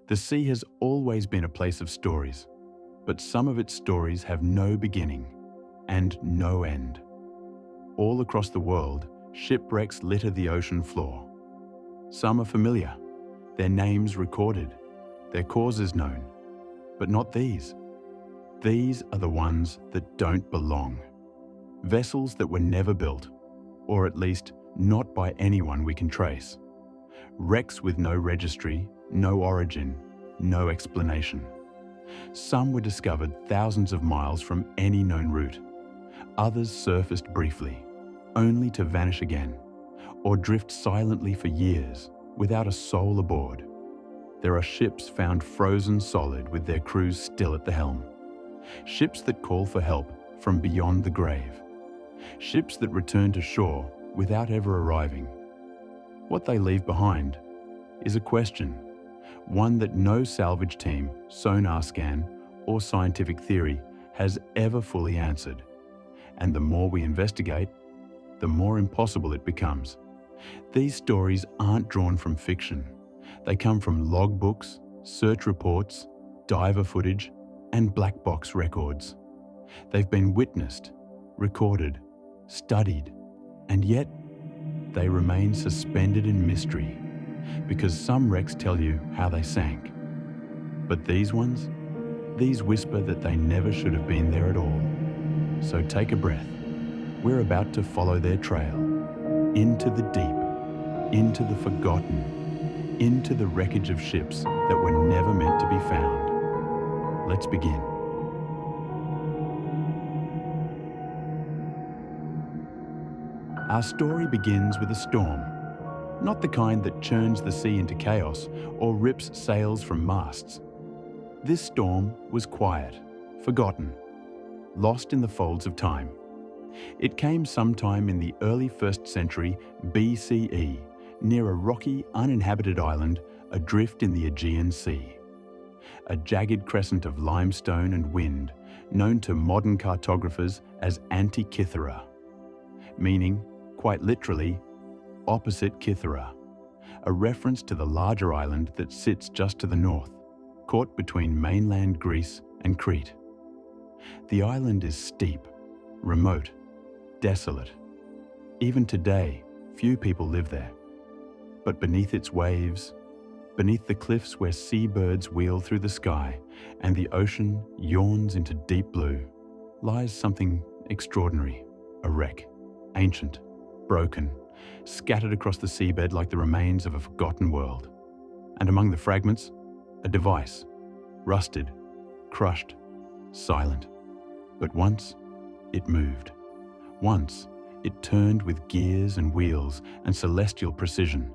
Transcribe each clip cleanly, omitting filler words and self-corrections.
The sea has always been a place of stories, but some of its stories have no beginning and no end. All across the world, shipwrecks litter the ocean floor. Some are familiar, their names recorded, their causes known, but not these. These are the ones that don't belong. Vessels that were never built, or at least not by anyone we can trace. Wrecks with no registry, no origin, no explanation. Some were discovered thousands of miles from any known route. Others surfaced briefly, only to vanish again, or drift silently for years without a soul aboard. There are ships found frozen solid with their crews still at the helm. Ships that call for help from beyond the grave. Ships that return to shore without ever arriving. What they leave behind is a question, one that no salvage team, sonar scan, or scientific theory has ever fully answered. And the more we investigate, the more impossible it becomes. These stories aren't drawn from fiction. They come from logbooks, search reports, diver footage, and black box records. They've been witnessed, recorded, studied, and yet they remain suspended in mystery because some wrecks tell you how they sank. But these ones, these whisper that they never should have been there at all. So take a breath. We're about to follow their trail into the deep, into the forgotten, into the wreckage of ships that were never meant to be found. Let's begin. Our story begins with a storm, not the kind that churns the sea into chaos or rips sails from masts. This storm was quiet, forgotten, lost in the folds of time. It came sometime in the early 1st century BCE, near a rocky, uninhabited island adrift in the Aegean Sea. A jagged crescent of limestone and wind, known to modern cartographers as Antikythera, meaning, quite literally, opposite Kythera, a reference to the larger island that sits just to the north, caught between mainland Greece and Crete. The island is steep, remote, desolate. Even today, few people live there. But beneath its waves, beneath the cliffs where seabirds wheel through the sky and the ocean yawns into deep blue, lies something extraordinary, a wreck, ancient, broken, scattered across the seabed like the remains of a forgotten world. And among the fragments, a device, rusted, crushed, silent. But once, it moved. Once, it turned with gears and wheels and celestial precision,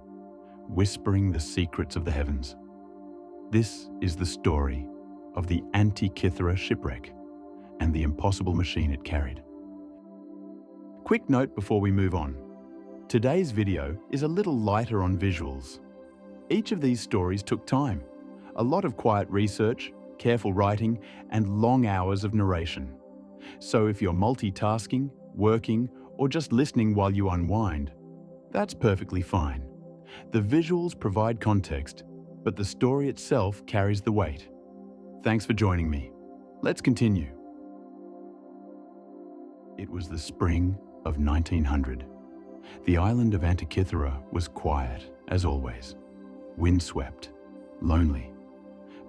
whispering the secrets of the heavens. This is the story of the Antikythera shipwreck and the impossible machine it carried. Quick note before we move on. Today's video is a little lighter on visuals. Each of these stories took time, a lot of quiet research, careful writing, and long hours of narration. So if you're multitasking, working, or just listening while you unwind, that's perfectly fine. The visuals provide context, but the story itself carries the weight. Thanks for joining me. Let's continue. It was the spring of 1900. The island of Antikythera was quiet, as always, windswept, lonely.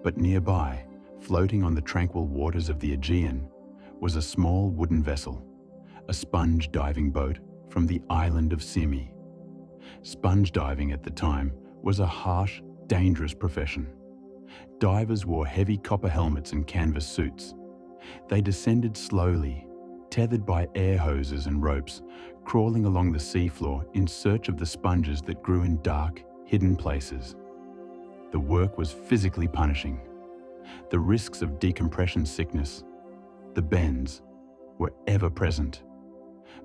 But nearby, floating on the tranquil waters of the Aegean, was a small wooden vessel, a sponge diving boat from the island of Simi. Sponge diving at the time was a harsh, dangerous profession. Divers wore heavy copper helmets and canvas suits. They descended slowly, tethered by air hoses and ropes, crawling along the seafloor in search of the sponges that grew in dark, hidden places. The work was physically punishing. The risks of decompression sickness, the bends, were ever present.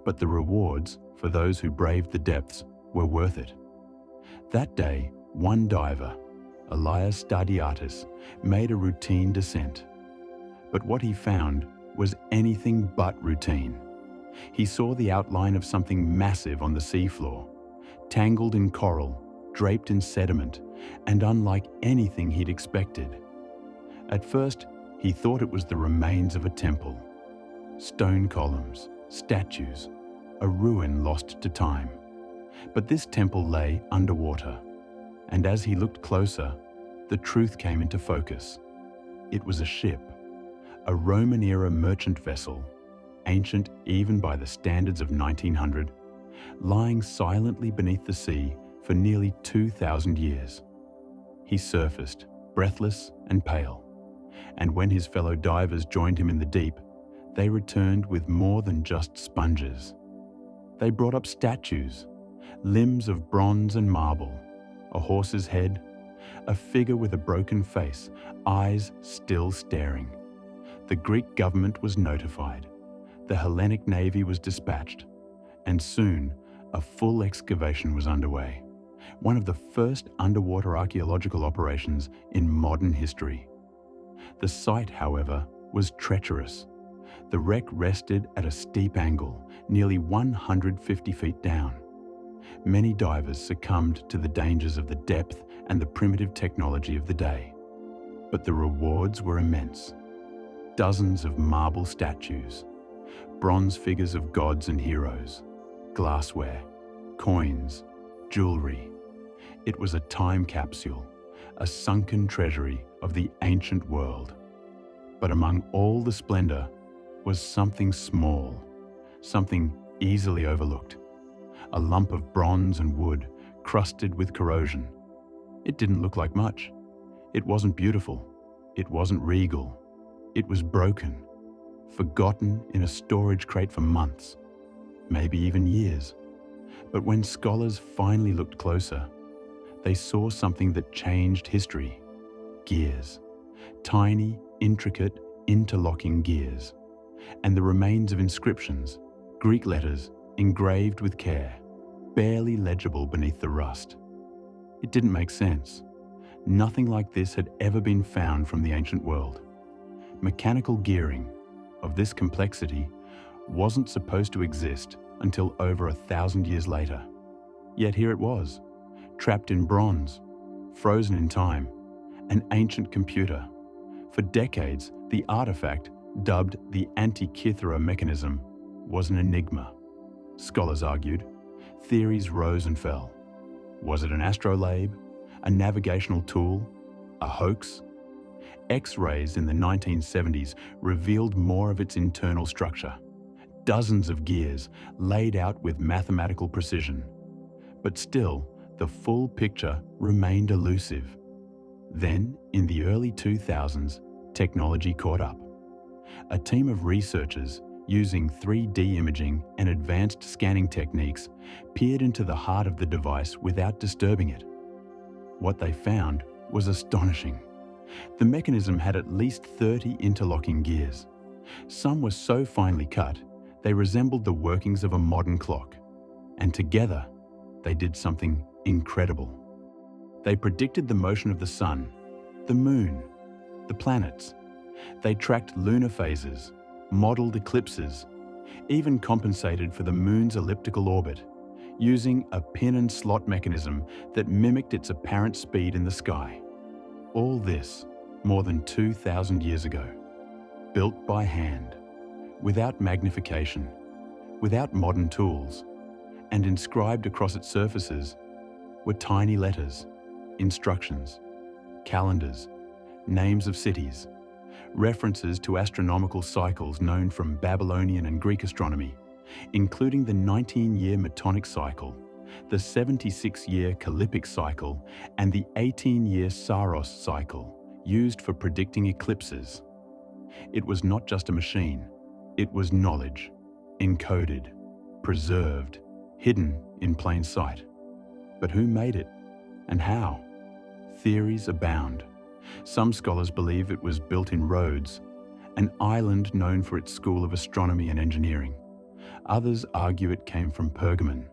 But the rewards for those who braved the depths were worth it. That day, one diver, Elias Stadiatis, made a routine descent. But what he found was anything but routine. He saw the outline of something massive on the seafloor, tangled in coral, draped in sediment, and unlike anything he'd expected. At first, he thought it was the remains of a temple. Stone columns, statues, a ruin lost to time. But this temple lay underwater, and as he looked closer, the truth came into focus. It was a ship, a Roman-era merchant vessel, ancient even by the standards of 1900, lying silently beneath the sea for nearly 2,000 years. He surfaced, breathless and pale, and when his fellow divers joined him in the deep, they returned with more than just sponges. They brought up statues, limbs of bronze and marble, a horse's head, a figure with a broken face, eyes still staring. The Greek government was notified. The Hellenic navy was dispatched, and soon a full excavation was underway, one of the first underwater archaeological operations in modern history. The site, however, was treacherous. The wreck rested at a steep angle, nearly 150 feet down. Many divers succumbed to the dangers of the depth and the primitive technology of the day. But the rewards were immense. Dozens of marble statues, bronze figures of gods and heroes, glassware, coins, jewelry. It was a time capsule, a sunken treasury of the ancient world. But among all the splendor was something small, something easily overlooked. A lump of bronze and wood crusted with corrosion. It didn't look like much. It wasn't beautiful. It wasn't regal. It was broken, forgotten in a storage crate for months, maybe even years. But when scholars finally looked closer, they saw something that changed history. Gears. Tiny, intricate, interlocking gears. And the remains of inscriptions, Greek letters engraved with care, barely legible beneath the rust. It didn't make sense. Nothing like this had ever been found from the ancient world. Mechanical gearing of this complexity wasn't supposed to exist until over 1,000 years later. Yet here it was, trapped in bronze, frozen in time, an ancient computer. For decades, the artifact, dubbed the Antikythera mechanism, was an enigma. Scholars argued. Theories rose and fell. Was it an astrolabe, a navigational tool, a hoax? X-rays in the 1970s revealed more of its internal structure. Dozens of gears laid out with mathematical precision. But still, the full picture remained elusive. Then, in the early 2000s, technology caught up. A team of researchers using 3D imaging and advanced scanning techniques peered into the heart of the device without disturbing it. What they found was astonishing. The mechanism had at least 30 interlocking gears. Some were so finely cut, they resembled the workings of a modern clock. And together, they did something incredible. They predicted the motion of the sun, the moon, the planets. They tracked lunar phases, modeled eclipses, even compensated for the moon's elliptical orbit, using a pin and slot mechanism that mimicked its apparent speed in the sky. All this more than 2,000 years ago, built by hand, without magnification, without modern tools, and inscribed across its surfaces were tiny letters, instructions, calendars, names of cities, references to astronomical cycles known from Babylonian and Greek astronomy, including the 19-year Metonic cycle, the 76-year Calippic cycle, and the 18-year Saros cycle, used for predicting eclipses. It was not just a machine, it was knowledge, encoded, preserved, hidden in plain sight. But who made it, and how? Theories abound. Some scholars believe it was built in Rhodes, an island known for its school of astronomy and engineering. Others argue it came from Pergamon,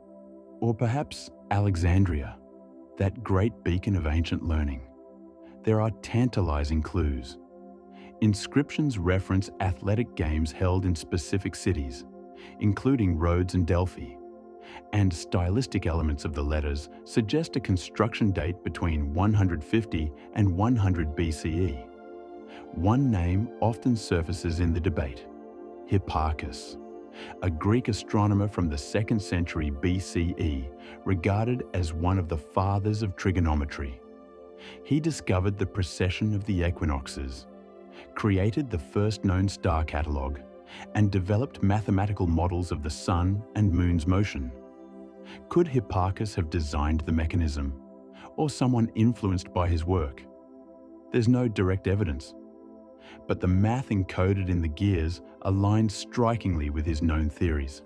or perhaps Alexandria, that great beacon of ancient learning. There are tantalizing clues. Inscriptions reference athletic games held in specific cities, including Rhodes and Delphi, and stylistic elements of the letters suggest a construction date between 150 and 100 BCE. One name often surfaces in the debate: Hipparchus, a Greek astronomer from the 2nd century BCE, regarded as one of the fathers of trigonometry. He discovered the precession of the equinoxes, created the first known star catalogue, and developed mathematical models of the sun and moon's motion. Could Hipparchus have designed the mechanism, or someone influenced by his work? There's no direct evidence, but the math encoded in the gears aligns strikingly with his known theories.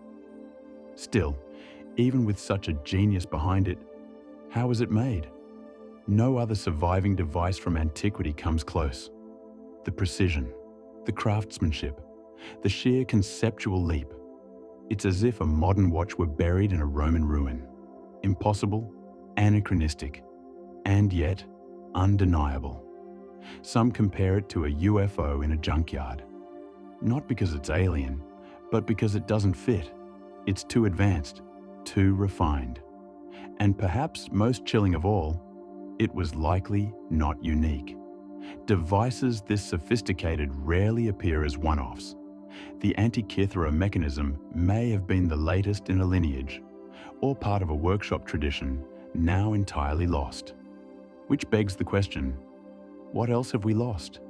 Still, even with such a genius behind it, how was it made? No other surviving device from antiquity comes close. The precision, the craftsmanship, the sheer conceptual leap. It's as if a modern watch were buried in a Roman ruin. Impossible, anachronistic, and yet undeniable. Some compare it to a UFO in a junkyard. Not because it's alien, but because it doesn't fit. It's too advanced, too refined. And perhaps most chilling of all, it was likely not unique. Devices this sophisticated rarely appear as one-offs. The Antikythera mechanism may have been the latest in a lineage, or part of a workshop tradition now entirely lost. Which begs the question, what else have we lost?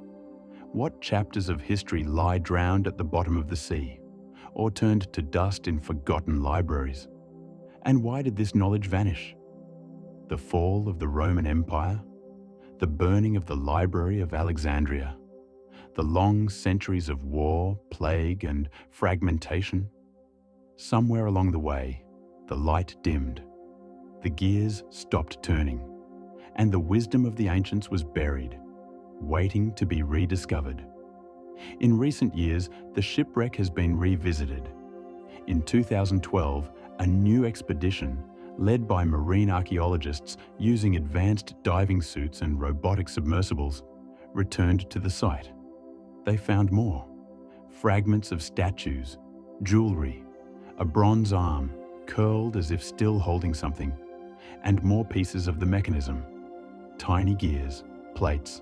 What chapters of history lie drowned at the bottom of the sea, or turned to dust in forgotten libraries? And why did this knowledge vanish? The fall of the Roman Empire? The burning of the Library of Alexandria? The long centuries of war, plague, and fragmentation? Somewhere along the way, the light dimmed. The gears stopped turning, and the wisdom of the ancients was buried, waiting to be rediscovered. In recent years, the shipwreck has been revisited. In 2012, a new expedition, led by marine archaeologists using advanced diving suits and robotic submersibles, returned to the site. They found more: fragments of statues, jewelry, a bronze arm curled as if still holding something, and more pieces of the mechanism: tiny gears, plates,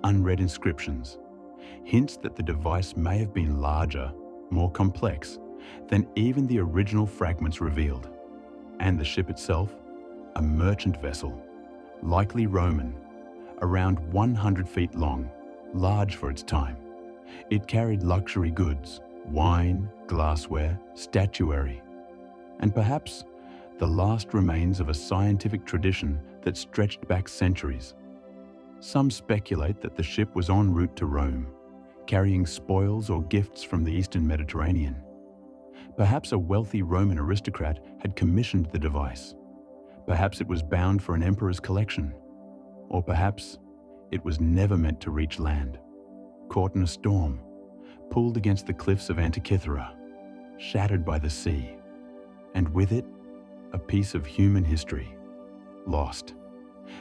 unread inscriptions, hints that the device may have been larger, more complex than even the original fragments revealed. And the ship itself, a merchant vessel, likely Roman, around 100 feet long, large for its time. It carried luxury goods, wine, glassware, statuary, and perhaps the last remains of a scientific tradition that stretched back centuries. Some speculate that the ship was en route to Rome, carrying spoils or gifts from the Eastern Mediterranean. Perhaps a wealthy Roman aristocrat had commissioned the device. Perhaps it was bound for an emperor's collection. Or perhaps it was never meant to reach land, caught in a storm, pulled against the cliffs of Antikythera, shattered by the sea, and with it, a piece of human history, lost.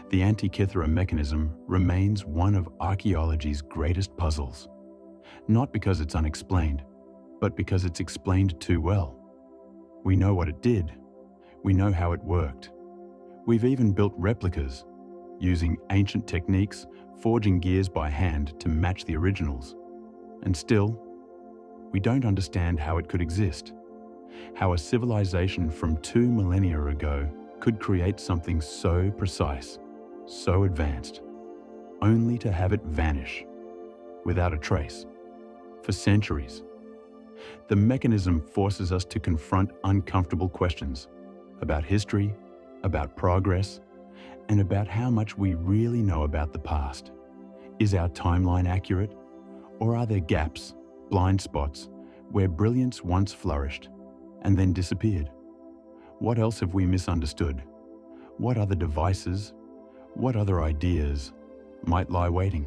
The Antikythera mechanism remains one of archaeology's greatest puzzles, not because it's unexplained, but because it's explained too well. We know what it did. We know how it worked. We've even built replicas, using ancient techniques, forging gears by hand to match the originals. And still, we don't understand how it could exist, how a civilization from 2 millennia ago could create something so precise, so advanced, only to have it vanish, without a trace, for centuries. The mechanism forces us to confront uncomfortable questions about history, about progress, and about how much we really know about the past. Is our timeline accurate? Or are there gaps, blind spots, where brilliance once flourished and then disappeared? What else have we misunderstood? What other devices, what other ideas might lie waiting?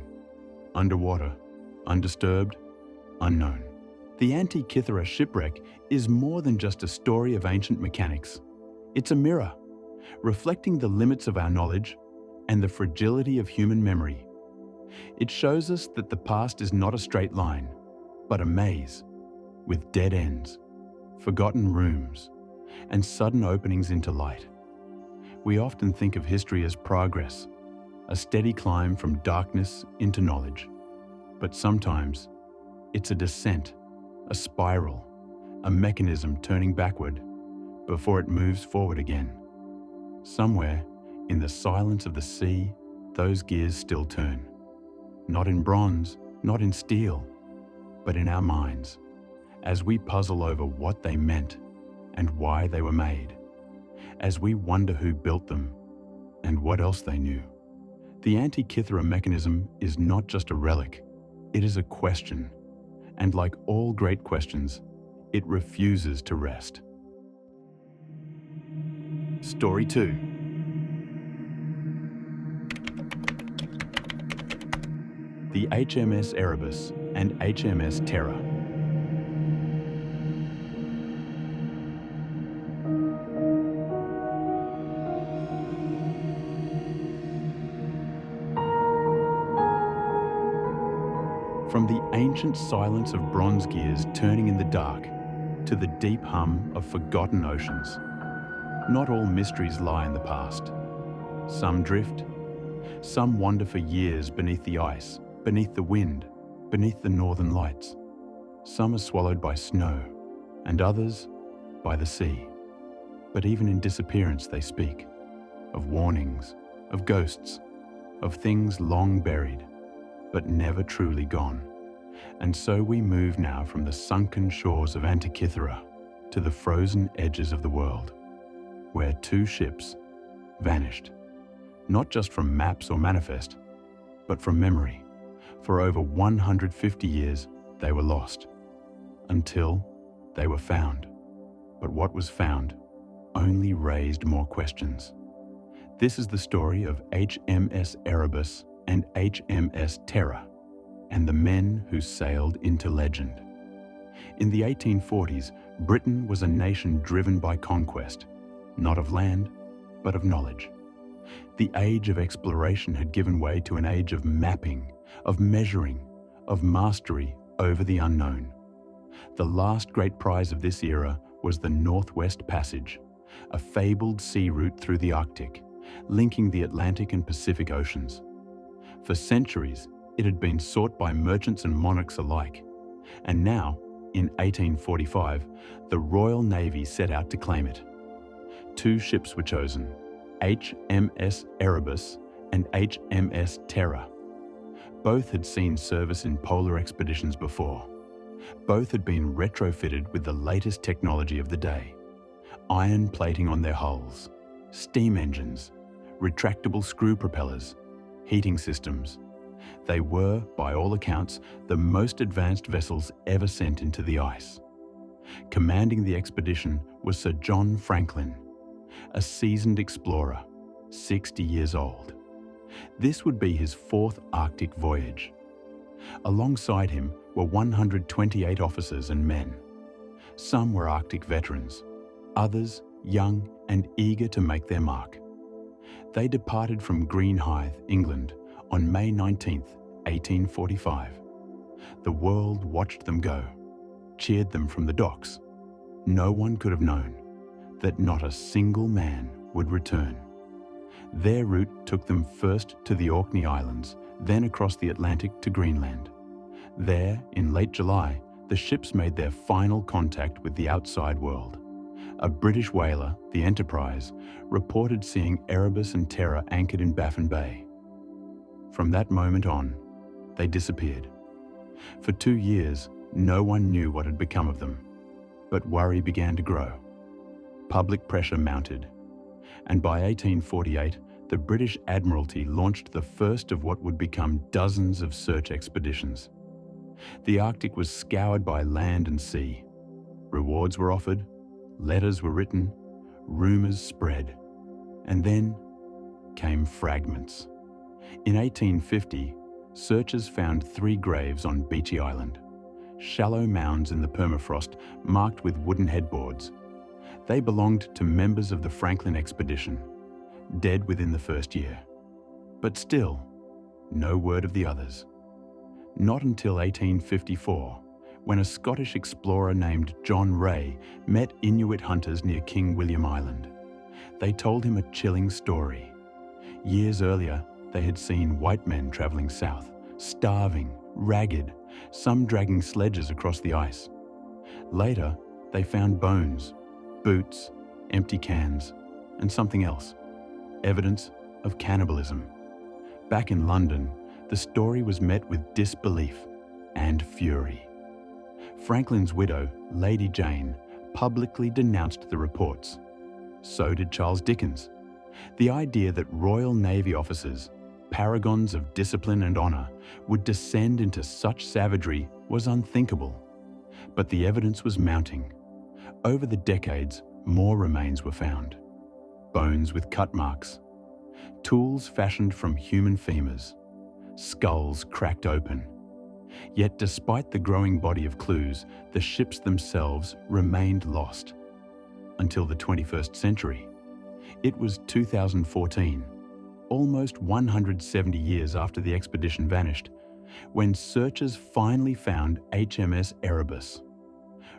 Underwater, undisturbed, unknown. The Antikythera shipwreck is more than just a story of ancient mechanics. It's a mirror, reflecting the limits of our knowledge and the fragility of human memory. It shows us that the past is not a straight line, but a maze, with dead ends, forgotten rooms, and sudden openings into light. We often think of history as progress, a steady climb from darkness into knowledge. But sometimes it's a descent, a spiral, a mechanism turning backward before it moves forward again. Somewhere in the silence of the sea, those gears still turn. Not in bronze, not in steel, but in our minds, as we puzzle over what they meant and why they were made, as we wonder who built them and what else they knew. The Antikythera mechanism is not just a relic, it is a question, and like all great questions, it refuses to rest. Story 2. The HMS Erebus and HMS Terror. From the ancient silence of bronze gears turning in the dark to the deep hum of forgotten oceans, not all mysteries lie in the past. Some drift, some wander for years beneath the ice, beneath the wind, beneath the northern lights. Some are swallowed by snow, and others by the sea. But even in disappearance they speak, of warnings, of ghosts, of things long buried, but never truly gone. And so we move now from the sunken shores of Antikythera to the frozen edges of the world, where two ships vanished, not just from maps or manifest, but from memory. For over 150 years, they were lost, until they were found. But what was found only raised more questions. This is the story of HMS Erebus and HMS Terror, and the men who sailed into legend. In the 1840s, Britain was a nation driven by conquest, not of land, but of knowledge. The age of exploration had given way to an age of mapping, of measuring, of mastery over the unknown. The last great prize of this era was the Northwest Passage, a fabled sea route through the Arctic, linking the Atlantic and Pacific Oceans. For centuries, it had been sought by merchants and monarchs alike, and now, in 1845, the Royal Navy set out to claim it. Two ships were chosen, HMS Erebus and HMS Terror. Both had seen service in polar expeditions before. Both had been retrofitted with the latest technology of the day. Iron plating on their hulls, steam engines, retractable screw propellers, heating systems. They were, by all accounts, the most advanced vessels ever sent into the ice. Commanding the expedition was Sir John Franklin, a seasoned explorer, 60 years old. This would be his fourth Arctic voyage. Alongside him were 128 officers and men. Some were Arctic veterans, others young and eager to make their mark. They departed from Greenhithe, England, on May 19, 1845. The world watched them go, cheered them from the docks. No one could have known that not a single man would return. Their route took them first to the Orkney Islands, then across the Atlantic to Greenland. There, in late July, the ships made their final contact with the outside world. A British whaler, the Enterprise, reported seeing Erebus and Terror anchored in Baffin Bay. From that moment on, they disappeared. For 2 years, no one knew what had become of them, but worry began to grow. Public pressure mounted, and by 1848, the British Admiralty launched the first of what would become dozens of search expeditions. The Arctic was scoured by land and sea. Rewards were offered, letters were written, rumors spread, and then came fragments. In 1850, searchers found 3 graves on Beechey Island, shallow mounds in the permafrost marked with wooden headboards. They belonged to members of the Franklin expedition, dead within the first year. But still, no word of the others. Not until 1854, when a Scottish explorer named John Ray met Inuit hunters near King William Island. They told him a chilling story. Years earlier, they had seen white men traveling south, starving, ragged, some dragging sledges across the ice. Later, they found bones, boots, empty cans, and something else, evidence of cannibalism. Back in London, the story was met with disbelief and fury. Franklin's widow, Lady Jane, publicly denounced the reports. So did Charles Dickens. The idea that Royal Navy officers, paragons of discipline and honour, would descend into such savagery was unthinkable. But the evidence was mounting. Over the decades, more remains were found. Bones with cut marks, tools fashioned from human femurs, skulls cracked open. Yet despite the growing body of clues, the ships themselves remained lost. Until the 21st century. It was 2014, almost 170 years after the expedition vanished, when searchers finally found HMS Erebus.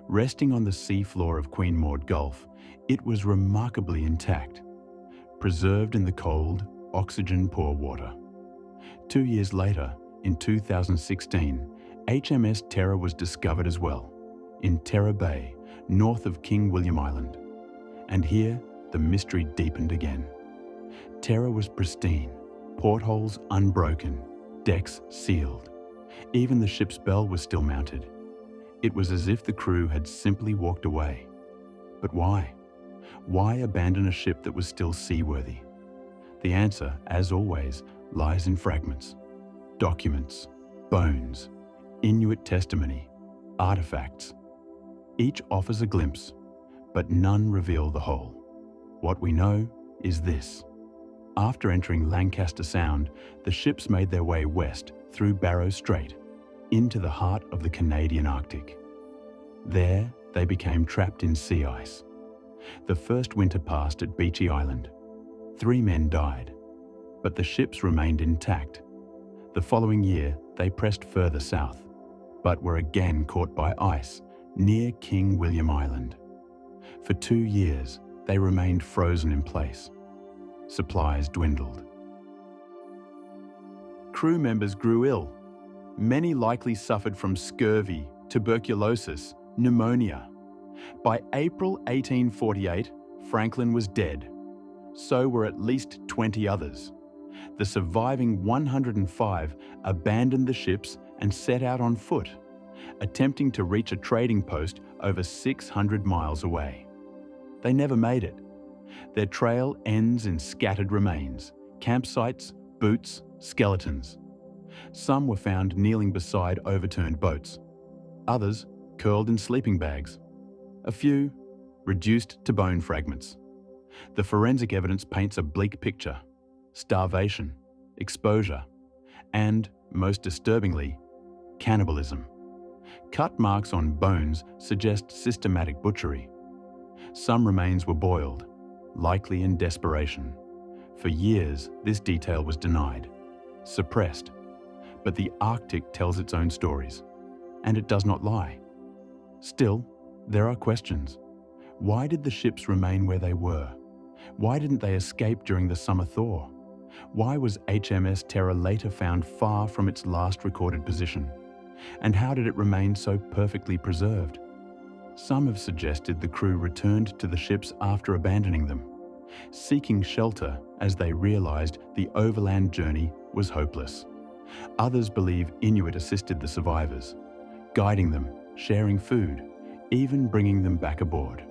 Resting on the seafloor of Queen Maud Gulf, it was remarkably intact, preserved in the cold, oxygen-poor water. 2 years later, in 2016, HMS Terror was discovered as well, in Terror Bay, north of King William Island. And here, the mystery deepened again. Terror was pristine, portholes unbroken, decks sealed. Even the ship's bell was still mounted. It was as if the crew had simply walked away. But why? Why abandon a ship that was still seaworthy? The answer, as always, lies in fragments, documents, bones, Inuit testimony, artifacts. Each offers a glimpse, but none reveal the whole. What we know is this. After entering Lancaster Sound, the ships made their way west through Barrow Strait, into the heart of the Canadian Arctic. There, they became trapped in sea ice. The first winter passed at Beechy Island. 3 men died, but the ships remained intact. The following year, they pressed further south, but were again caught by ice near King William Island. For 2 years, they remained frozen in place. Supplies dwindled. Crew members grew ill. Many likely suffered from scurvy, tuberculosis, pneumonia. By April 1848, Franklin was dead. So were at least 20 others. The surviving 105 abandoned the ships and set out on foot, attempting to reach a trading post over 600 miles away. They never made it. Their trail ends in scattered remains, campsites, boots, skeletons. Some were found kneeling beside overturned boats. Others curled in sleeping bags. A few reduced to bone fragments. The forensic evidence paints a bleak picture: starvation, exposure, and, most disturbingly, cannibalism. Cut marks on bones suggest systematic butchery. Some remains were boiled, likely in desperation. For years, this detail was denied, suppressed. But the Arctic tells its own stories, and it does not lie. Still, there are questions. Why did the ships remain where they were? Why didn't they escape during the summer thaw? Why was HMS Terror later found far from its last recorded position? And how did it remain so perfectly preserved? Some have suggested the crew returned to the ships after abandoning them, seeking shelter as they realized the overland journey was hopeless. Others believe Inuit assisted the survivors, guiding them, sharing food, even bringing them back aboard.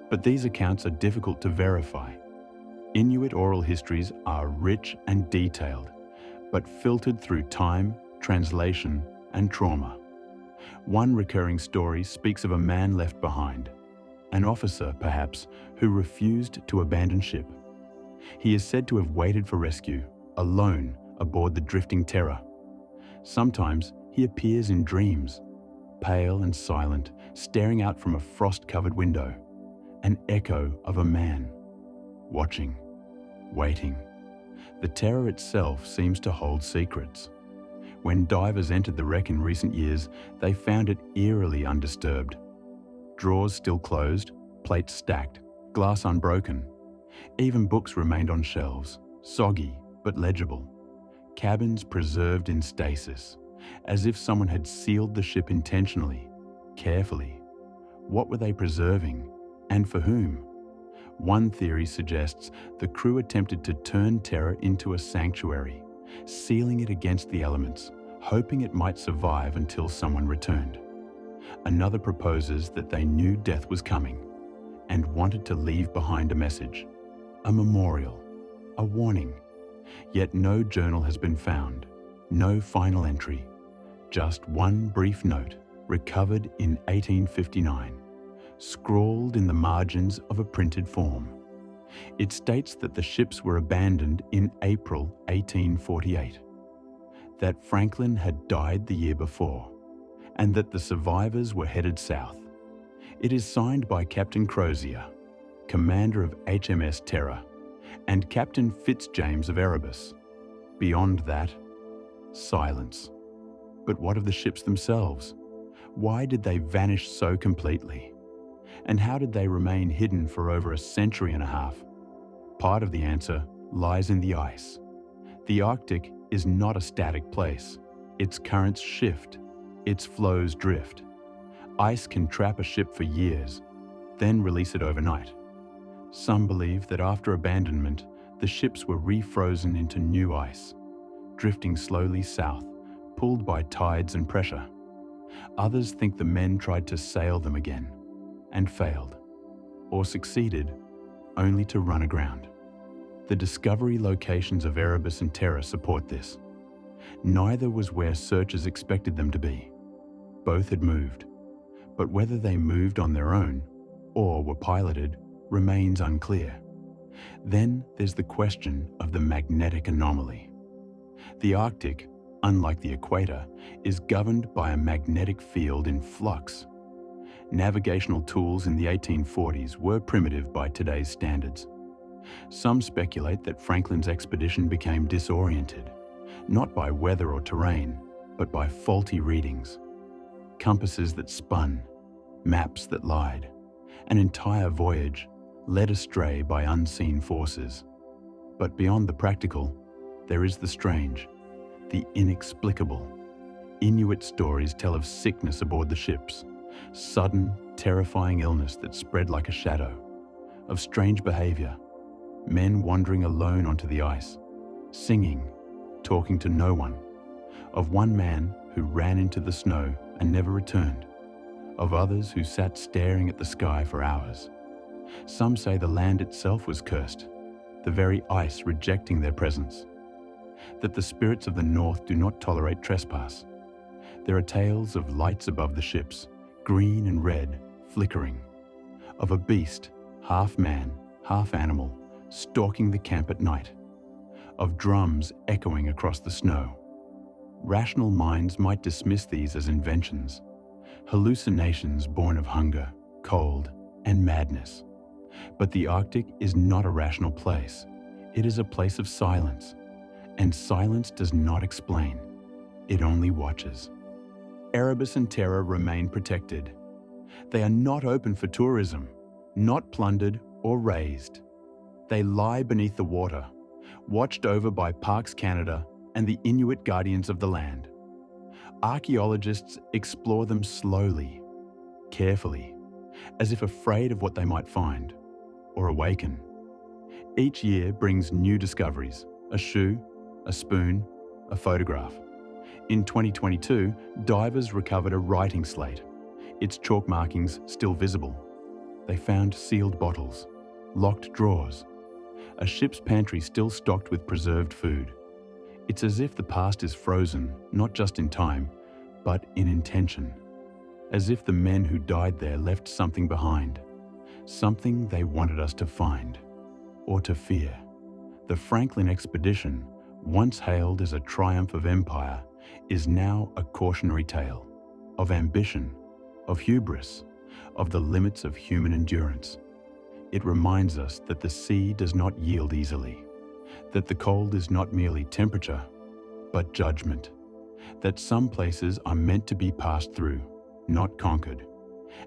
But these accounts are difficult to verify. Inuit oral histories are rich and detailed, but filtered through time, translation, and trauma. One recurring story speaks of a man left behind, an officer, perhaps, who refused to abandon ship. He is said to have waited for rescue, alone, aboard the drifting Terror. Sometimes he appears in dreams, pale and silent, staring out from a frost-covered window, an echo of a man, watching, waiting. The Terror itself seems to hold secrets. When divers entered the wreck in recent years, they found it eerily undisturbed. Drawers still closed, plates stacked, glass unbroken. Even books remained on shelves, soggy but legible. Cabins preserved in stasis, as if someone had sealed the ship intentionally, carefully. What were they preserving, and for whom? One theory suggests the crew attempted to turn Terror into a sanctuary, sealing it against the elements, hoping it might survive until someone returned. Another proposes that they knew death was coming and wanted to leave behind a message, a memorial, a warning. Yet no journal has been found, no final entry, just one brief note recovered in 1859, scrawled in the margins of a printed form. It states that the ships were abandoned in April 1848, that Franklin had died the year before, and that the survivors were headed south. It is signed by Captain Crozier, commander of HMS Terror, and Captain Fitzjames of Erebus. Beyond that, silence. But what of the ships themselves? Why did they vanish so completely? And how did they remain hidden for over a century and a half? Part of the answer lies in the ice. The Arctic is not a static place. Its currents shift, its flows drift. Ice can trap a ship for years, then release it overnight. Some believe that after abandonment, the ships were refrozen into new ice, drifting slowly south, pulled by tides and pressure. Others think the men tried to sail them again, and failed, or succeeded, only to run aground. The discovery locations of Erebus and Terror support this. Neither was where searchers expected them to be. Both had moved, but whether they moved on their own or were piloted remains unclear. Then there's the question of the magnetic anomaly. The Arctic, unlike the equator, is governed by a magnetic field in flux. Navigational tools in the 1840s were primitive by today's standards. Some speculate that Franklin's expedition became disoriented, not by weather or terrain, but by faulty readings. Compasses that spun, maps that lied, an entire voyage led astray by unseen forces. But beyond the practical, there is the strange, the inexplicable. Inuit stories tell of sickness aboard the ships, sudden, terrifying illness that spread like a shadow, of strange behavior, men wandering alone onto the ice, singing, talking to no one, of one man who ran into the snow and never returned, of others who sat staring at the sky for hours. Some say the land itself was cursed, the very ice rejecting their presence, that the spirits of the north do not tolerate trespass. There are tales of lights above the ships, green and red, flickering, of a beast, half man, half animal, stalking the camp at night, of drums echoing across the snow. Rational minds might dismiss these as inventions, hallucinations born of hunger, cold, and madness. But the Arctic is not a rational place. It is a place of silence, and silence does not explain. It only watches. Erebus and Terror remain protected. They are not open for tourism, not plundered or razed. They lie beneath the water, watched over by Parks Canada and the Inuit guardians of the land. Archaeologists explore them slowly, carefully, as if afraid of what they might find or awaken. Each year brings new discoveries: a shoe, a spoon, a photograph. In 2022, divers recovered a writing slate, its chalk markings still visible. They found sealed bottles, locked drawers, a ship's pantry still stocked with preserved food. It's as if the past is frozen, not just in time, but in intention. As if the men who died there left something behind, something they wanted us to find, or to fear. The Franklin expedition, once hailed as a triumph of empire, is now a cautionary tale of ambition, of hubris, of the limits of human endurance. It reminds us that the sea does not yield easily, that the cold is not merely temperature, but judgment, that some places are meant to be passed through, not conquered,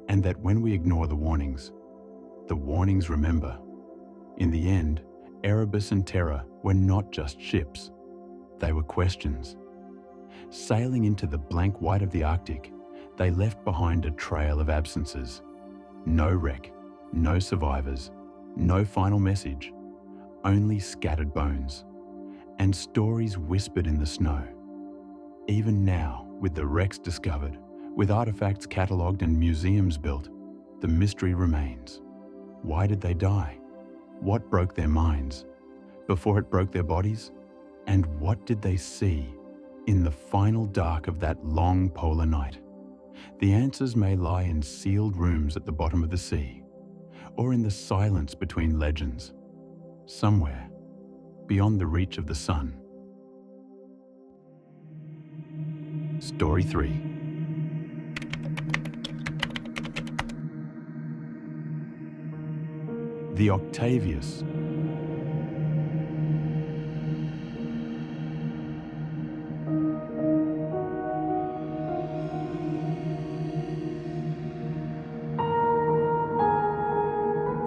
and that when we ignore the warnings remember. In the end, Erebus and Terror were not just ships. They were questions. Sailing into the blank white of the Arctic, they left behind a trail of absences. No wreck, no survivors, no final message, only scattered bones, and stories whispered in the snow. Even now, with the wrecks discovered, with artifacts catalogued and museums built, the mystery remains. Why did they die? What broke their minds before it broke their bodies? And what did they see in the final dark of that long polar night? The answers may lie in sealed rooms at the bottom of the sea, or in the silence between legends, somewhere beyond the reach of the sun. Story 3. The Octavius.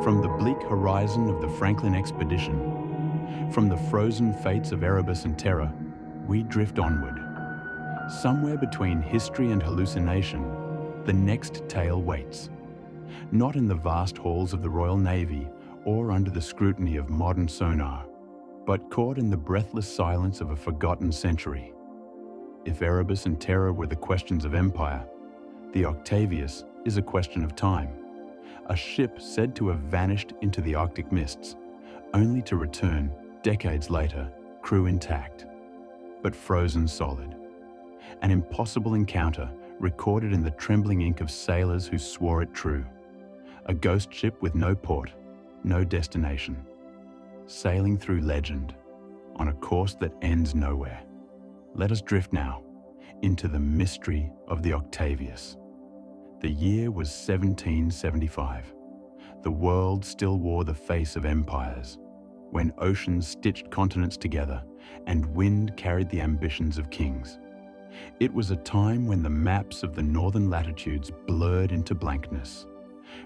From the bleak horizon of the Franklin expedition, from the frozen fates of Erebus and Terror, we drift onward. Somewhere between history and hallucination, the next tale waits. Not in the vast halls of the Royal Navy or under the scrutiny of modern sonar, but caught in the breathless silence of a forgotten century. If Erebus and Terror were the questions of empire, the Octavius is a question of time. A ship said to have vanished into the Arctic mists, only to return decades later, crew intact, but frozen solid. An impossible encounter recorded in the trembling ink of sailors who swore it true. A ghost ship with no port, no destination, sailing through legend on a course that ends nowhere. Let us drift now into the mystery of the Octavius. The year was 1775. The world still wore the face of empires, when oceans stitched continents together and wind carried the ambitions of kings. It was a time when the maps of the northern latitudes blurred into blankness,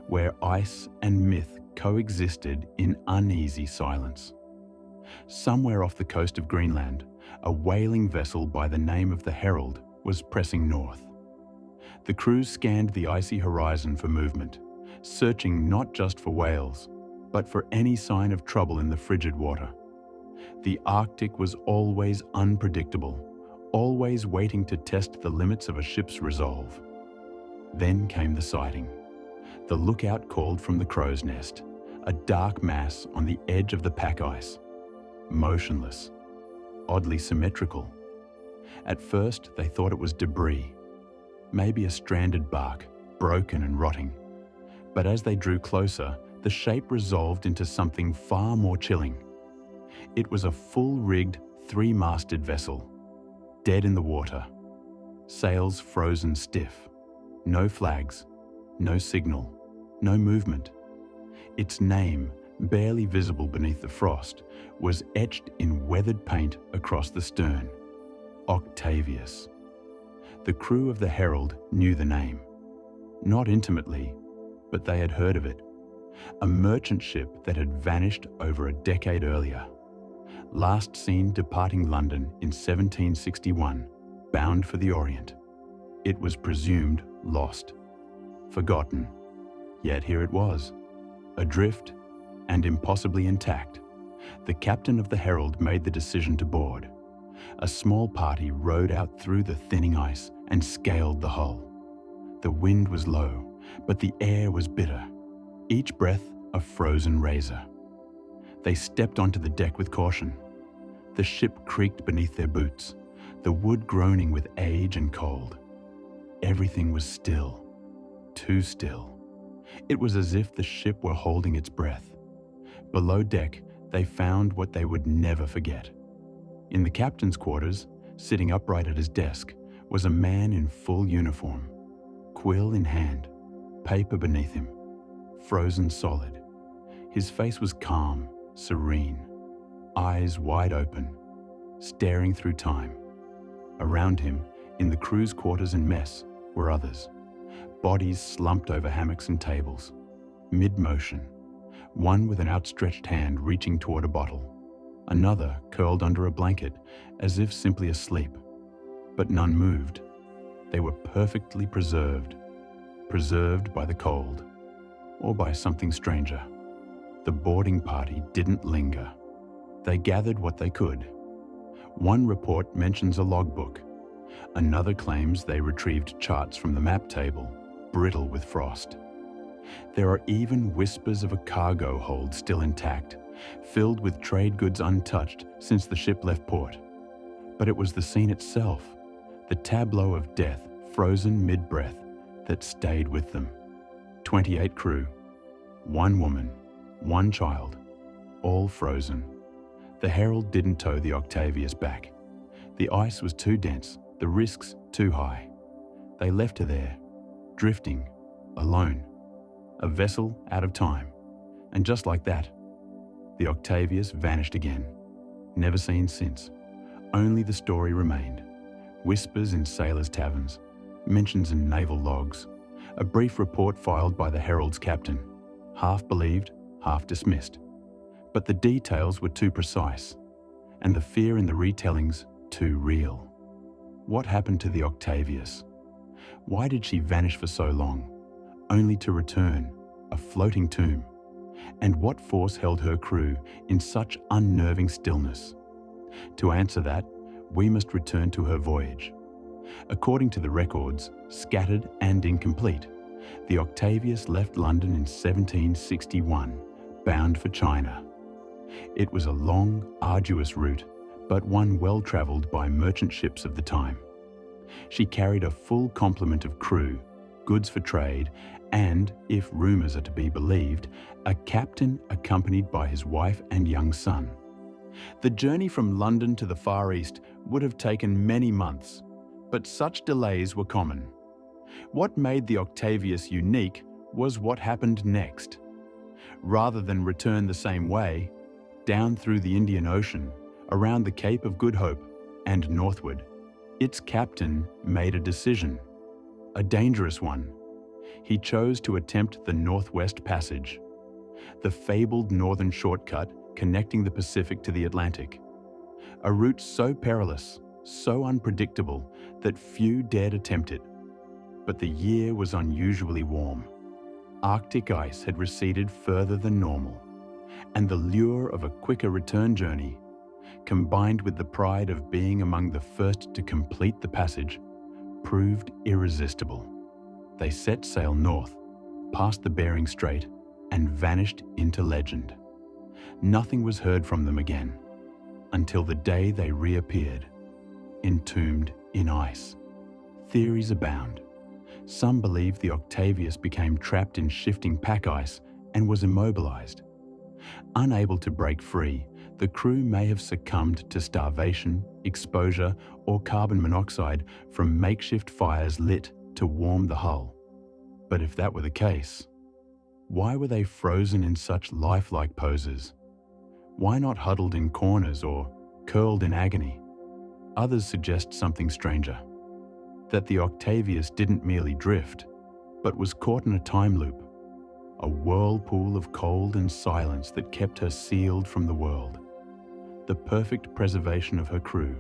where ice and myth coexisted in uneasy silence. Somewhere off the coast of Greenland, a whaling vessel by the name of the Herald was pressing north. The crew scanned the icy horizon for movement, searching not just for whales, but for any sign of trouble in the frigid water. The Arctic was always unpredictable, always waiting to test the limits of a ship's resolve. Then came the sighting. The lookout called from the crow's nest, a dark mass on the edge of the pack ice, motionless, oddly symmetrical. At first, they thought it was debris, maybe a stranded bark, broken and rotting. But as they drew closer, the shape resolved into something far more chilling. It was a full-rigged, three-masted vessel, dead in the water, sails frozen stiff, no flags, no signal, no movement. Its name, barely visible beneath the frost, was etched in weathered paint across the stern: Octavius. The crew of the Herald knew the name. Not intimately, but they had heard of it. A merchant ship that had vanished over a decade earlier. Last seen departing London in 1761, bound for the Orient. It was presumed lost, forgotten. Yet here it was, adrift and impossibly intact. The captain of the Herald made the decision to board. A small party rowed out through the thinning ice and scaled the hull. The wind was low, but the air was bitter, each breath a frozen razor. They stepped onto the deck with caution. The ship creaked beneath their boots, the wood groaning with age and cold. Everything was still, too still. It was as if the ship were holding its breath. Below deck, they found what they would never forget. In the captain's quarters, sitting upright at his desk, was a man in full uniform, quill in hand, paper beneath him, frozen solid. His face was calm, serene, eyes wide open, staring through time. Around him, In the crew's quarters and mess were others, bodies slumped over hammocks and tables, mid-motion, one with an outstretched hand reaching toward a bottle, another curled under a blanket as if simply asleep, but none moved. They were perfectly preserved by the cold, or by something stranger. The boarding party didn't linger. They gathered what they could. One report mentions a logbook. Another claims they retrieved charts from the map table, brittle with frost. There are even whispers of a cargo hold still intact, filled with trade goods untouched since the ship left port. But it was the scene itself, the tableau of death frozen mid-breath, that stayed with them. 28 crew, 1 woman, 1 child, all frozen. The Herald didn't tow the Octavius back. The ice was too dense, the risks too high. They left her there, drifting, alone, a vessel out of time. And just like that, the Octavius vanished again, never seen since. Only the story remained. Whispers in sailors' taverns, mentions in naval logs, a brief report filed by the Herald's captain, half believed, half dismissed. But the details were too precise, and the fear in the retellings too real. What happened to the Octavius? Why did she vanish for so long, only to return, a floating tomb? And what force held her crew in such unnerving stillness? To answer that, we must return to her voyage. According to the records, scattered and incomplete, the Octavius left London in 1761, bound for China. It was a long, arduous route, but one well-travelled by merchant ships of the time. She carried a full complement of crew, goods for trade, and, if rumours are to be believed, a captain accompanied by his wife and young son. The journey from London to the Far East would have taken many months, but such delays were common. What made the Octavius unique was what happened next. Rather than return the same way, down through the Indian Ocean, around the Cape of Good Hope, and northward, its captain made a decision, a dangerous one. He chose to attempt the Northwest Passage, the fabled northern shortcut connecting the Pacific to the Atlantic. A route so perilous, so unpredictable, that few dared attempt it. But the year was unusually warm. Arctic ice had receded further than normal, and the lure of a quicker return journey, combined with the pride of being among the first to complete the passage, proved irresistible. They set sail north, past the Bering Strait, and vanished into legend. Nothing was heard from them again, until the day they reappeared, entombed in ice. Theories abound. Some believe the Octavius became trapped in shifting pack ice and was immobilized. Unable to break free, the crew may have succumbed to starvation, exposure, or carbon monoxide from makeshift fires lit to warm the hull. But if that were the case, why were they frozen in such lifelike poses? Why not huddled in corners or curled in agony? Others suggest something stranger, that the Octavius didn't merely drift, but was caught in a time loop, a whirlpool of cold and silence that kept her sealed from the world. The perfect preservation of her crew,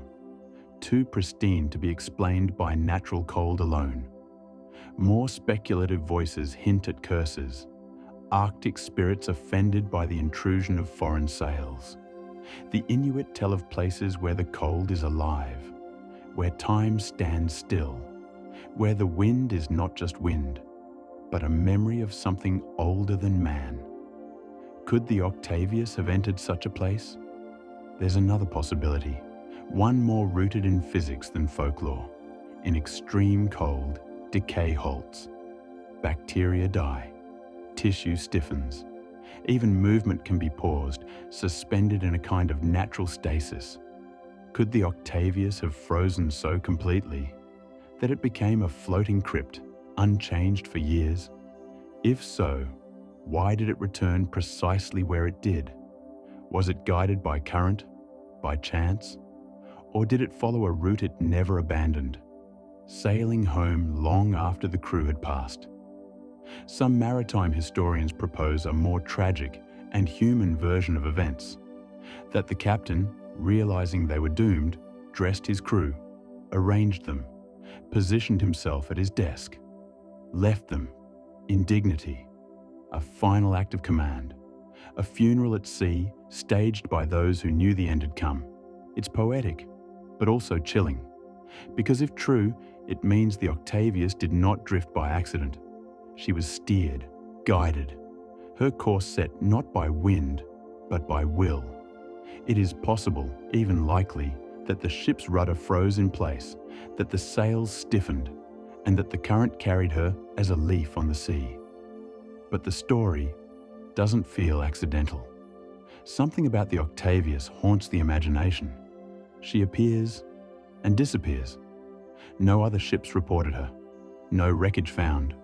too pristine to be explained by natural cold alone. More speculative voices hint at curses, Arctic spirits offended by the intrusion of foreign sails. The Inuit tell of places where the cold is alive, where time stands still, where the wind is not just wind, but a memory of something older than man. Could the Octavius have entered such a place? There's another possibility, one more rooted in physics than folklore. In extreme cold, decay halts. Bacteria die. Tissue stiffens. Even movement can be paused, suspended in a kind of natural stasis. Could the Octavius have frozen so completely that it became a floating crypt, unchanged for years? If so, why did it return precisely where it did? Was it guided by current, by chance, or did it follow a route it never abandoned? sailing home long after the crew had passed. Some maritime historians propose a more tragic and human version of events, that the captain, realizing they were doomed, dressed his crew, arranged them, positioned himself at his desk, left them in dignity, a final act of command, a funeral at sea staged by those who knew the end had come. It's poetic, but also chilling, because if true, it means the Octavius did not drift by accident. She was steered, guided, her course set not by wind, but by will. It is possible, even likely, that the ship's rudder froze in place, that the sails stiffened, and that the current carried her as a leaf on the sea. But the story doesn't feel accidental. Something about the Octavius haunts the imagination. She appears and disappears. No other ships reported her, no wreckage found,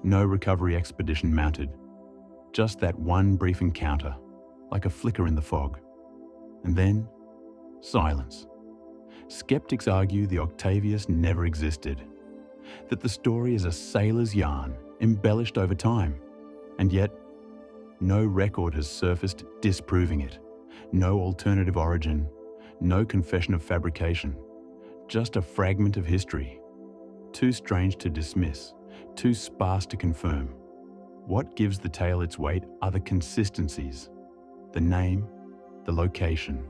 no recovery expedition mounted. Just that one brief encounter, like a flicker in the fog. And then, silence. Skeptics argue the Octavius never existed, that the story is a sailor's yarn embellished over time, and yet no record has surfaced disproving it. No alternative origin, no confession of fabrication, just a fragment of history. Too strange to dismiss, too sparse to confirm. What gives the tale its weight are the consistencies. The name, the location,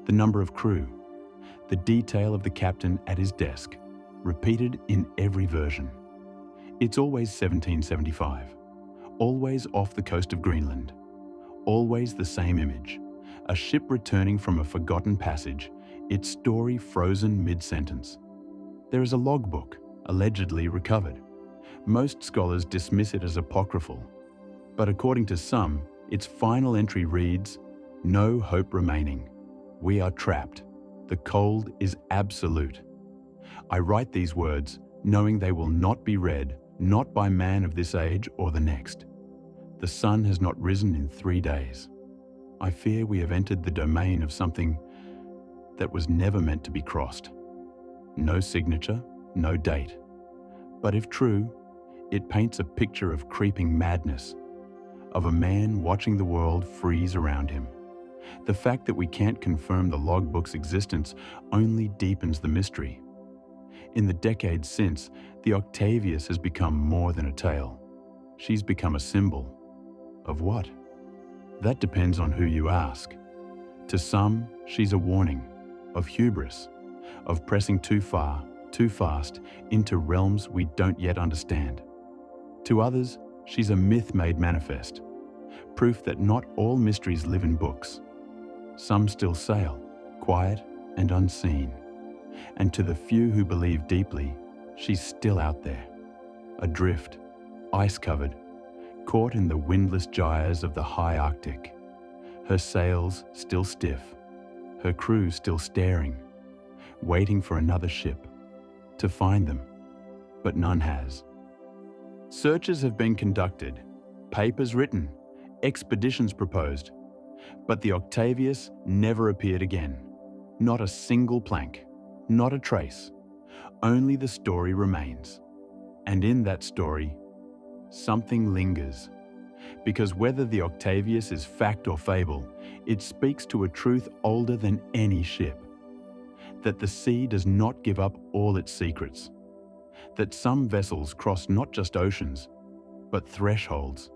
the number of crew, the detail of the captain at his desk, repeated in every version. It's always 1775, always off the coast of Greenland, always the same image, a ship returning from a forgotten passage, its story frozen mid-sentence. There is a logbook, allegedly recovered. Most scholars dismiss it as apocryphal, but according to some, its final entry reads, "No hope remaining. We are trapped. The cold is absolute." I write these words knowing they will not be read, not by man of this age or the next. The sun has not risen in 3 days. I fear we have entered the domain of something that was never meant to be crossed. No signature, no date. But if true, it paints a picture of creeping madness, of a man watching the world freeze around him. The fact that we can't confirm the logbook's existence only deepens the mystery. In the decades since, the Octavius has become more than a tale. She's become a symbol. Of what? That depends on who you ask. To some, she's a warning of hubris, of pressing too far, too fast, into realms we don't yet understand. To others, she's a myth made manifest, proof that not all mysteries live in books. Some still sail, quiet and unseen. And to the few who believe deeply, she's still out there, adrift, ice-covered, caught in the windless gyres of the high Arctic. Her sails still stiff, her crew still staring, waiting for another ship to find them, but none has. Searches have been conducted, papers written, expeditions proposed, but the Octavius never appeared again. Not a single plank, not a trace. Only the story remains. And in that story, something lingers. Because whether the Octavius is fact or fable, it speaks to a truth older than any ship. That the sea does not give up all its secrets. That some vessels cross not just oceans, but thresholds.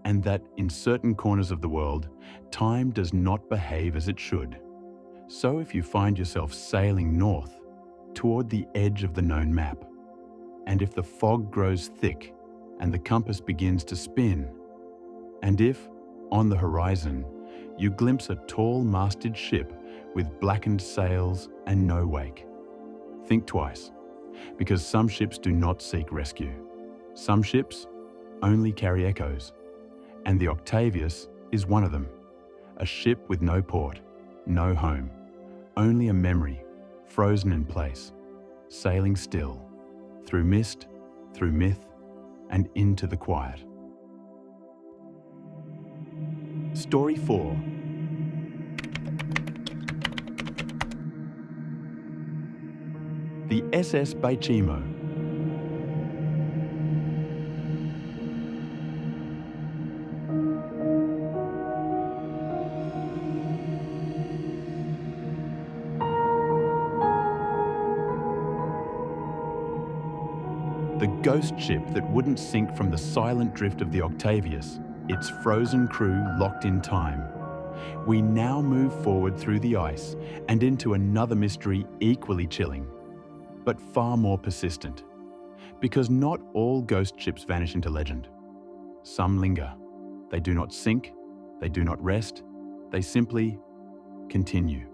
And that in certain corners of the world, time does not behave as it should. So if you find yourself sailing north, toward the edge of the known map, and if the fog grows thick and the compass begins to spin, and if, on the horizon, you glimpse a tall masted ship with blackened sails and no wake, think twice, because some ships do not seek rescue. Some ships only carry echoes, and the Octavius is one of them, a ship with no port, no home, only a memory, frozen in place, sailing still, through mist, through myth, and into the quiet. Story 4. the SS Baichimo. The ghost ship that wouldn't sink from the silent drift of the Octavius, its frozen crew locked in time. We now move forward through the ice and into another mystery equally chilling, but far more persistent. Because not all ghost ships vanish into legend. Some linger. They do not sink, they do not rest, they simply continue.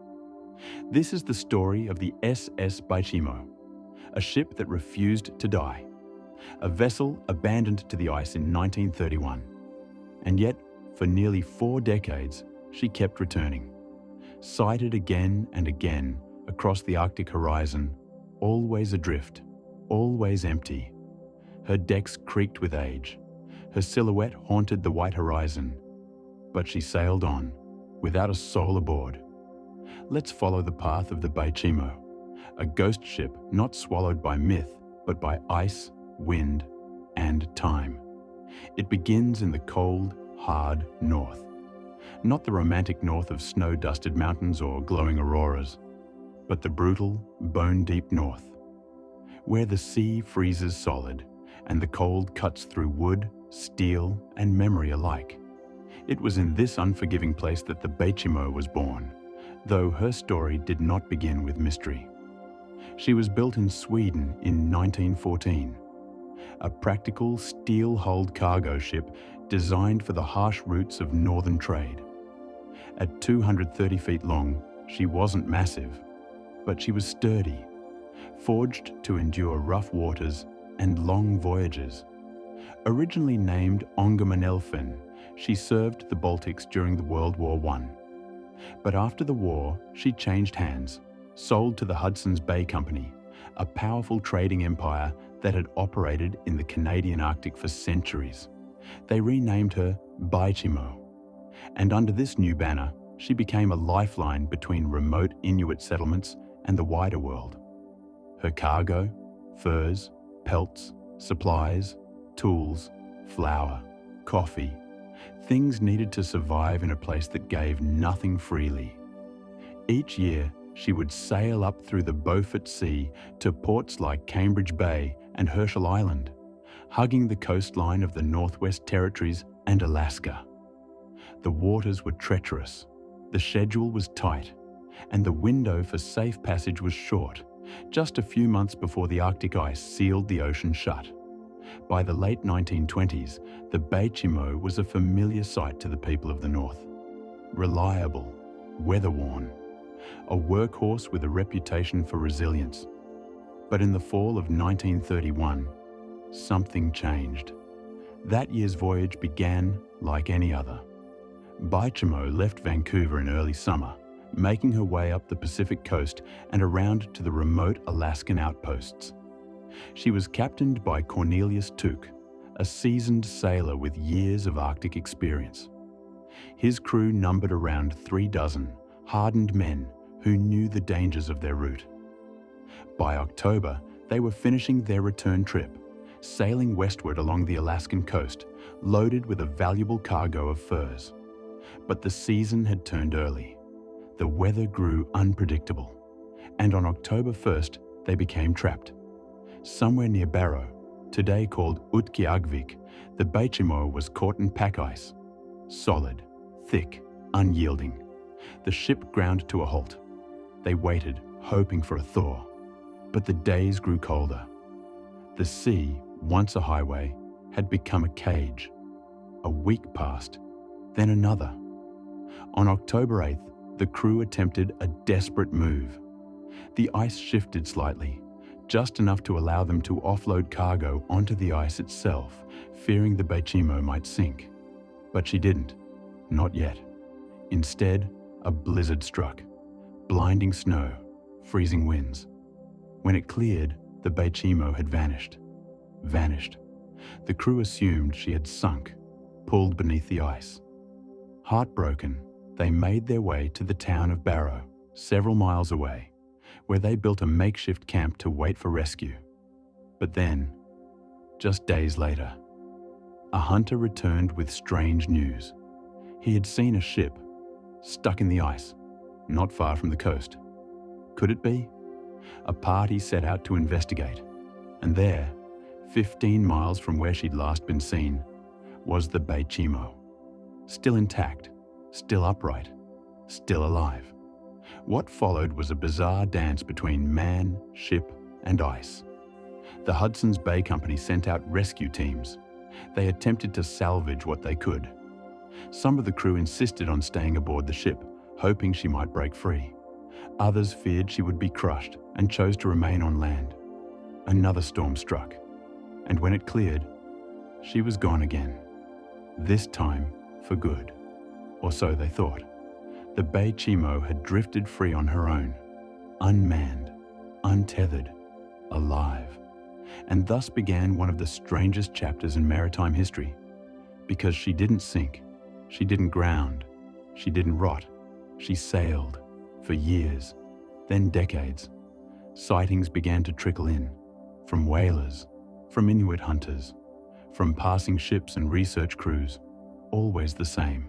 This is the story of the SS Baichimo, a ship that refused to die. A vessel abandoned to the ice in 1931. And yet, for nearly 4 decades, she kept returning. Sighted again and again across the Arctic horizon, always adrift, always empty. Her decks creaked with age. Her silhouette haunted the white horizon. But she sailed on, without a soul aboard. Let's follow the path of the Baichimo, a ghost ship not swallowed by myth, but by ice, wind, and time. It begins in the cold, hard north. Not the romantic north of snow-dusted mountains or glowing auroras, but the brutal, bone-deep north, where the sea freezes solid and the cold cuts through wood, steel, and memory alike. It was in this unforgiving place that the Baichimo was born, though her story did not begin with mystery. She was built in Sweden in 1914, a practical steel-hulled cargo ship designed for the harsh routes of northern trade. At 230 feet long, she wasn't massive, but she was sturdy, forged to endure rough waters and long voyages. Originally named Ångermanälven, she served the Baltics during the World War I. But after the war, she changed hands, sold to the Hudson's Bay Company, a powerful trading empire that had operated in the Canadian Arctic for centuries. They renamed her Baichimo, and under this new banner, she became a lifeline between remote Inuit settlements and the wider world. Her cargo, furs, pelts, supplies, tools, flour, coffee, things needed to survive in a place that gave nothing freely. Each year, she would sail up through the Beaufort Sea to ports like Cambridge Bay and Herschel Island, hugging the coastline of the Northwest Territories and Alaska. The waters were treacherous, the schedule was tight, and the window for safe passage was short, just a few months before the Arctic ice sealed the ocean shut. By the late 1920s, the Baichimo was a familiar sight to the people of the North. Reliable, weather-worn, a workhorse with a reputation for resilience. But in the fall of 1931, something changed. That year's voyage began like any other. Baichimo left Vancouver in early summer, making her way up the Pacific coast and around to the remote Alaskan outposts. She was captained by Cornelius Tuke, a seasoned sailor with years of Arctic experience. His crew numbered around 3 dozen hardened men who knew the dangers of their route. By October, they were finishing their return trip, sailing westward along the Alaskan coast, loaded with a valuable cargo of furs. But the season had turned early. The weather grew unpredictable, and on October 1st, they became trapped. Somewhere near Barrow, today called Utqiagvik, the Baichimo was caught in pack ice. Solid, thick, unyielding. The ship ground to a halt. They waited, hoping for a thaw. But the days grew colder. The sea, once a highway, had become a cage. A week passed, then another. On October 8th, the crew attempted a desperate move. The ice shifted slightly, just enough to allow them to offload cargo onto the ice itself, fearing the Baichimo might sink. But she didn't. Not yet. Instead, a blizzard struck. Blinding snow, freezing winds. When it cleared, the Baichimo had vanished. Vanished. The crew assumed she had sunk, pulled beneath the ice. Heartbroken, they made their way to the town of Barrow, several miles away, where they built a makeshift camp to wait for rescue. But then, just days later, a hunter returned with strange news. He had seen a ship stuck in the ice, not far from the coast. Could it be? A party set out to investigate, and there, 15 miles from where she'd last been seen, was the Beichimo. Still intact, still upright, still alive. What followed was a bizarre dance between man, ship, and ice. The Hudson's Bay Company sent out rescue teams. They attempted to salvage what they could. Some of the crew insisted on staying aboard the ship, hoping she might break free. Others feared she would be crushed and chose to remain on land. Another storm struck, and when it cleared, she was gone again. This time for good, or so they thought. The Beichimo had drifted free on her own, unmanned, untethered, alive. And thus began one of the strangest chapters in maritime history, because she didn't sink, she didn't ground, she didn't rot. She sailed for years, then decades. Sightings began to trickle in, from whalers, from Inuit hunters, from passing ships and research crews, always the same.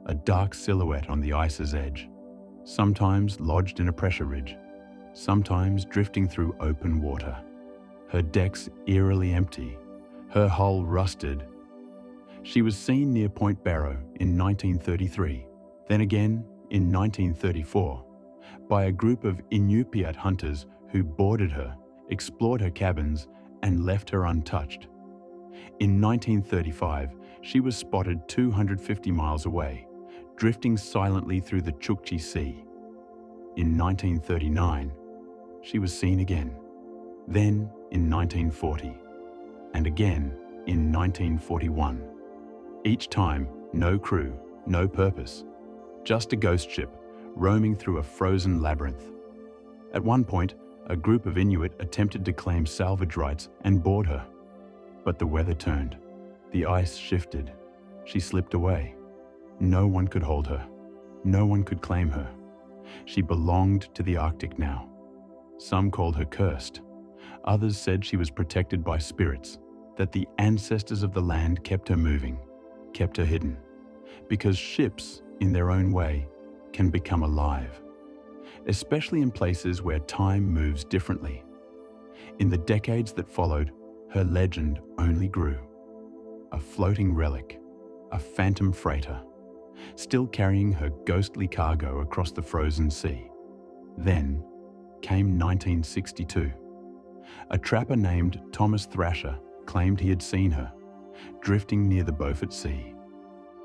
A dark silhouette on the ice's edge, sometimes lodged in a pressure ridge, sometimes drifting through open water. Her decks eerily empty, her hull rusted. She was seen near Point Barrow in 1933, then again in 1934, by a group of Inupiat hunters who boarded her, explored her cabins, and left her untouched. In 1935, she was spotted 250 miles away, drifting silently through the Chukchi Sea. In 1939, she was seen again, then in 1940, and again in 1941. Each time, no crew, no purpose, just a ghost ship roaming through a frozen labyrinth. At one point, a group of Inuit attempted to claim salvage rights and board her. But the weather turned. The ice shifted. She slipped away. No one could hold her. No one could claim her. She belonged to the Arctic now. Some called her cursed. Others said she was protected by spirits, that the ancestors of the land kept her moving, kept her hidden. Because ships, in their own way, can become alive, especially in places where time moves differently. In the decades that followed, her legend only grew. A floating relic, a phantom freighter, still carrying her ghostly cargo across the frozen sea. Then came 1962. A trapper named Thomas Thrasher claimed he had seen her, drifting near the Beaufort Sea.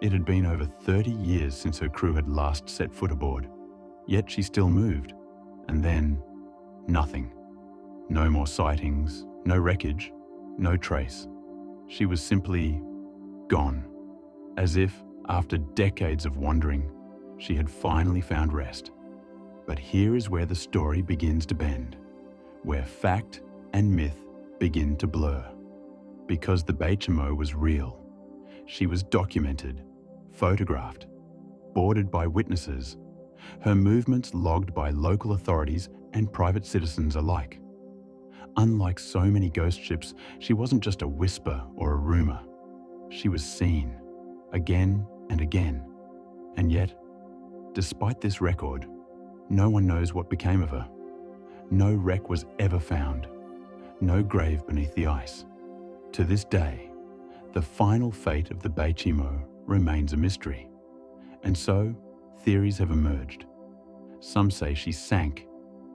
It had been over 30 years since her crew had last set foot aboard, yet she still moved. And then, nothing. No more sightings, no wreckage, no trace. She was simply gone, as if, after decades of wandering, she had finally found rest. But here is where the story begins to bend, where fact and myth begin to blur. Because the Beichimo was real. She was documented, photographed, boarded by witnesses, her movements logged by local authorities and private citizens alike. Unlike so many ghost ships, she wasn't just a whisper or a rumor. She was seen, again and again. And yet, despite this record, no one knows what became of her. No wreck was ever found, no grave beneath the ice. To this day, the final fate of the Beichimo remains a mystery. And so, theories have emerged. Some say she sank,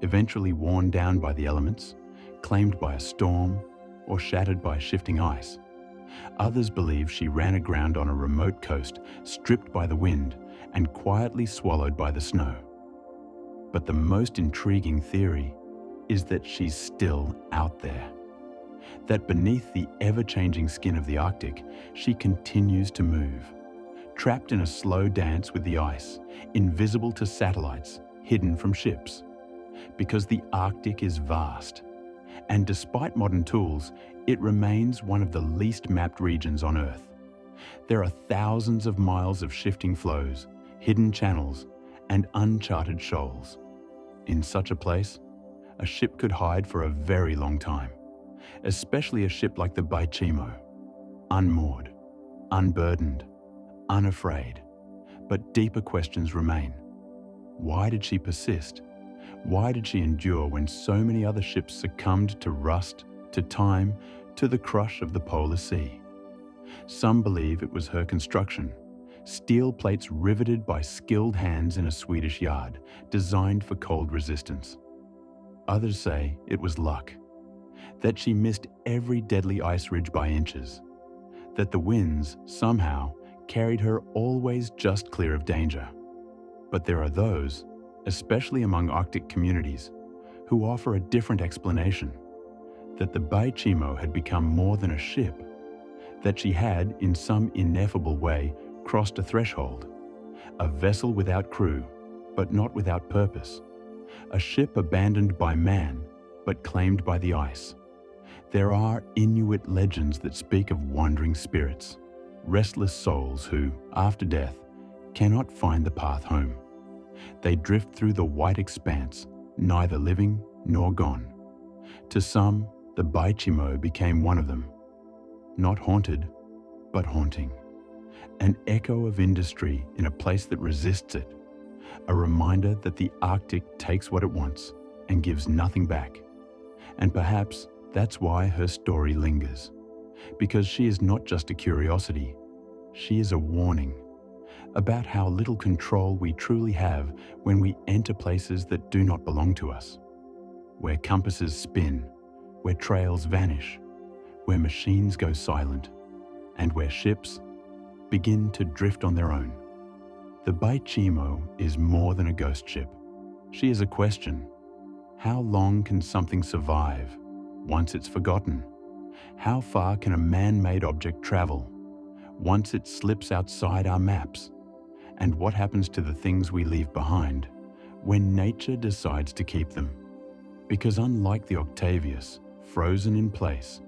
eventually worn down by the elements, claimed by a storm, or shattered by shifting ice. Others believe she ran aground on a remote coast, stripped by the wind, and quietly swallowed by the snow. But the most intriguing theory is that she's still out there. That beneath the ever-changing skin of the Arctic, she continues to move, trapped in a slow dance with the ice, invisible to satellites, hidden from ships. Because the Arctic is vast, and despite modern tools, it remains one of the least mapped regions on Earth. There are thousands of miles of shifting flows, hidden channels, and uncharted shoals. In such a place, a ship could hide for a very long time, especially a ship like the Baichimo, unmoored, unburdened, unafraid. But deeper questions remain. Why did she persist? Why did she endure when so many other ships succumbed to rust, to time, to the crush of the polar sea? Some believe it was her construction, steel plates riveted by skilled hands in a Swedish yard, designed for cold resistance. Others say it was luck, that she missed every deadly ice ridge by inches, that the winds, somehow, carried her always just clear of danger. But there are those, especially among Arctic communities, who offer a different explanation, that the Baichimo had become more than a ship, that she had, in some ineffable way, crossed a threshold, a vessel without crew, but not without purpose, a ship abandoned by man, but claimed by the ice. There are Inuit legends that speak of wandering spirits, restless souls who, after death, cannot find the path home. They drift through the white expanse, neither living nor gone. To some, the Baichimo became one of them. Not haunted, but haunting. An echo of industry in a place that resists it. A reminder that the Arctic takes what it wants and gives nothing back. And perhaps that's why her story lingers. Because she is not just a curiosity, she is a warning about how little control we truly have when we enter places that do not belong to us, where compasses spin, where trails vanish, where machines go silent, and where ships begin to drift on their own. The Baichimo is more than a ghost ship. She is a question. How long can something survive once it's forgotten? How far can a man-made object travel once it slips outside our maps? And what happens to the things we leave behind when nature decides to keep them? Because unlike the Octavius, frozen in place,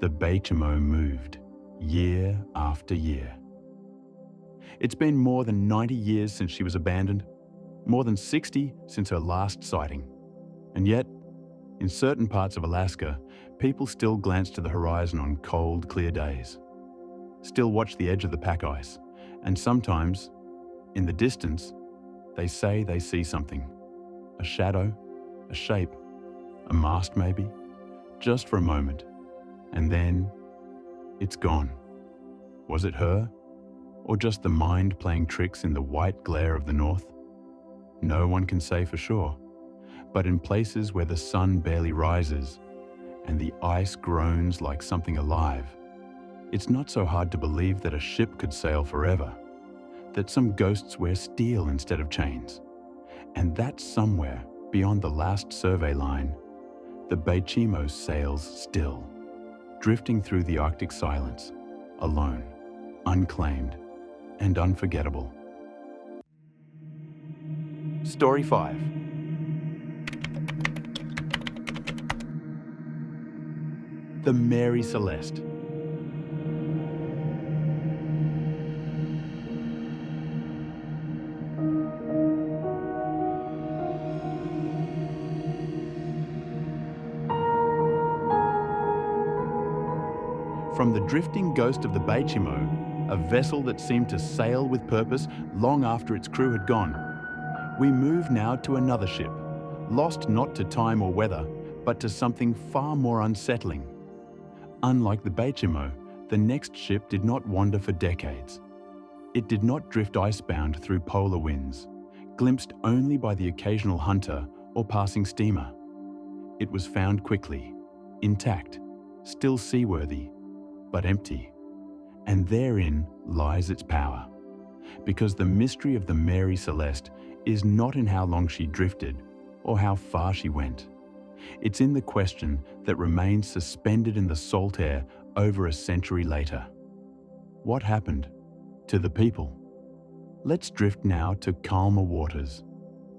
the Baichimo moved year after year. It's been more than 90 years since she was abandoned, more than 60 since her last sighting. And yet, in certain parts of Alaska, people still glance to the horizon on cold, clear days, still watch the edge of the pack ice, and sometimes, in the distance, they say they see something. A shadow, a shape, a mast maybe, just for a moment, and then it's gone. Was it her, or just the mind playing tricks in the white glare of the north? No one can say for sure, but in places where the sun barely rises and the ice groans like something alive, it's not so hard to believe that a ship could sail forever, that some ghosts wear steel instead of chains, and that somewhere beyond the last survey line, the Baichimo sails still, drifting through the Arctic silence, alone, unclaimed, and unforgettable. Story 5. The Mary Celeste. From the drifting ghost of the Baichimo, a vessel that seemed to sail with purpose long after its crew had gone, we move now to another ship, lost not to time or weather, but to something far more unsettling. Unlike the Baichimo, the next ship did not wander for decades. It did not drift icebound through polar winds, glimpsed only by the occasional hunter or passing steamer. It was found quickly, intact, still seaworthy, but empty. And therein lies its power. Because the mystery of the Mary Celeste is not in how long she drifted or how far she went. It's in the question that remains suspended in the salt air over a century later. What happened to the people? Let's drift now to calmer waters,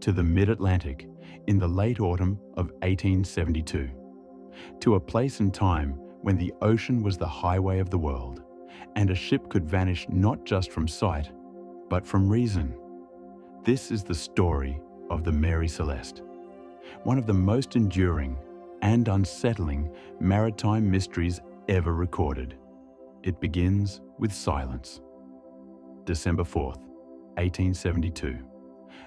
to the mid-Atlantic in the late autumn of 1872, to a place and time when the ocean was the highway of the world, and a ship could vanish not just from sight, but from reason. This is the story of the Mary Celeste. one of the most enduring and unsettling maritime mysteries ever recorded. It begins with silence. December 4th, 1872.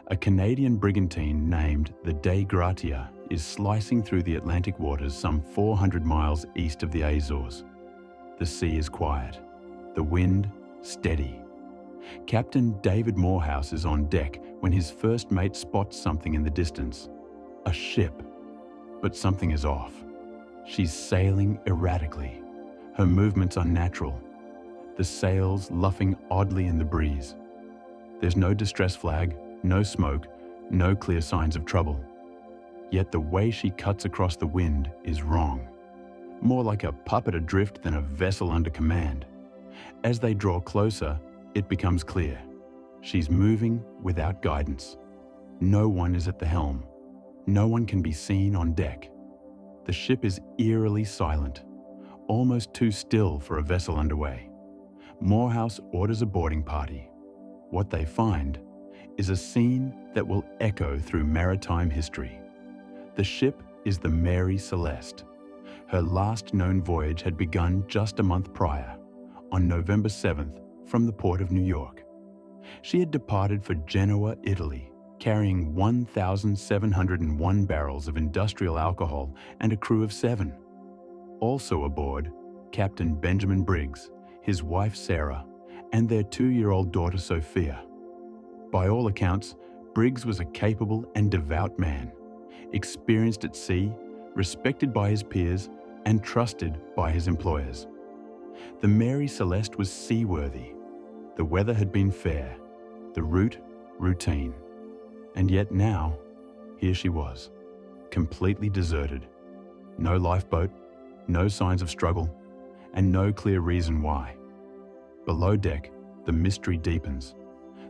A Canadian brigantine named the Dei Gratia is slicing through the Atlantic waters some 400 miles east of the Azores. The sea is quiet, the wind steady. Captain David Morehouse is on deck when his first mate spots something in the distance. A ship. But something is off. She's sailing erratically. Her movements unnatural. The sails luffing oddly in the breeze. There's no distress flag, no smoke, no clear signs of trouble. Yet the way she cuts across the wind is wrong. More like a puppet adrift than a vessel under command. As they draw closer, it becomes clear. She's moving without guidance. No one is at the helm. No one can be seen on deck. The ship is eerily silent, almost too still for a vessel underway. Morehouse orders a boarding party. What they find is a scene that will echo through maritime history. The ship is the Mary Celeste. Her last known voyage had begun just a month prior, on November 7th, from the port of New York. She had departed for Genoa, Italy, carrying 1,701 barrels of industrial alcohol and a crew of 7. Also aboard, Captain Benjamin Briggs, his wife Sarah, and their 2-year-old daughter Sophia. By all accounts, Briggs was a capable and devout man, experienced at sea, respected by his peers, and trusted by his employers. The Mary Celeste was seaworthy. The weather had been fair, the route routine. And yet now, here she was, completely deserted. No lifeboat, no signs of struggle, and no clear reason why. Below deck, the mystery deepens.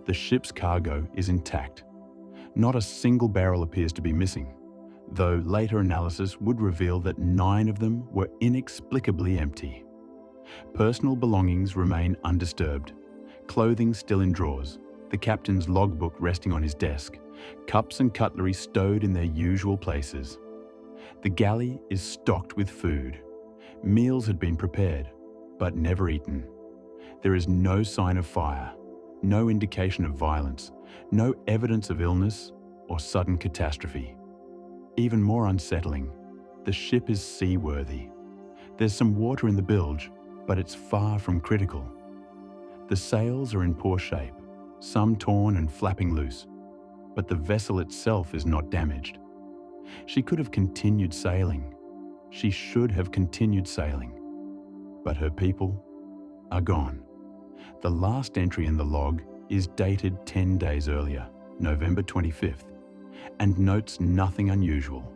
The ship's cargo is intact. Not a single barrel appears to be missing, though later analysis would reveal that 9 of them were inexplicably empty. Personal belongings remain undisturbed, clothing still in drawers, the captain's logbook resting on his desk, cups and cutlery stowed in their usual places. The galley is stocked with food. Meals had been prepared, but never eaten. There is no sign of fire, no indication of violence, no evidence of illness or sudden catastrophe. Even more unsettling, the ship is seaworthy. There's some water in the bilge, but it's far from critical. The sails are in poor shape, some torn and flapping loose, but the vessel itself is not damaged. She could have continued sailing. She should have continued sailing. But her people are gone. The last entry in the log is dated 10 days earlier, November 25th, and notes nothing unusual.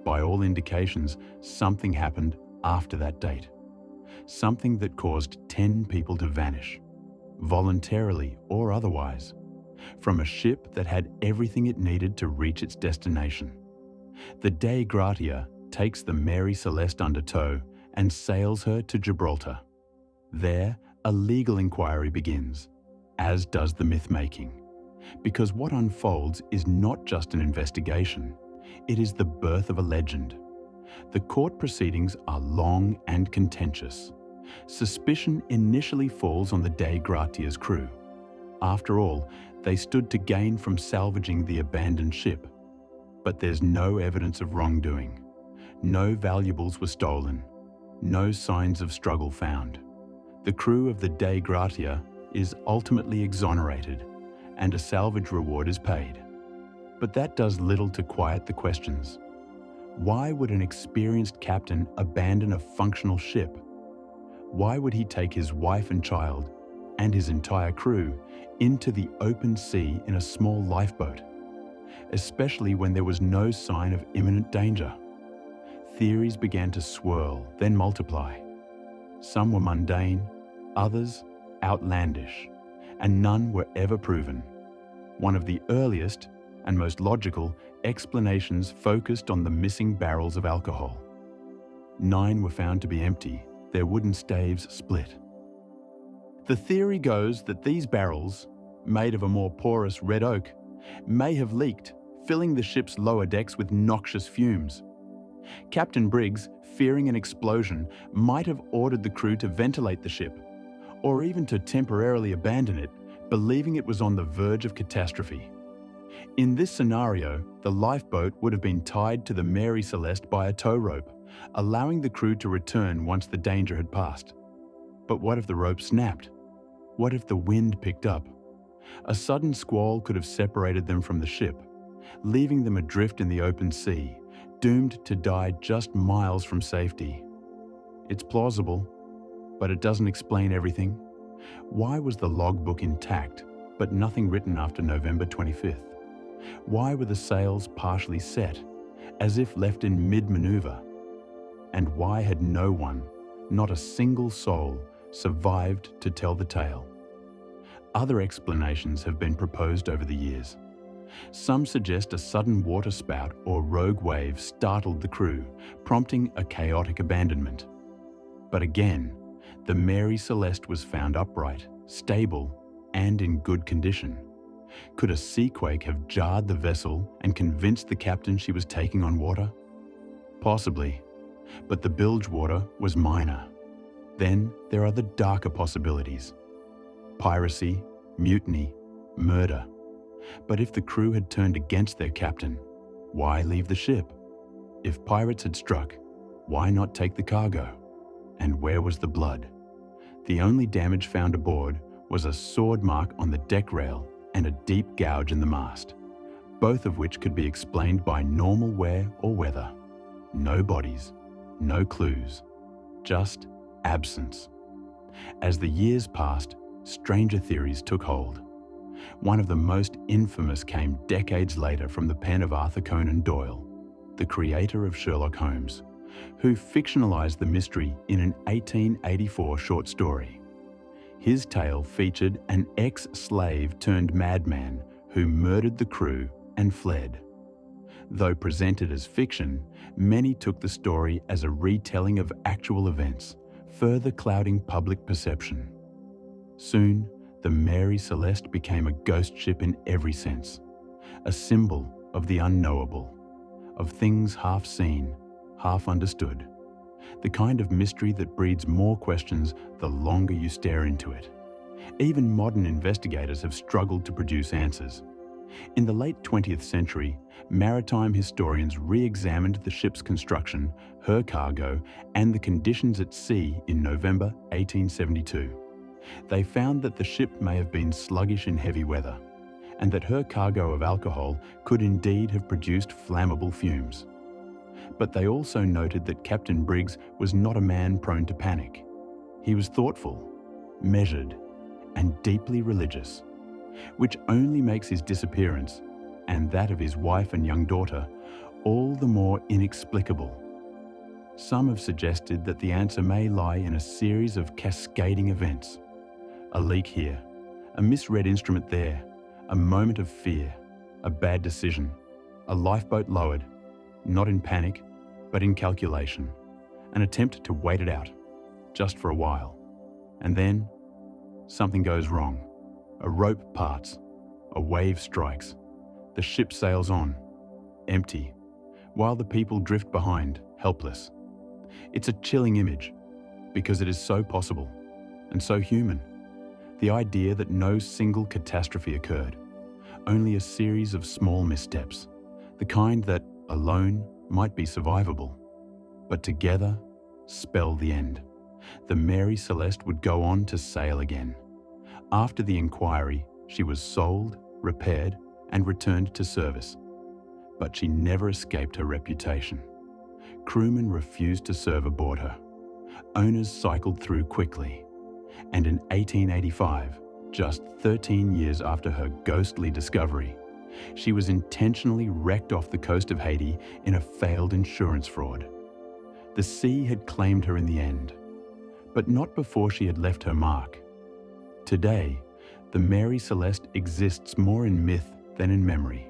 By all indications, something happened after that date. Something that caused 10 people to vanish, voluntarily or otherwise, from a ship that had everything it needed to reach its destination. The Dei Gratia takes the Mary Celeste under tow and sails her to Gibraltar. There, a legal inquiry begins, as does the myth-making. Because what unfolds is not just an investigation, it is the birth of a legend. The court proceedings are long and contentious. Suspicion initially falls on the Dei Gratia's crew. After all, they stood to gain from salvaging the abandoned ship. But there's no evidence of wrongdoing. No valuables were stolen. No signs of struggle found. The crew of the Dei Gratia is ultimately exonerated, and a salvage reward is paid. But that does little to quiet the questions. Why would an experienced captain abandon a functional ship? Why would he take his wife and child, and his entire crew, into the open sea in a small lifeboat? Especially when there was no sign of imminent danger. Theories began to swirl, then multiply. Some were mundane, others outlandish, and none were ever proven. One of the earliest and most logical explanations focused on the missing barrels of alcohol. 9 were found to be empty, their wooden staves split. The theory goes that these barrels, made of a more porous red oak, may have leaked, filling the ship's lower decks with noxious fumes. Captain Briggs, fearing an explosion, might have ordered the crew to ventilate the ship, or even to temporarily abandon it, believing it was on the verge of catastrophe. In this scenario, the lifeboat would have been tied to the Mary Celeste by a tow rope, allowing the crew to return once the danger had passed. But what if the rope snapped? What if the wind picked up? A sudden squall could have separated them from the ship, leaving them adrift in the open sea, doomed to die just miles from safety. It's plausible, but it doesn't explain everything. Why was the logbook intact, but nothing written after November 25th? Why were the sails partially set, as if left in mid-maneuver? And why had no one, not a single soul, survived to tell the tale? Other explanations have been proposed over the years. Some suggest a sudden water spout or rogue wave startled the crew, prompting a chaotic abandonment. But again, the Mary Celeste was found upright, stable, and in good condition. Could a seaquake have jarred the vessel and convinced the captain she was taking on water? Possibly, but the bilge water was minor. Then there are the darker possibilities: piracy, mutiny, murder. But if the crew had turned against their captain, why leave the ship? If pirates had struck, why not take the cargo? And where was the blood? The only damage found aboard was a sword mark on the deck rail and a deep gouge in the mast, both of which could be explained by normal wear or weather. No bodies, no clues, just absence. As the years passed, stranger theories took hold. One of the most infamous came decades later from the pen of Arthur Conan Doyle, the creator of Sherlock Holmes, who fictionalized the mystery in an 1884 short story. His tale featured an ex-slave turned madman who murdered the crew and fled. Though presented as fiction, many took the story as a retelling of actual events, further clouding public perception. Soon, the Mary Celeste became a ghost ship in every sense, a symbol of the unknowable, of things half seen, half understood, the kind of mystery that breeds more questions the longer you stare into it. Even modern investigators have struggled to produce answers. In the late 20th century, maritime historians re-examined the ship's construction, her cargo, and the conditions at sea in November 1872. They found that the ship may have been sluggish in heavy weather, and that her cargo of alcohol could indeed have produced flammable fumes. But they also noted that Captain Briggs was not a man prone to panic. He was thoughtful, measured, and deeply religious, which only makes his disappearance, and that of his wife and young daughter, all the more inexplicable. Some have suggested that the answer may lie in a series of cascading events. A leak here, a misread instrument there, a moment of fear, a bad decision, a lifeboat lowered, not in panic, but in calculation, an attempt to wait it out, just for a while. And then, something goes wrong. A rope parts, a wave strikes, the ship sails on, empty, while the people drift behind, helpless. It's a chilling image, because it is so possible, and so human. The idea that no single catastrophe occurred, only a series of small missteps, the kind that, alone, might be survivable, but together, spell the end. The Mary Celeste would go on to sail again. After the inquiry, she was sold, repaired, and returned to service. But she never escaped her reputation. Crewmen refused to serve aboard her. Owners cycled through quickly. And in 1885, just 13 years after her ghostly discovery, she was intentionally wrecked off the coast of Haiti in a failed insurance fraud. The sea had claimed her in the end, but not before she had left her mark. Today, the Mary Celeste exists more in myth than in memory.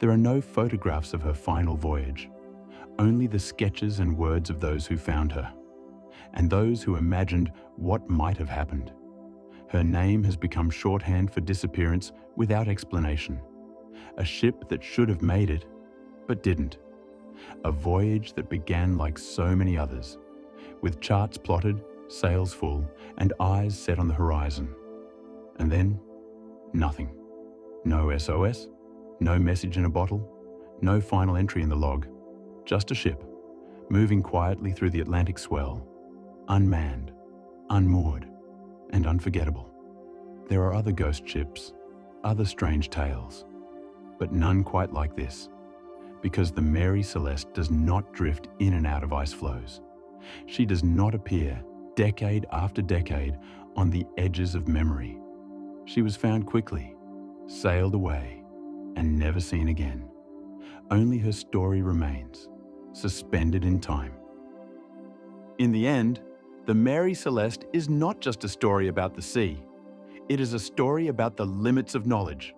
There are no photographs of her final voyage, only the sketches and words of those who found her, and those who imagined what might have happened. Her name has become shorthand for disappearance without explanation. A ship that should have made it, but didn't. A voyage that began like so many others, with charts plotted, sails full, and eyes set on the horizon. And then, nothing. No SOS, no message in a bottle, no final entry in the log. Just a ship, moving quietly through the Atlantic swell, unmanned, unmoored, and unforgettable. There are other ghost ships, other strange tales, but none quite like this, because the Mary Celeste does not drift in and out of ice flows. She does not appear, decade after decade, on the edges of memory. She was found quickly, sailed away, and never seen again. Only her story remains, suspended in time. In the end, the Mary Celeste is not just a story about the sea. It is a story about the limits of knowledge,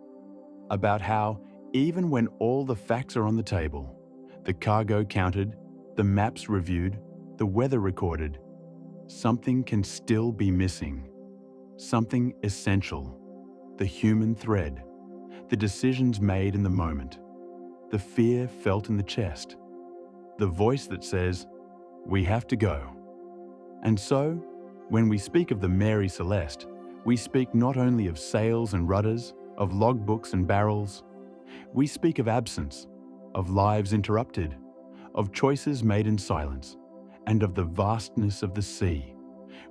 about how, even when all the facts are on the table, the cargo counted, the maps reviewed, the weather recorded, something can still be missing. Something essential. The human thread. The decisions made in the moment. The fear felt in the chest. The voice that says, "We have to go." And so, when we speak of the Mary Celeste, we speak not only of sails and rudders, of logbooks and barrels. We speak of absence, of lives interrupted, of choices made in silence, and of the vastness of the sea,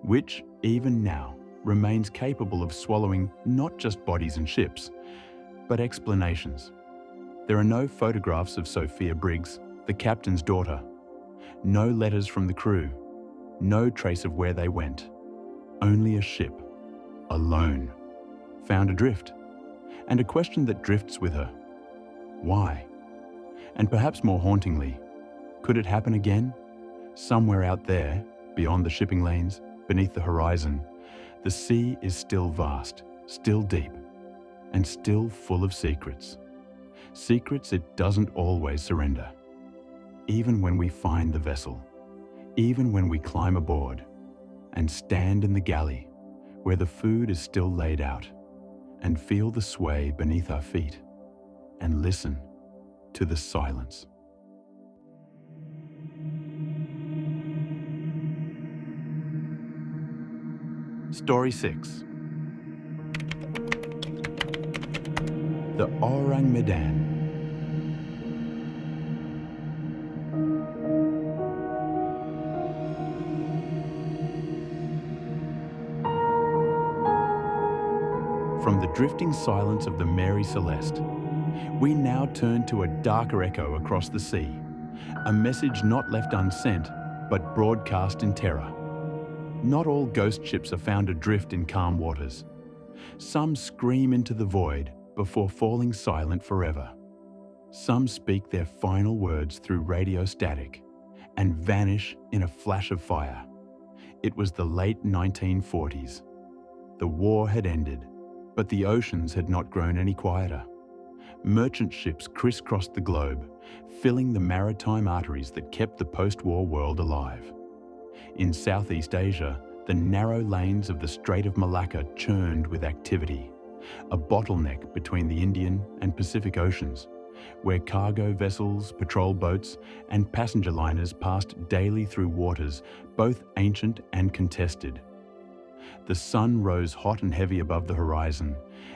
which, even now, remains capable of swallowing not just bodies and ships, but explanations. There are no photographs of Sophia Briggs, the captain's daughter, no letters from the crew, no trace of where they went. Only a ship, alone, found adrift, and a question that drifts with her. Why? And perhaps more hauntingly, could it happen again? Somewhere out there, beyond the shipping lanes, beneath the horizon, the sea is still vast, still deep, and still full of secrets. Secrets it doesn't always surrender. Even when we find the vessel, even when we climb aboard and stand in the galley where the food is still laid out, and feel the sway beneath our feet, and listen to the silence. Story 6. The Orang Medan. From the drifting silence of the Mary Celeste, we now turn to a darker echo across the sea, a message not left unsent, but broadcast in terror. Not all ghost ships are found adrift in calm waters. Some scream into the void before falling silent forever. Some speak their final words through radio static and vanish in a flash of fire. It was the late 1940s. The war had ended, but the oceans had not grown any quieter. Merchant ships crisscrossed the globe, filling the maritime arteries that kept the post-war world alive. In Southeast Asia, the narrow lanes of the Strait of Malacca churned with activity, a bottleneck between the Indian and Pacific Oceans, where cargo vessels, patrol boats, and passenger liners passed daily through waters both ancient and contested. The sun rose hot and heavy above the horizon,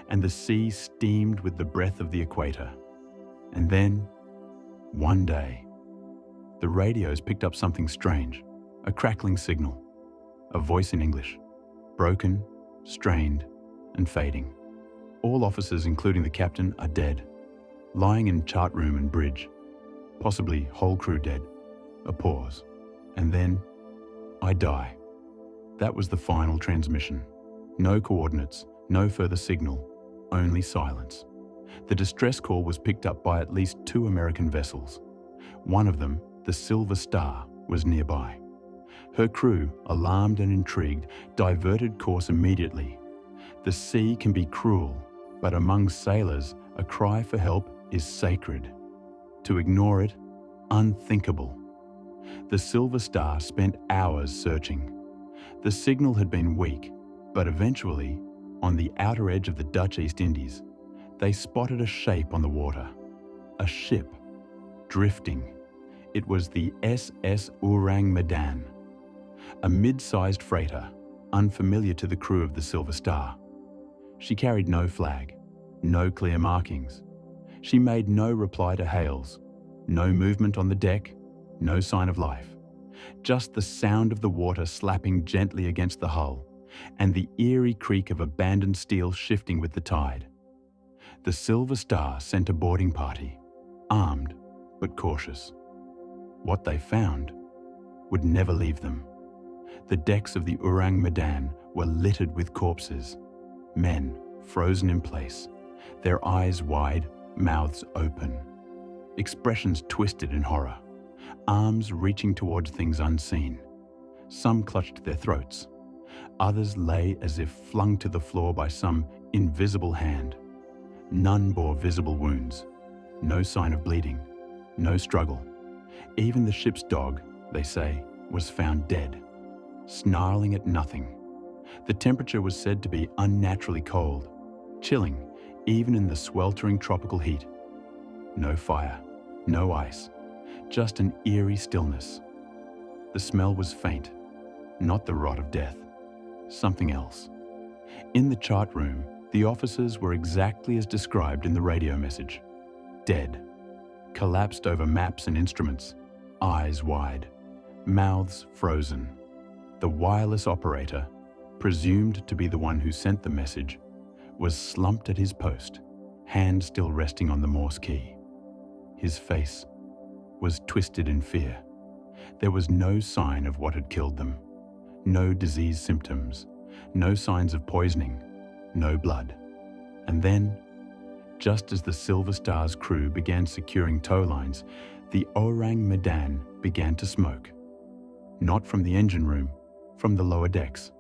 and the sea steamed with the breath of the equator. And then, one day, the radios picked up something strange, a crackling signal, a voice in English, broken, strained, and fading. All officers, including the captain, are dead, lying in chart room and bridge, possibly whole crew dead. A pause, and then, I die. That was the final transmission. No coordinates, no further signal, only silence. The distress call was picked up by at least 2 American vessels. One of them, the Silver Star, was nearby. Her crew, alarmed and intrigued, diverted course immediately. The sea can be cruel, but among sailors, a cry for help is sacred. To ignore it, unthinkable. The Silver Star spent hours searching. The signal had been weak, but eventually, on the outer edge of the Dutch East Indies, they spotted a shape on the water, a ship, drifting. It was the SS Orang Medan, a mid-sized freighter, unfamiliar to the crew of the Silver Star. She carried no flag, no clear markings. She made no reply to hails, no movement on the deck, no sign of life. Just the sound of the water slapping gently against the hull and the eerie creak of abandoned steel shifting with the tide. The Silver Star sent a boarding party, armed but cautious. What they found would never leave them. The decks of the Orang Medan were littered with corpses, men frozen in place, their eyes wide, mouths open, expressions twisted in horror, arms reaching towards things unseen. Some clutched their throats. Others lay as if flung to the floor by some invisible hand. None bore visible wounds. No sign of bleeding. No struggle. Even the ship's dog, they say, was found dead, snarling at nothing. The temperature was said to be unnaturally cold, chilling even in the sweltering tropical heat. No fire, no ice, just an eerie stillness. The smell was faint, not the rot of death, something else. In the chart room, the officers were exactly as described in the radio message. Dead, collapsed over maps and instruments, eyes wide, mouths frozen. The wireless operator, presumed to be the one who sent the message, was slumped at his post, hand still resting on the Morse key. His face was twisted in fear. There was no sign of what had killed them, no disease symptoms, no signs of poisoning, no blood. And then, just as the Silver Star's crew began securing tow lines, the Orang Medan began to smoke. Not from the engine room, from the lower decks.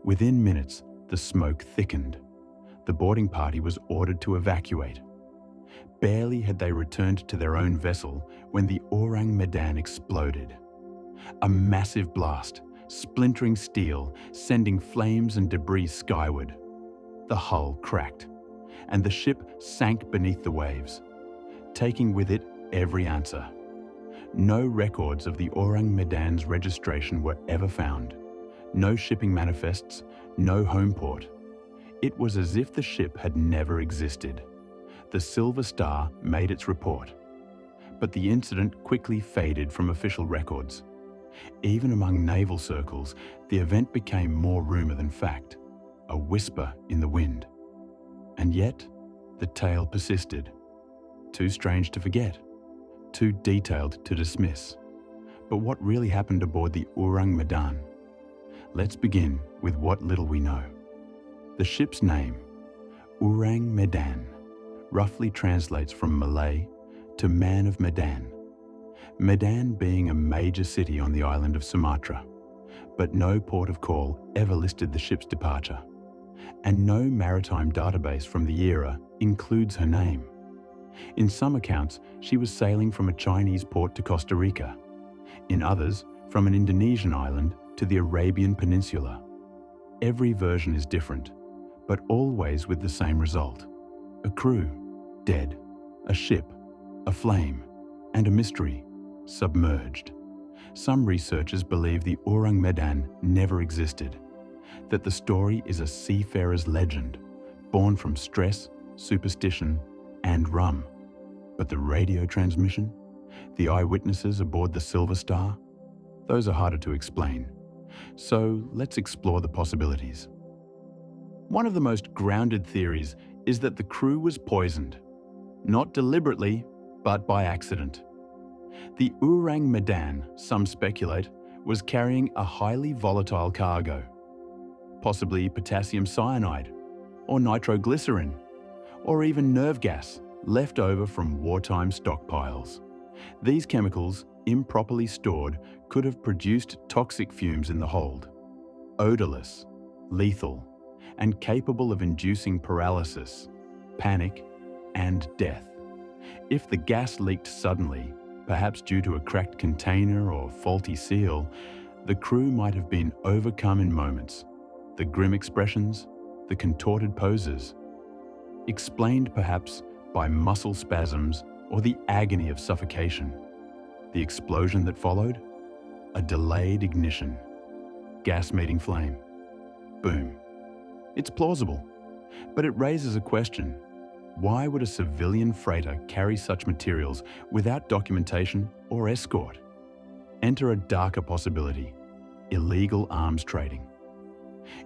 Within minutes, the smoke thickened. The boarding party was ordered to evacuate. Barely had they returned to their own vessel when the Orang Medan exploded. A massive blast, splintering steel, sending flames and debris skyward. The hull cracked, and the ship sank beneath the waves, taking with it every answer. No records of the Orang Medan's registration were ever found. No shipping manifests, no home port. It was as if the ship had never existed. The Silver Star made its report, but the incident quickly faded from official records. Even among naval circles, the event became more rumor than fact, a whisper in the wind. And yet, the tale persisted. Too strange to forget, too detailed to dismiss. But what really happened aboard the Orang Medan? Let's begin with what little we know. The ship's name, Orang Medan, roughly translates from Malay to Man of Medan. Medan being a major city on the island of Sumatra, but no port of call ever listed the ship's departure, and no maritime database from the era includes her name. In some accounts, she was sailing from a Chinese port to Costa Rica. In others, from an Indonesian island to the Arabian Peninsula. Every version is different, but always with the same result. A crew, dead. A ship, aflame. And a mystery, submerged. Some researchers believe the Orang Medan never existed, that the story is a seafarer's legend, born from stress, superstition, and rum. But the radio transmission, the eyewitnesses aboard the Silver Star, those are harder to explain. So let's explore the possibilities. One of the most grounded theories is that the crew was poisoned, not deliberately, but by accident. The Orang Medan, some speculate, was carrying a highly volatile cargo, possibly potassium cyanide, or nitroglycerin, or even nerve gas left over from wartime stockpiles. These chemicals, improperly stored, could have produced toxic fumes in the hold, odorless, lethal, and capable of inducing paralysis, panic, and death. If the gas leaked suddenly, perhaps due to a cracked container or faulty seal, the crew might have been overcome in moments. The grim expressions, the contorted poses. explained perhaps by muscle spasms or the agony of suffocation. The explosion that followed? A delayed ignition. Gas meeting flame. Boom. It's plausible, but it raises a question. Why would a civilian freighter carry such materials without documentation or escort? Enter a darker possibility: illegal arms trading.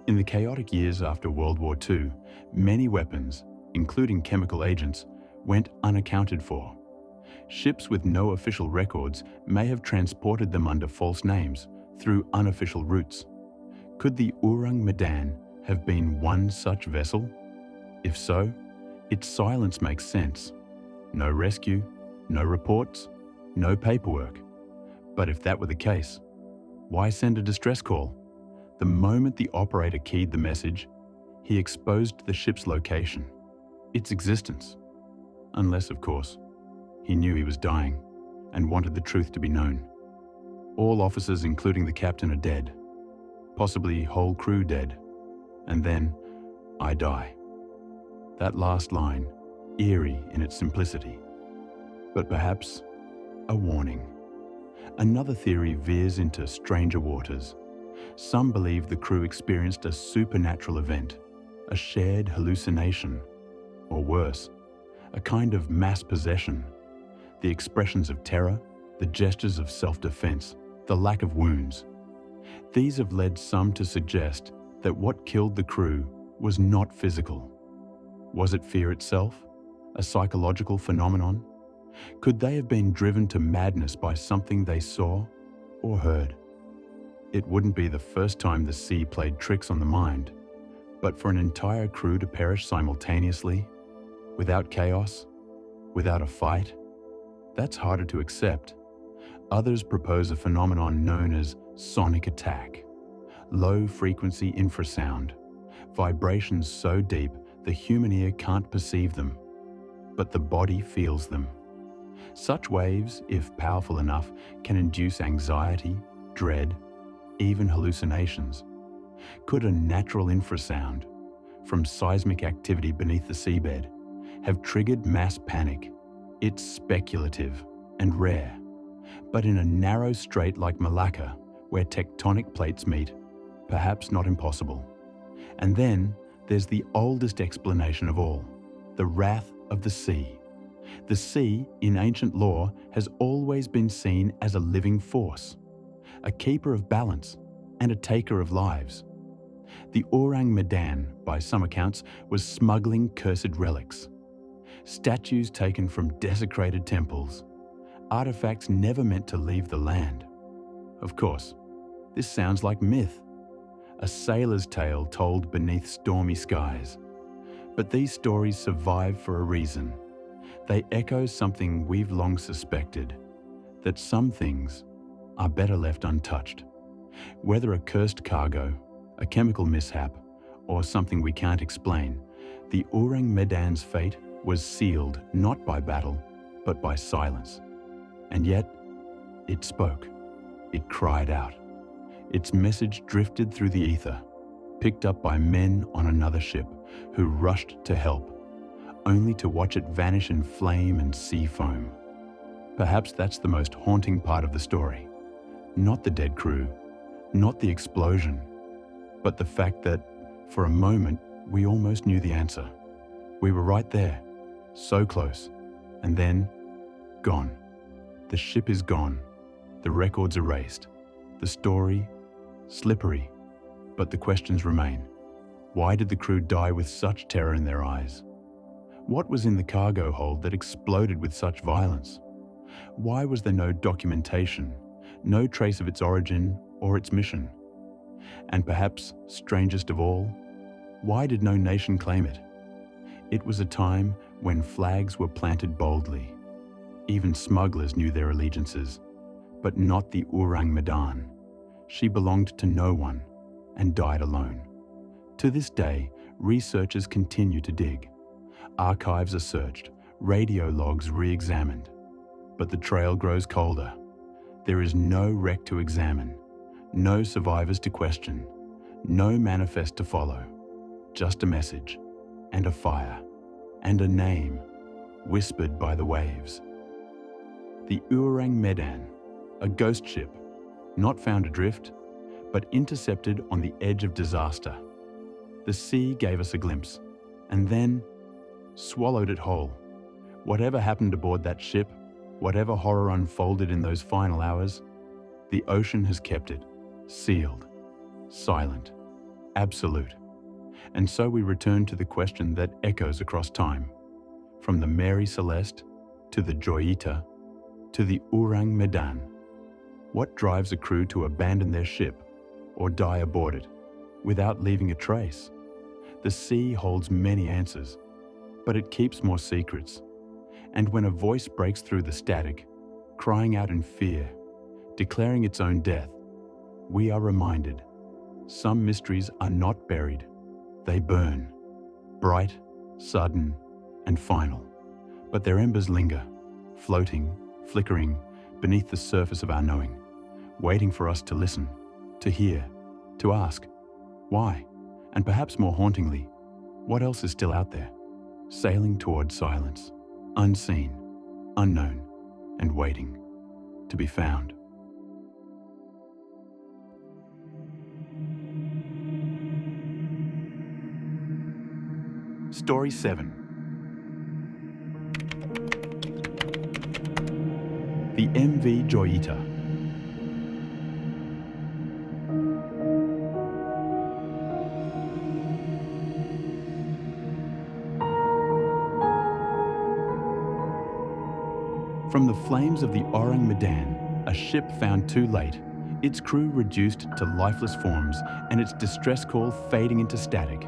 In the chaotic years after World War II, many weapons, including chemical agents, went unaccounted for. Ships with no official records may have transported them under false names through unofficial routes. Could the Orang Medan have been one such vessel? If so, its silence makes sense. No rescue, no reports, no paperwork. But if that were the case, why send a distress call? The moment the operator keyed the message, he exposed the ship's location, its existence. Unless, of course, he knew he was dying and wanted the truth to be known. All officers, including the captain, are dead. Possibly whole crew dead. And then, I die. That last line, eerie in its simplicity. But perhaps a warning. Another theory veers into stranger waters. Some believe the crew experienced a supernatural event, a shared hallucination, or worse, a kind of mass possession. The expressions of terror, the gestures of self-defense, the lack of wounds. These have led some to suggest that what killed the crew was not physical. Was it fear itself? A psychological phenomenon? Could they have been driven to madness by something they saw or heard? It wouldn't be the first time the sea played tricks on the mind, but for an entire crew to perish simultaneously, without chaos, without a fight, that's harder to accept. Others propose a phenomenon known as sonic attack, low-frequency infrasound, vibrations so deep the human ear can't perceive them, but the body feels them. Such waves, if powerful enough, can induce anxiety, dread, even hallucinations. Could a natural infrasound, from seismic activity beneath the seabed, have triggered mass panic? It's speculative and rare, but in a narrow strait like Malacca, where tectonic plates meet, perhaps not impossible. And then there's the oldest explanation of all, the wrath of the sea. The sea, in ancient lore, has always been seen as a living force, a keeper of balance and a taker of lives. The Orang Medan, by some accounts, was smuggling cursed relics. Statues taken from desecrated temples, artifacts never meant to leave the land. Of course, this sounds like myth, a sailor's tale told beneath stormy skies. But these stories survive for a reason. They echo something we've long suspected, that some things are better left untouched. Whether a cursed cargo, a chemical mishap, or something we can't explain, the Orang Medan's fate was sealed not by battle, but by silence. And yet, it spoke. It cried out. Its message drifted through the ether, picked up by men on another ship who rushed to help, only to watch it vanish in flame and sea foam. Perhaps that's the most haunting part of the story. Not the dead crew, not the explosion, but the fact that, for a moment, we almost knew the answer. We were right there, so close, and then, gone. The ship is gone, the records erased, the story, slippery, but the questions remain. Why did the crew die with such terror in their eyes? What was in the cargo hold that exploded with such violence? Why was there no documentation, no trace of its origin or its mission? And perhaps, strangest of all, why did no nation claim it? It was a time when flags were planted boldly. Even smugglers knew their allegiances, but not the Orang Medan. She belonged to no one and died alone. To this day, researchers continue to dig. Archives are searched, radio logs re-examined. But the trail grows colder. There is no wreck to examine, no survivors to question, no manifest to follow. Just a message and a fire and a name whispered by the waves. The Orang Medan, a ghost ship, not found adrift, but intercepted on the edge of disaster. The sea gave us a glimpse, and then swallowed it whole. Whatever happened aboard that ship, whatever horror unfolded in those final hours, the ocean has kept it, sealed, silent, absolute. And so we return to the question that echoes across time, from the Mary Celeste to the Joyita to the Orang Medan. What drives a crew to abandon their ship or die aboard it without leaving a trace? The sea holds many answers, but it keeps more secrets. And when a voice breaks through the static, crying out in fear, declaring its own death, we are reminded some mysteries are not buried, they burn, bright, sudden, and final. But their embers linger, floating, flickering beneath the surface of our knowing, waiting for us to listen, to hear, to ask, why? And perhaps more hauntingly, what else is still out there, sailing toward silence, unseen, unknown, and waiting to be found. Story 7. The MV Joyita. From the flames of the Orang Medan, a ship found too late, its crew reduced to lifeless forms and its distress call fading into static,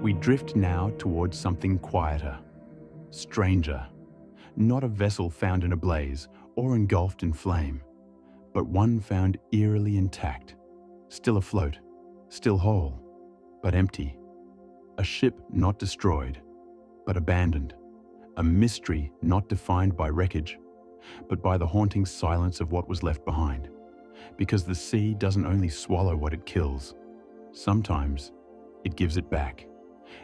we drift now towards something quieter, stranger, not a vessel found in a blaze or engulfed in flame, but one found eerily intact, still afloat, still whole, but empty. A ship not destroyed, but abandoned. A mystery not defined by wreckage, but by the haunting silence of what was left behind. Because the sea doesn't only swallow what it kills, sometimes it gives it back.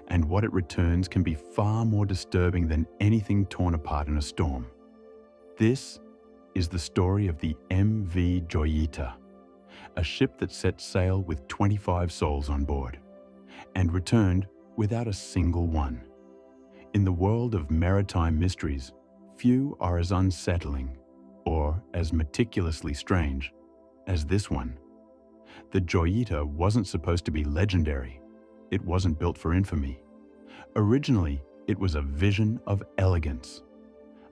And what it returns can be far more disturbing than anything torn apart in a storm. This is the story of the MV Joyita, a ship that set sail with 25 souls on board, and returned without a single one. In the world of maritime mysteries, few are as unsettling, or as meticulously strange, as this one. The Joyita wasn't supposed to be legendary. It wasn't built for infamy. Originally, it was a vision of elegance.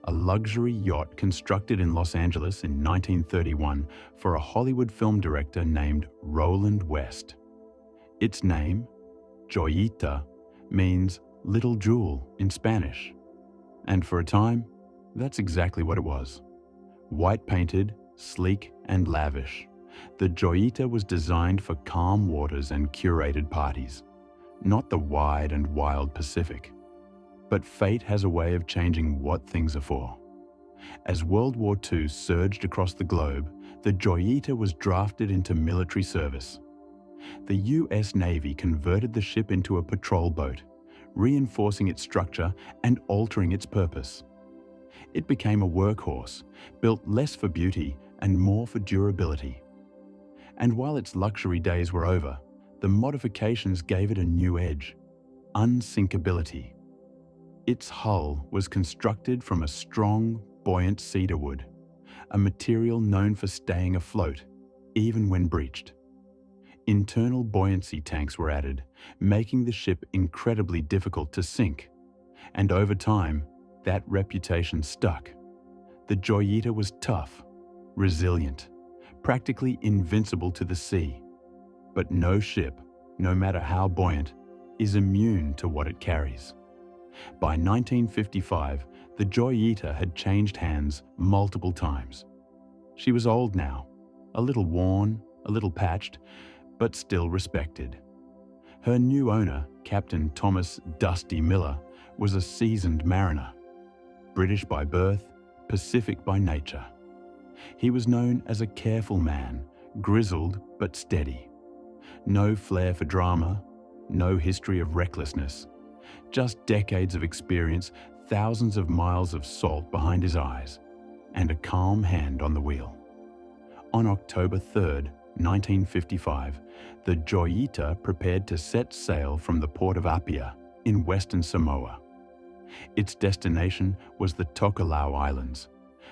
A luxury yacht constructed in Los Angeles in 1931 for a Hollywood film director named Roland West. Its name, Joyita, means little jewel in Spanish. And for a time, that's exactly what it was. White painted, sleek and lavish, the Joyita was designed for calm waters and curated parties, not the wide and wild Pacific. But fate has a way of changing what things are for. As World War II surged across the globe, the Joyita was drafted into military service. The US Navy converted the ship into a patrol boat, reinforcing its structure and altering its purpose. It became a workhorse, built less for beauty and more for durability. And while its luxury days were over, the modifications gave it a new edge: unsinkability. Its hull was constructed from a strong, buoyant cedar wood, a material known for staying afloat, even when breached. Internal buoyancy tanks were added, making the ship incredibly difficult to sink. And over time, that reputation stuck. The Joyita was tough, resilient, practically invincible to the sea. But no ship, no matter how buoyant, is immune to what it carries. By 1955, the Joyita had changed hands multiple times. She was old now, a little worn, a little patched, but still respected. Her new owner, Captain Thomas Dusty Miller, was a seasoned mariner. British by birth, Pacific by nature. He was known as a careful man, grizzled but steady. No flair for drama, no history of recklessness, Just decades of experience, thousands of miles of salt behind his eyes, and a calm hand on the wheel. On October 3rd, 1955, the Joyita prepared to set sail from the port of Apia in Western Samoa. Its destination was the Tokelau Islands,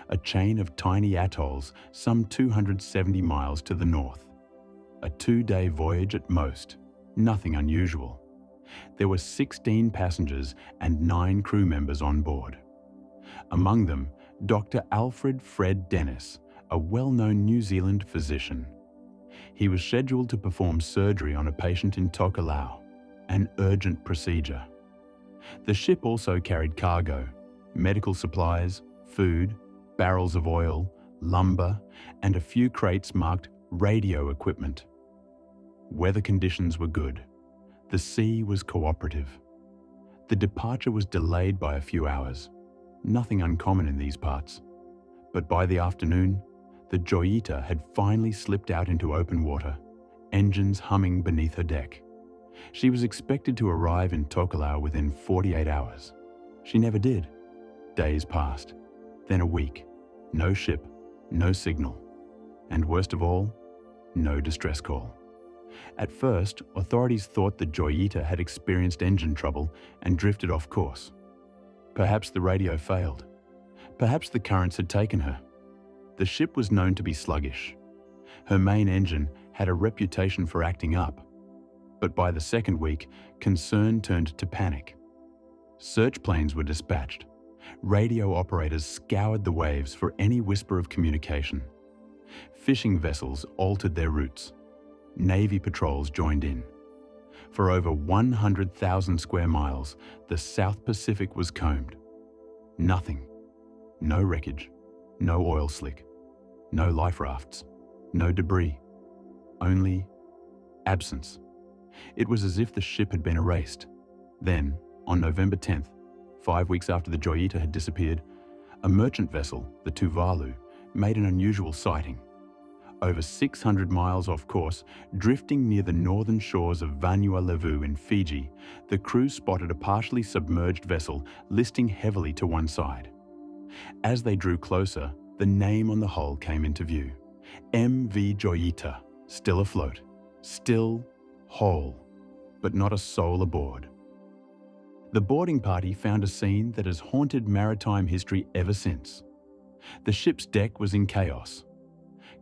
a chain of tiny atolls some 270 miles to the north. A 2-day voyage at most, nothing unusual. There were 16 passengers and 9 crew members on board. Among them, Dr. Alfred Fred Dennis, a well-known New Zealand physician. He was scheduled to perform surgery on a patient in Tokelau, an urgent procedure. The ship also carried cargo, medical supplies, food, barrels of oil, lumber, and a few crates marked radio equipment. Weather conditions were good. The sea was cooperative. The departure was delayed by a few hours, nothing uncommon in these parts. But by the afternoon, the Joyita had finally slipped out into open water, engines humming beneath her deck. She was expected to arrive in Tokelau within 48 hours. She never did. Days passed, then a week. No ship, no signal, and worst of all, no distress call. At first, authorities thought the Joyita had experienced engine trouble and drifted off course. Perhaps the radio failed. Perhaps the currents had taken her. The ship was known to be sluggish. Her main engine had a reputation for acting up. But by the second week, concern turned to panic. Search planes were dispatched. Radio operators scoured the waves for any whisper of communication. Fishing vessels altered their routes. Navy patrols joined in. For over 100,000 square miles, the South Pacific was combed. Nothing. No wreckage. No oil slick. No life rafts. No debris. Only absence. It was as if the ship had been erased. Then, on November 10th, 5 weeks after the Joyita had disappeared, a merchant vessel, the Tuvalu, made an unusual sighting. Over 600 miles off course, drifting near the northern shores of Vanuatu in Fiji, the crew spotted a partially submerged vessel listing heavily to one side. As they drew closer, the name on the hull came into view. MV Joyita, still afloat, still whole, but not a soul aboard. The boarding party found a scene that has haunted maritime history ever since. The ship's deck was in chaos.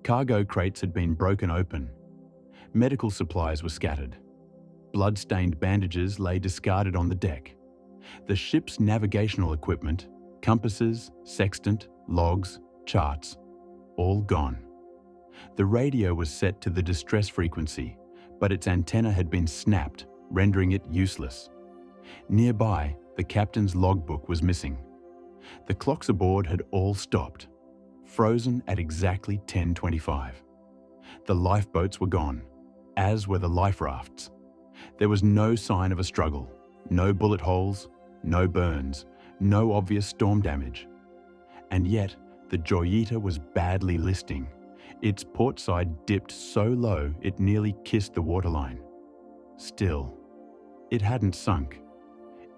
Cargo crates had been broken open. Medical supplies were scattered. Blood-stained bandages lay discarded on the deck. The ship's navigational equipment, compasses, sextant, logs, charts, all gone. The radio was set to the distress frequency, but its antenna had been snapped, rendering it useless. Nearby, the captain's logbook was missing. The clocks aboard had all stopped, frozen at exactly 10:25. The lifeboats were gone, as were the life rafts. There was no sign of a struggle, no bullet holes, no burns, no obvious storm damage. And yet, the Joyita was badly listing. Its port side dipped so low it nearly kissed the waterline. Still, it hadn't sunk.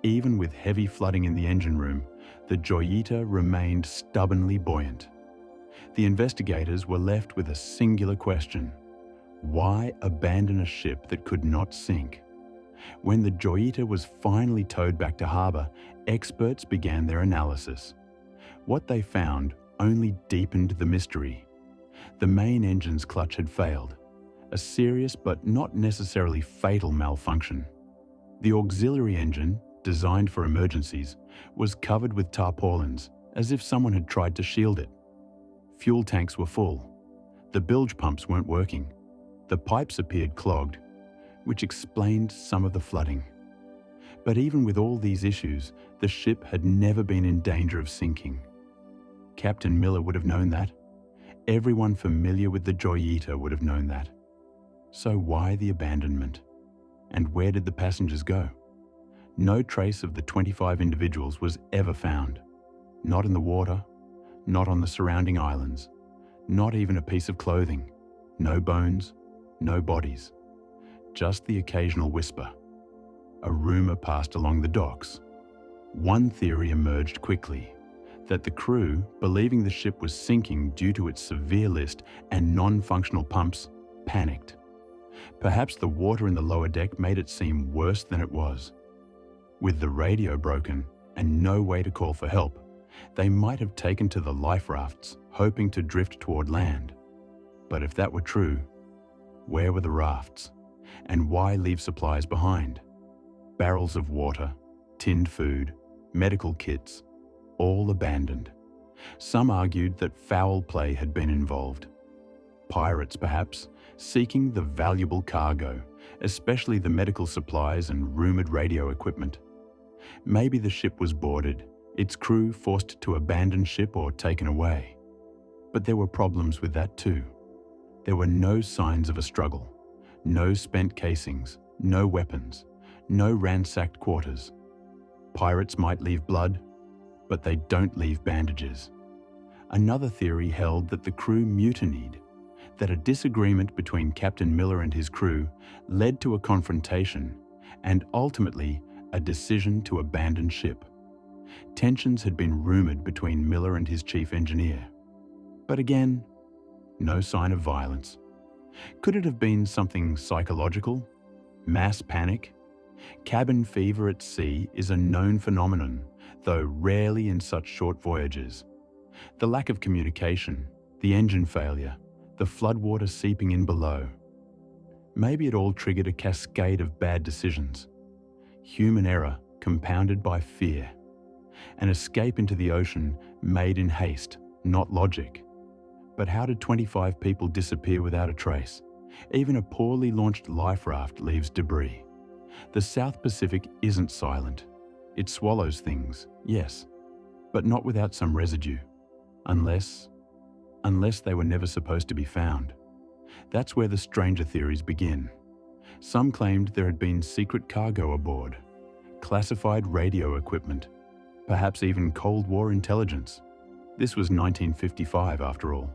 Even with heavy flooding in the engine room, the Joyita remained stubbornly buoyant. The investigators were left with a singular question: why abandon a ship that could not sink? When the Joyita was finally towed back to harbour, experts began their analysis. What they found only deepened the mystery. The main engine's clutch had failed, a serious but not necessarily fatal malfunction. The auxiliary engine, designed for emergencies, was covered with tarpaulins, as if someone had tried to shield it. Fuel tanks were full. The bilge pumps weren't working. The pipes appeared clogged, which explained some of the flooding. But even with all these issues, the ship had never been in danger of sinking. Captain Miller would have known that. Everyone familiar with the Joyita would have known that. So why the abandonment? And where did the passengers go? No trace of the 25 individuals was ever found. Not in the water, not on the surrounding islands, not even a piece of clothing. No bones, no bodies. Just the occasional whisper. a rumor passed along the docks. One theory emerged quickly, that the crew, believing the ship was sinking due to its severe list and non-functional pumps, panicked. Perhaps the water in the lower deck made it seem worse than it was. With the radio broken and no way to call for help, they might have taken to the life rafts, hoping to drift toward land. But if that were true, where were the rafts? And why leave supplies behind? Barrels of water, tinned food, medical kits, all abandoned. Some argued that foul play had been involved. Pirates, perhaps, seeking the valuable cargo, especially the medical supplies and rumored radio equipment. Maybe the ship was boarded, its crew forced to abandon ship or taken away. But there were problems with that too. There were no signs of a struggle, no spent casings, no weapons, no ransacked quarters. Pirates might leave blood, but they don't leave bandages. Another theory held that the crew mutinied, that a disagreement between Captain Miller and his crew led to a confrontation and ultimately a decision to abandon ship. Tensions had been rumored between Miller and his chief engineer. But again, no sign of violence. Could it have been something psychological? Mass panic? Cabin fever at sea is a known phenomenon, though rarely in such short voyages. The lack of communication, the engine failure, the floodwater seeping in below. Maybe it all triggered a cascade of bad decisions. Human error compounded by fear. An escape into the ocean made in haste, not logic. But how did 25 people disappear without a trace? Even a poorly launched life raft leaves debris. The South Pacific isn't silent. It swallows things, yes, but not without some residue. Unless they were never supposed to be found. That's where the stranger theories begin. Some claimed there had been secret cargo aboard, classified radio equipment, perhaps even Cold War intelligence. This was 1955 after all.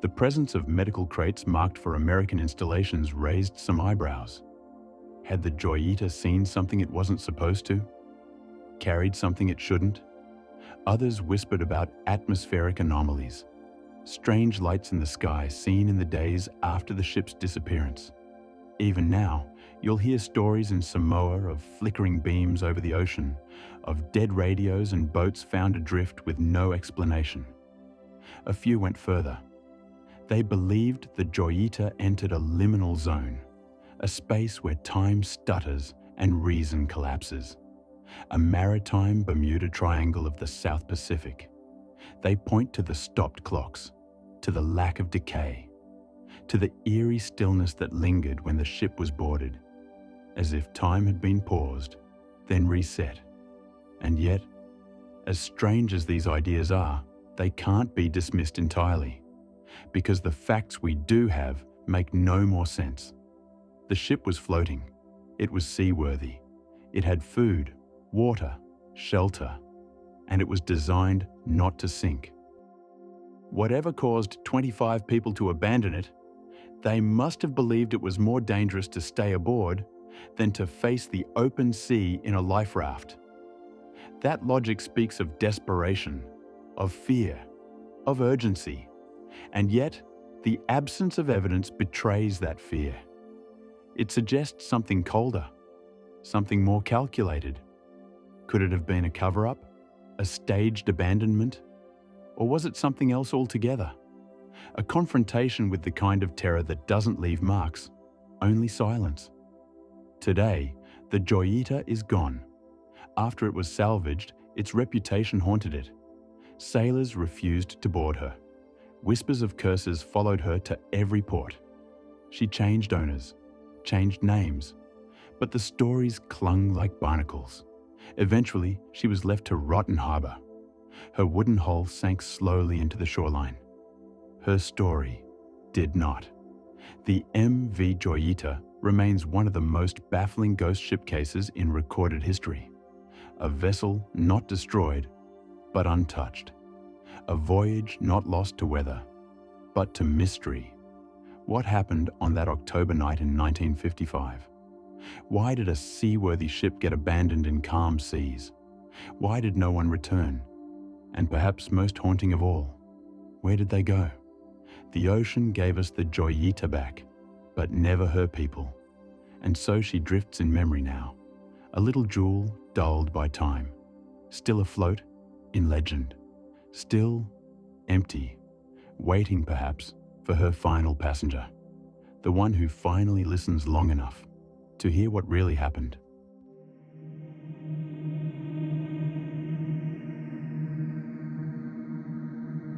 The presence of medical crates marked for American installations raised some eyebrows. Had the Joyita seen something it wasn't supposed to? Carried something it shouldn't? Others whispered about atmospheric anomalies, strange lights in the sky seen in the days after the ship's disappearance. Even now, you'll hear stories in Samoa of flickering beams over the ocean, of dead radios and boats found adrift with no explanation. A few went further. They believed the Joyita entered a liminal zone, a space where time stutters and reason collapses. A maritime Bermuda Triangle of the South Pacific. They point to the stopped clocks, to the lack of decay, to the eerie stillness that lingered when the ship was boarded, as if time had been paused, then reset. And yet, as strange as these ideas are, they can't be dismissed entirely, because the facts we do have make no more sense. The ship was floating. It was seaworthy. It had food, water, shelter, and it was designed not to sink. Whatever caused 25 people to abandon it, they must have believed it was more dangerous to stay aboard than to face the open sea in a life raft. That logic speaks of desperation, of fear, of urgency, and yet the absence of evidence betrays that fear. It suggests something colder, something more calculated. Could it have been a cover-up, a staged abandonment, or was it something else altogether? A confrontation with the kind of terror that doesn't leave marks, only silence. Today, the Joyita is gone. After it was salvaged, its reputation haunted it. Sailors refused to board her. Whispers of curses followed her to every port. She changed owners, changed names, but the stories clung like barnacles. Eventually, she was left to rot in harbor. Her wooden hull sank slowly into the shoreline. Her story did not. The MV Joyita remains one of the most baffling ghost ship cases in recorded history. A vessel not destroyed, but untouched. A voyage not lost to weather, but to mystery. What happened on that October night in 1955? Why did a seaworthy ship get abandoned in calm seas? Why did no one return? And perhaps most haunting of all, where did they go? The ocean gave us the Joyita back, but never her people. And so she drifts in memory now, a little jewel dulled by time, still afloat in legend, still empty, waiting perhaps for her final passenger, the one who finally listens long enough to hear what really happened.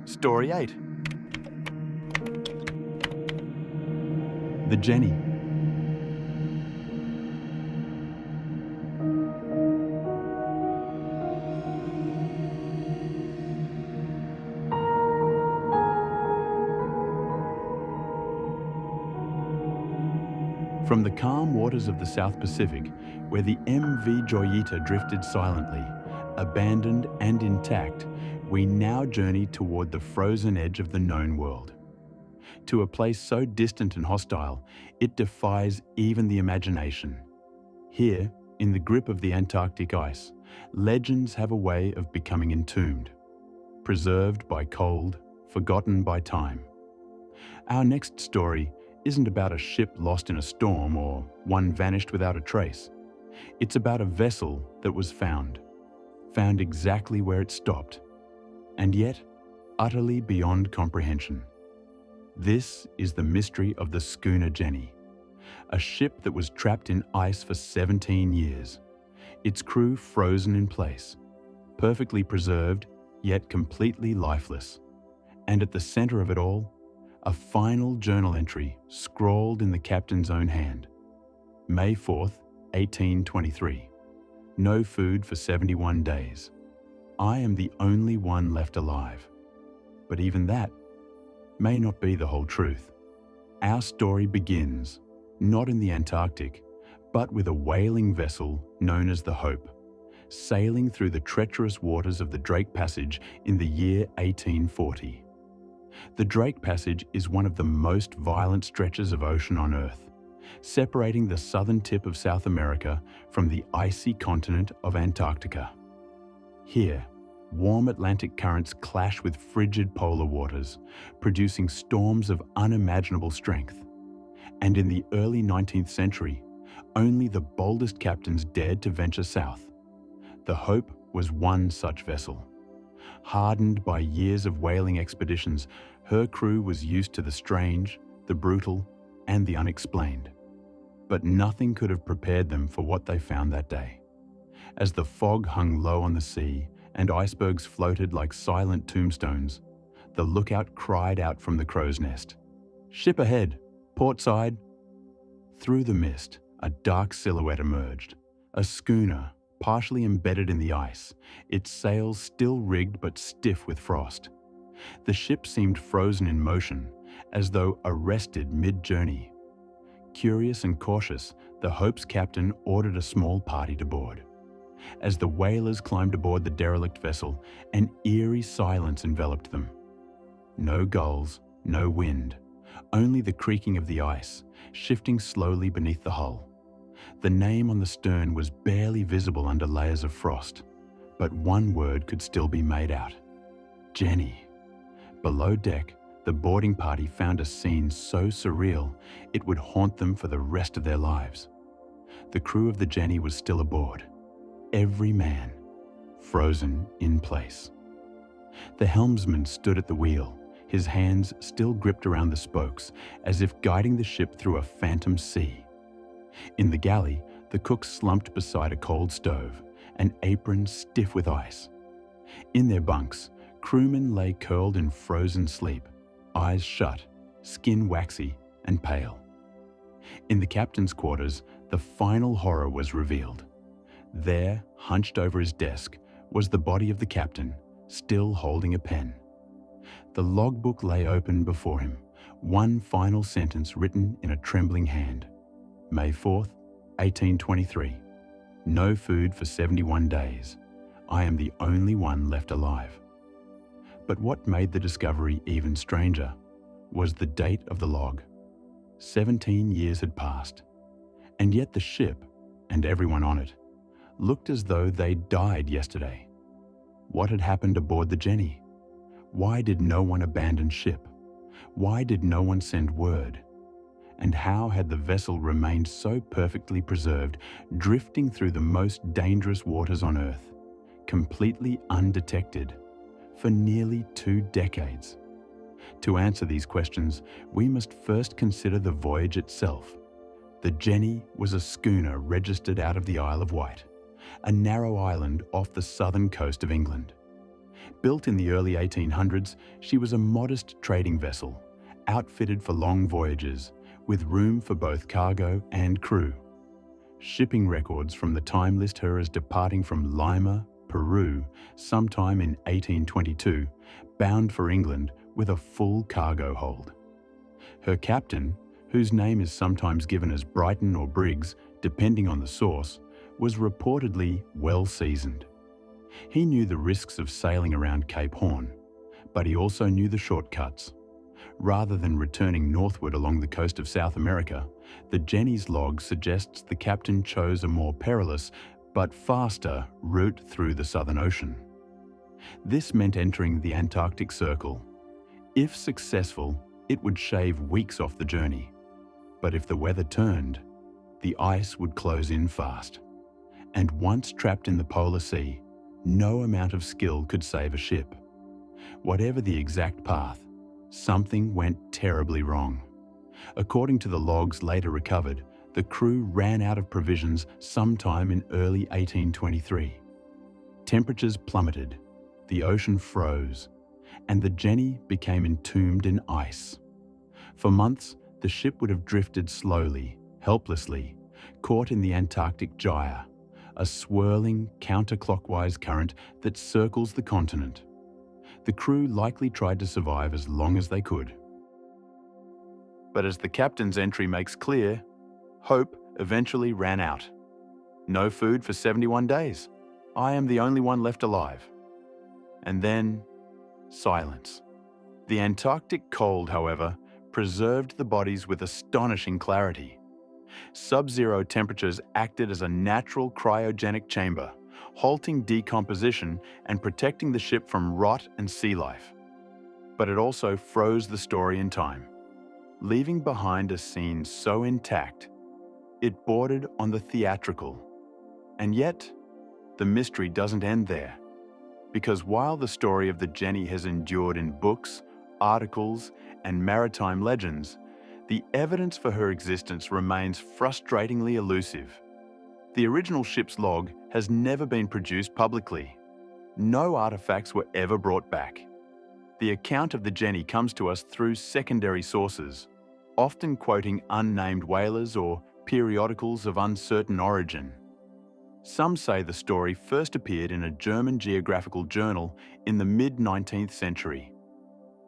Story 8. The Jenny. From the calm waters of the South Pacific, where the MV Joyita drifted silently, abandoned and intact, we now journey toward the frozen edge of the known world. To a place so distant and hostile, it defies even the imagination. Here, in the grip of the Antarctic ice, legends have a way of becoming entombed, preserved by cold, forgotten by time. Our next story isn't about a ship lost in a storm or one vanished without a trace. It's about a vessel that was found exactly where it stopped, and yet utterly beyond comprehension. This is the mystery of the schooner Jenny, a ship that was trapped in ice for 17 years, its crew frozen in place, perfectly preserved yet completely lifeless, and at the center of it all, a final journal entry scrawled in the captain's own hand. May 4th, 1823. No food for 71 days. I am the only one left alive. But even that may not be the whole truth. Our story begins, not in the Antarctic, but with a whaling vessel known as the Hope, sailing through the treacherous waters of the Drake Passage in the year 1840. The Drake Passage is one of the most violent stretches of ocean on Earth, separating the southern tip of South America from the icy continent of Antarctica. Here, warm Atlantic currents clash with frigid polar waters, producing storms of unimaginable strength. And in the early 19th century, only the boldest captains dared to venture south. The Hope was one such vessel. Hardened by years of whaling expeditions, her crew was used to the strange, the brutal, and the unexplained. But nothing could have prepared them for what they found that day. As the fog hung low on the sea and icebergs floated like silent tombstones, the lookout cried out from the crow's nest, "Ship ahead, port side." Through the mist, a dark silhouette emerged, a schooner, partially embedded in the ice, its sails still rigged but stiff with frost. The ship seemed frozen in motion, as though arrested mid-journey. Curious and cautious, the Hope's captain ordered a small party to board. As the whalers climbed aboard the derelict vessel, an eerie silence enveloped them. No gulls, no wind, only the creaking of the ice, shifting slowly beneath the hull. The name on the stern was barely visible under layers of frost, but one word could still be made out: Jenny. Below deck, the boarding party found a scene so surreal it would haunt them for the rest of their lives. The crew of the Jenny was still aboard, every man frozen in place. The helmsman stood at the wheel, his hands still gripped around the spokes, as if guiding the ship through a phantom sea. In the galley, the cook slumped beside a cold stove, an apron stiff with ice. In their bunks, crewmen lay curled in frozen sleep, eyes shut, skin waxy and pale. In the captain's quarters, the final horror was revealed. There, hunched over his desk, was the body of the captain, still holding a pen. The logbook lay open before him, one final sentence written in a trembling hand. May 4th, 1823. No food for 71 days. I am the only one left alive. But what made the discovery even stranger was the date of the log. 17 years had passed, And yet the ship, and everyone on it, looked as though they'd died yesterday. What had happened aboard the Jenny? Why did no one abandon ship? Why did no one send word? And how had the vessel remained so perfectly preserved, drifting through the most dangerous waters on Earth, completely undetected, for nearly 2 decades? To answer these questions, we must first consider the voyage itself. The Jenny was a schooner registered out of the Isle of Wight, a narrow island off the southern coast of England. Built in the early 1800s, she was a modest trading vessel, outfitted for long voyages, with room for both cargo and crew. Shipping records from the time list her as departing from Lima, Peru, sometime in 1822, bound for England with a full cargo hold. Her captain, whose name is sometimes given as Brighton or Briggs, depending on the source, was reportedly well seasoned. He knew the risks of sailing around Cape Horn, but he also knew the shortcuts. Rather than returning northward along the coast of South America, the Jenny's log suggests the captain chose a more perilous, but faster, route through the Southern Ocean. This meant entering the Antarctic Circle. If successful, it would shave weeks off the journey. But if the weather turned, the ice would close in fast. And once trapped in the polar sea, no amount of skill could save a ship. Whatever the exact path, something went terribly wrong. According to the logs later recovered, the crew ran out of provisions sometime in early 1823. Temperatures plummeted, the ocean froze, and the Jenny became entombed in ice. For months, the ship would have drifted slowly, helplessly, caught in the Antarctic gyre, a swirling, counterclockwise current that circles the continent. The crew likely tried to survive as long as they could. But as the captain's entry makes clear, hope eventually ran out. No food for 71 days. I am the only one left alive. And then, silence. The Antarctic cold, however, preserved the bodies with astonishing clarity. Sub-zero temperatures acted as a natural cryogenic chamber, halting decomposition and protecting the ship from rot and sea life. But it also froze the story in time, leaving behind a scene so intact, it bordered on the theatrical. And yet, the mystery doesn't end there. Because while the story of the Jenny has endured in books, articles, and maritime legends, the evidence for her existence remains frustratingly elusive. The original ship's log has never been produced publicly. No artifacts were ever brought back. The account of the Jenny comes to us through secondary sources, often quoting unnamed whalers or periodicals of uncertain origin. Some say the story first appeared in a German geographical journal in the mid-19th century.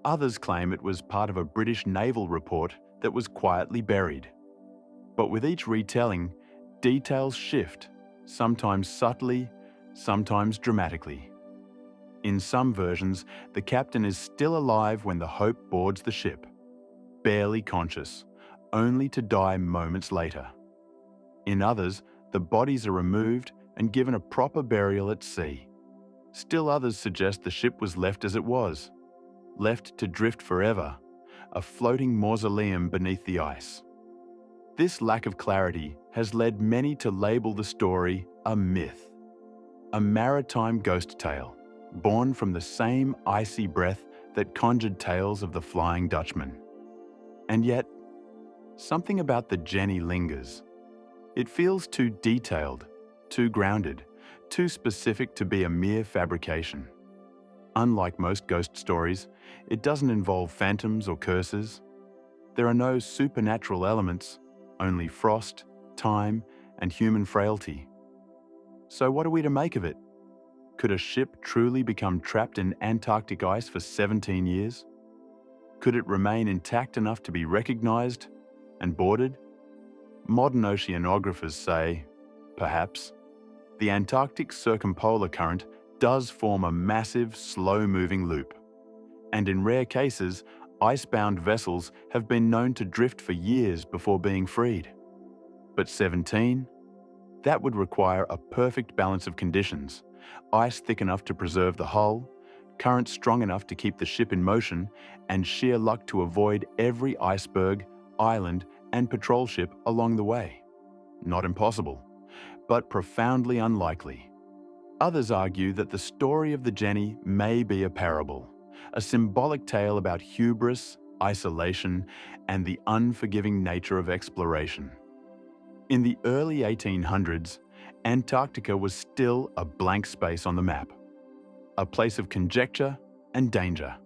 Others claim it was part of a British naval report that was quietly buried. But with each retelling, details shift, sometimes subtly, sometimes dramatically. In some versions, the captain is still alive when the Hope boards the ship, barely conscious, only to die moments later. In others, the bodies are removed and given a proper burial at sea. Still others suggest the ship was left as it was, left to drift forever, a floating mausoleum beneath the ice. This lack of clarity has led many to label the story a myth, a maritime ghost tale, born from the same icy breath that conjured tales of the Flying Dutchman. And yet, something about the Jenny lingers. It feels too detailed, too grounded, too specific to be a mere fabrication. Unlike most ghost stories, it doesn't involve phantoms or curses. There are no supernatural elements, only frost, time, and human frailty. So what are we to make of it? Could a ship truly become trapped in Antarctic ice for 17 years? Could it remain intact enough to be recognized and boarded? Modern oceanographers say, perhaps, the Antarctic circumpolar current does form a massive, slow-moving loop. And in rare cases, icebound vessels have been known to drift for years before being freed. But 17? That would require a perfect balance of conditions: ice thick enough to preserve the hull, currents strong enough to keep the ship in motion, and sheer luck to avoid every iceberg, island, and patrol ship along the way. Not impossible, but profoundly unlikely. Others argue that the story of the Jenny may be a parable, a symbolic tale about hubris, isolation, and the unforgiving nature of exploration. In the early 1800s, Antarctica was still a blank space on the map, a place of conjecture and danger.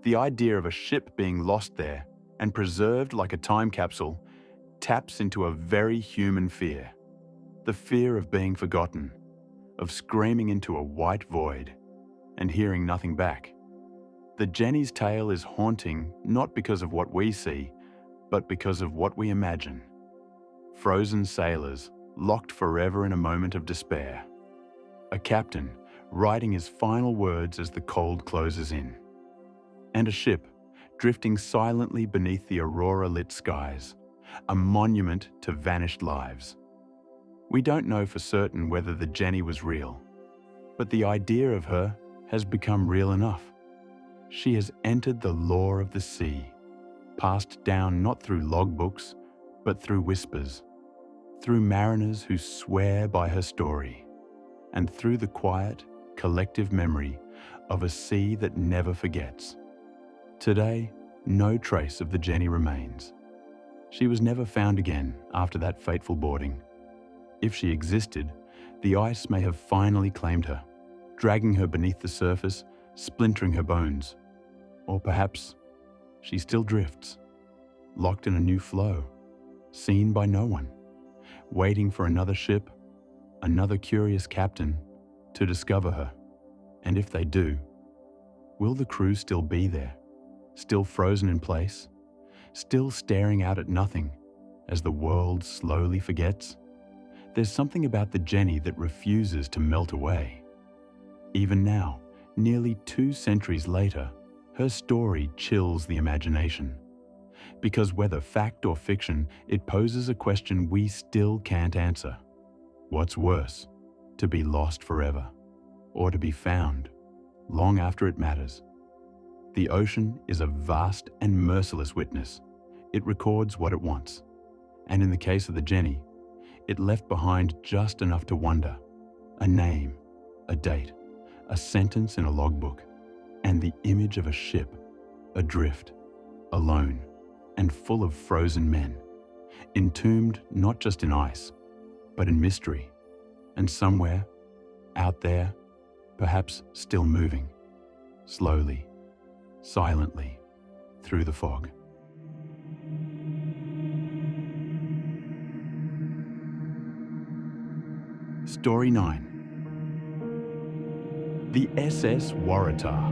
The idea of a ship being lost there and preserved like a time capsule taps into a very human fear: the fear of being forgotten, of screaming into a white void and hearing nothing back. The Jenny's tale is haunting not because of what we see, but because of what we imagine. Frozen sailors, locked forever in a moment of despair. A captain, writing his final words as the cold closes in. And a ship, drifting silently beneath the aurora-lit skies, a monument to vanished lives. We don't know for certain whether the Jenny was real, but the idea of her has become real enough. She has entered the lore of the sea, passed down not through logbooks, but through whispers, through mariners who swear by her story, and through the quiet, collective memory of a sea that never forgets. Today, no trace of the Jenny remains. She was never found again after that fateful boarding. If she existed, the ice may have finally claimed her, dragging her beneath the surface, splintering her bones. Or perhaps she still drifts, locked in a new flow, seen by no one, waiting for another ship, another curious captain to discover her. And if they do, will the crew still be there, still frozen in place, still staring out at nothing as the world slowly forgets? There's something about the Jenny that refuses to melt away. Even now, nearly 2 centuries later, her story chills the imagination. Because whether fact or fiction, it poses a question we still can't answer. What's worse, to be lost forever, or to be found long after it matters? The ocean is a vast and merciless witness. It records what it wants. And in the case of the Jenny, it left behind just enough to wonder: a name, a date, a sentence in a logbook, and the image of a ship, adrift, alone, and full of frozen men, entombed not just in ice, but in mystery, and somewhere, out there, perhaps still moving, slowly, silently, through the fog. Story 9. The SS Waratah.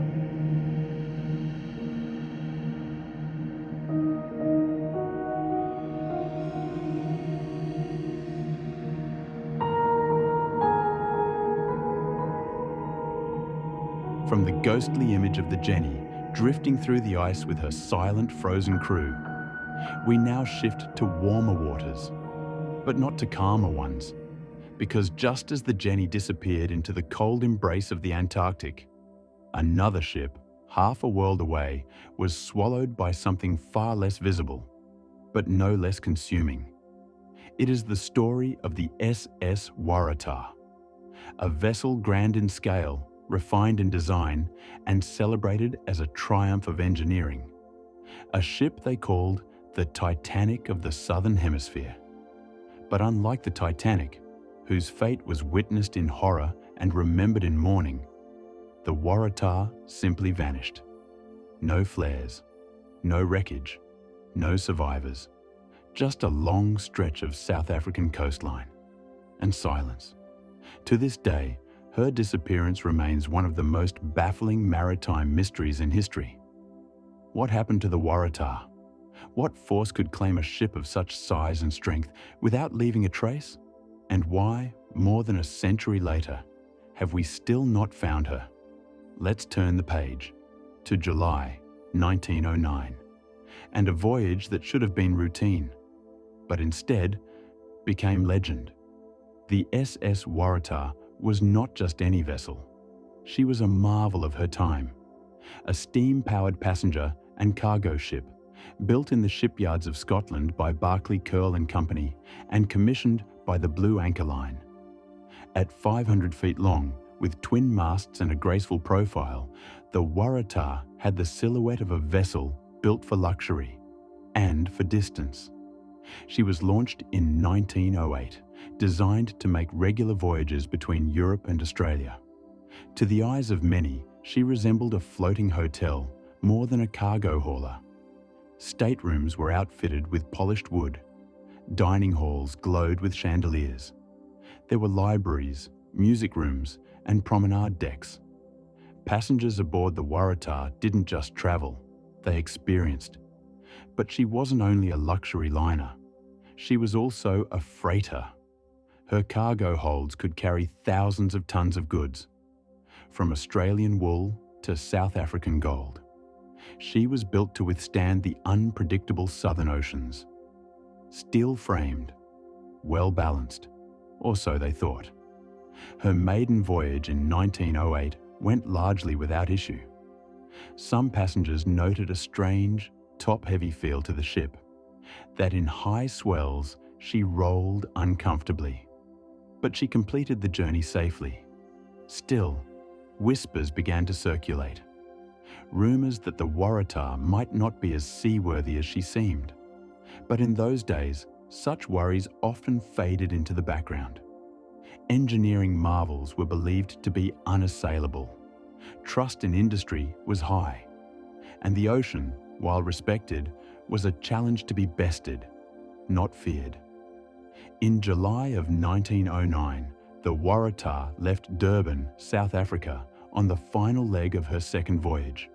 From the ghostly image of the Jenny drifting through the ice with her silent, frozen crew, we now shift to warmer waters, but not to calmer ones. Because just as the Jenny disappeared into the cold embrace of the Antarctic, another ship, half a world away, was swallowed by something far less visible, but no less consuming. It is the story of the SS Waratah, a vessel grand in scale, refined in design, and celebrated as a triumph of engineering. A ship they called the Titanic of the Southern Hemisphere. But unlike the Titanic, whose fate was witnessed in horror and remembered in mourning, the Waratah simply vanished. No flares, no wreckage, no survivors, just a long stretch of South African coastline and silence. To this day, her disappearance remains one of the most baffling maritime mysteries in history. What happened to the Waratah? What force could claim a ship of such size and strength without leaving a trace? And why, more than a century later, have we still not found her? Let's turn the page to July 1909, and a voyage that should have been routine, but instead became legend. The SS Waratah was not just any vessel. She was a marvel of her time, a steam-powered passenger and cargo ship, built in the shipyards of Scotland by Barclay Curle and Company and commissioned by the Blue Anchor Line. At 500 feet long, with twin masts and a graceful profile, the Waratah had the silhouette of a vessel built for luxury and for distance. She was launched in 1908, designed to make regular voyages between Europe and Australia. To the eyes of many, she resembled a floating hotel more than a cargo hauler. Staterooms were outfitted with polished wood. Dining halls glowed with chandeliers. There were libraries, music rooms, and promenade decks. Passengers aboard the Waratah didn't just travel, they experienced. But she wasn't only a luxury liner. She was also a freighter. Her cargo holds could carry thousands of tons of goods, from Australian wool to South African gold. She was built to withstand the unpredictable southern oceans. Steel-framed, well-balanced, or so they thought. Her maiden voyage in 1908 went largely without issue. Some passengers noted a strange, top-heavy feel to the ship, that in high swells she rolled uncomfortably. But she completed the journey safely. Still, whispers began to circulate. Rumours that the Waratah might not be as seaworthy as she seemed. But in those days, such worries often faded into the background. Engineering marvels were believed to be unassailable. Trust in industry was high. And the ocean, while respected, was a challenge to be bested, not feared. In July of 1909, the Waratah left Durban, South Africa, on the final leg of her second voyage.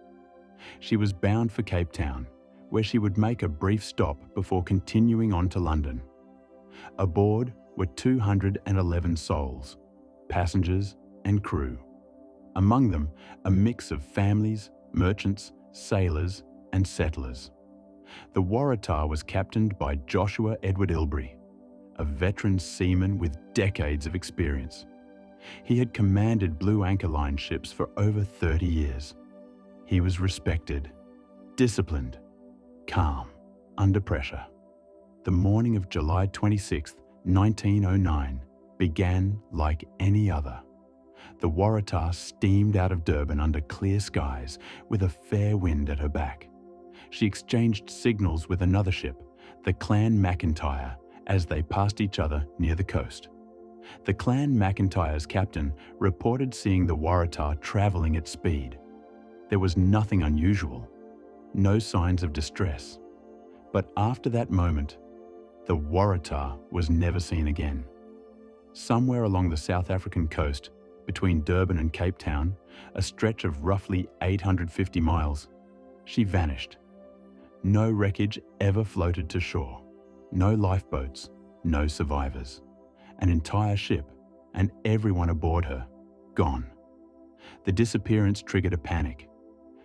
She was bound for Cape Town, where she would make a brief stop before continuing on to London. Aboard were 211 souls, passengers and crew. Among them, a mix of families, merchants, sailors, and settlers. The Waratah was captained by Joshua Edward Ilbery, a veteran seaman with decades of experience. He had commanded Blue Anchor Line ships for over 30 years. He was respected, disciplined, calm, under pressure. The morning of July 26, 1909, began like any other. The Waratah steamed out of Durban under clear skies with a fair wind at her back. She exchanged signals with another ship, the Clan McIntyre, as they passed each other near the coast. The Clan McIntyre's captain reported seeing the Waratah travelling at speed. There was nothing unusual, no signs of distress. But after that moment, the Waratah was never seen again. Somewhere along the South African coast, between Durban and Cape Town, a stretch of roughly 850 miles, she vanished. No wreckage ever floated to shore. No lifeboats, no survivors. An entire ship and everyone aboard her, gone. The disappearance triggered a panic.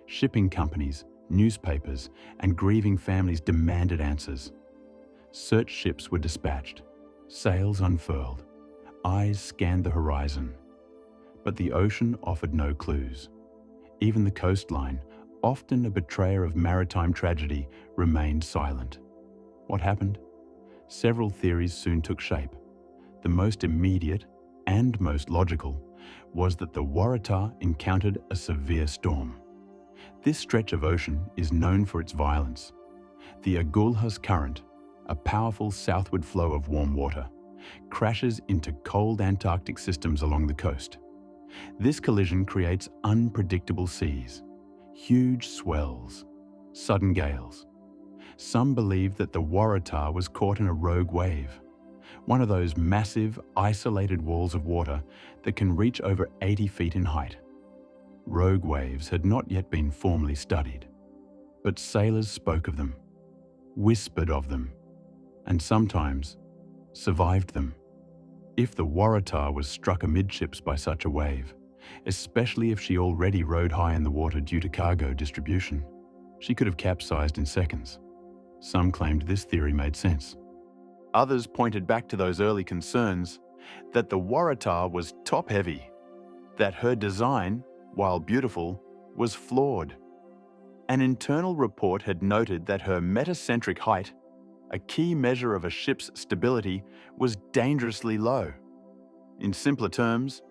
Shipping companies, newspapers, and grieving families demanded answers. Search ships were dispatched, sails unfurled, eyes scanned the horizon. But the ocean offered no clues. Even the coastline, often a betrayer of maritime tragedy, remained silent. What happened? Several theories soon took shape. The most immediate, and most logical, was that the Waratah encountered a severe storm. This stretch of ocean is known for its violence. The Agulhas Current, a powerful southward flow of warm water, crashes into cold Antarctic systems along the coast. This collision creates unpredictable seas, huge swells, sudden gales. Some believe that the Waratah was caught in a rogue wave, one of those massive, isolated walls of water that can reach over 80 feet in height. Rogue waves had not yet been formally studied, but sailors spoke of them, whispered of them, and sometimes survived them. If the Waratah was struck amidships by such a wave, especially if she already rode high in the water due to cargo distribution, she could have capsized in seconds. Some claimed this theory made sense. Others pointed back to those early concerns that the Waratah was top-heavy, that her design, while beautiful, was flawed. An internal report had noted that her metacentric height, a key measure of a ship's stability, was dangerously low. In simpler terms,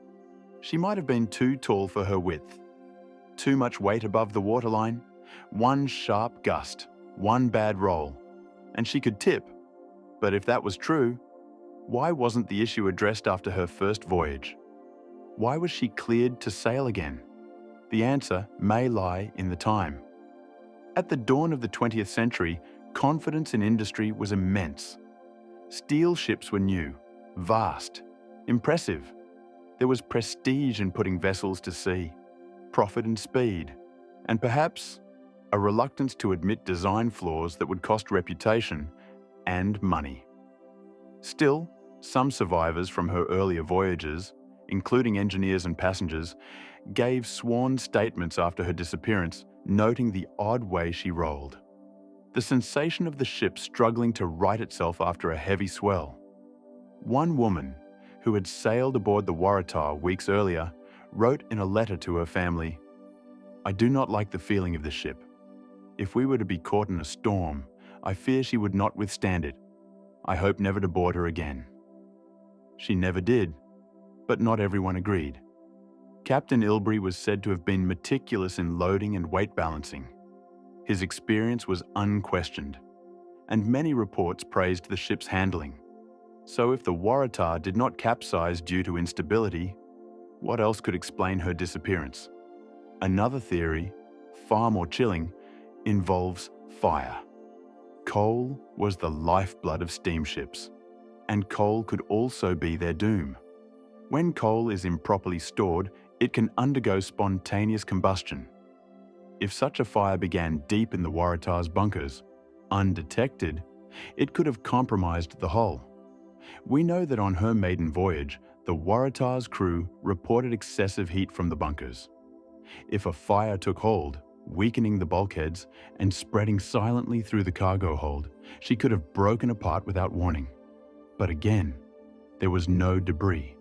she might have been too tall for her width. Too much weight above the waterline, one sharp gust, one bad roll, and she could tip. But if that was true, why wasn't the issue addressed after her first voyage? Why was she cleared to sail again? The answer may lie in the time. At the dawn of the 20th century, confidence in industry was immense. Steel ships were new, vast, impressive. There was prestige in putting vessels to sea, profit and speed, and perhaps a reluctance to admit design flaws that would cost reputation and money. Still, some survivors from her earlier voyages, including engineers and passengers, gave sworn statements after her disappearance, noting the odd way she rolled. The sensation of the ship struggling to right itself after a heavy swell. One woman, who had sailed aboard the Waratah weeks earlier, wrote in a letter to her family, "I do not like the feeling of the ship. If we were to be caught in a storm, I fear she would not withstand it. I hope never to board her again." She never did, but not everyone agreed. Captain Ilbery was said to have been meticulous in loading and weight balancing. His experience was unquestioned, and many reports praised the ship's handling. So if the Waratah did not capsize due to instability, what else could explain her disappearance? Another theory, far more chilling, involves fire. Coal was the lifeblood of steamships, and coal could also be their doom. When coal is improperly stored, it can undergo spontaneous combustion. If such a fire began deep in the Waratah's bunkers, undetected, it could have compromised the hull. We know that on her maiden voyage, the Waratah's crew reported excessive heat from the bunkers. If a fire took hold, weakening the bulkheads and spreading silently through the cargo hold, she could have broken apart without warning. But again, there was no debris.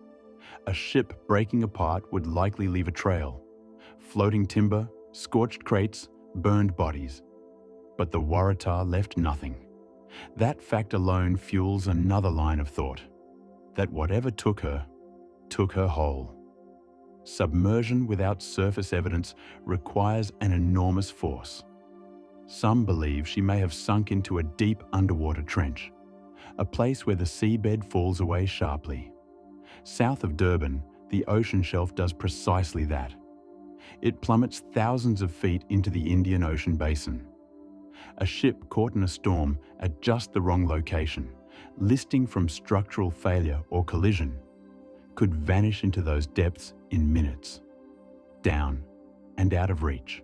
A ship breaking apart would likely leave a trail: floating timber, scorched crates, burned bodies. But the Waratah left nothing. That fact alone fuels another line of thought: that whatever took her whole. Submersion without surface evidence requires an enormous force. Some believe she may have sunk into a deep underwater trench, a place where the seabed falls away sharply. South of Durban, the ocean shelf does precisely that. It plummets thousands of feet into the Indian Ocean basin. A ship caught in a storm at just the wrong location, listing from structural failure or collision, could vanish into those depths in minutes, down and out of reach.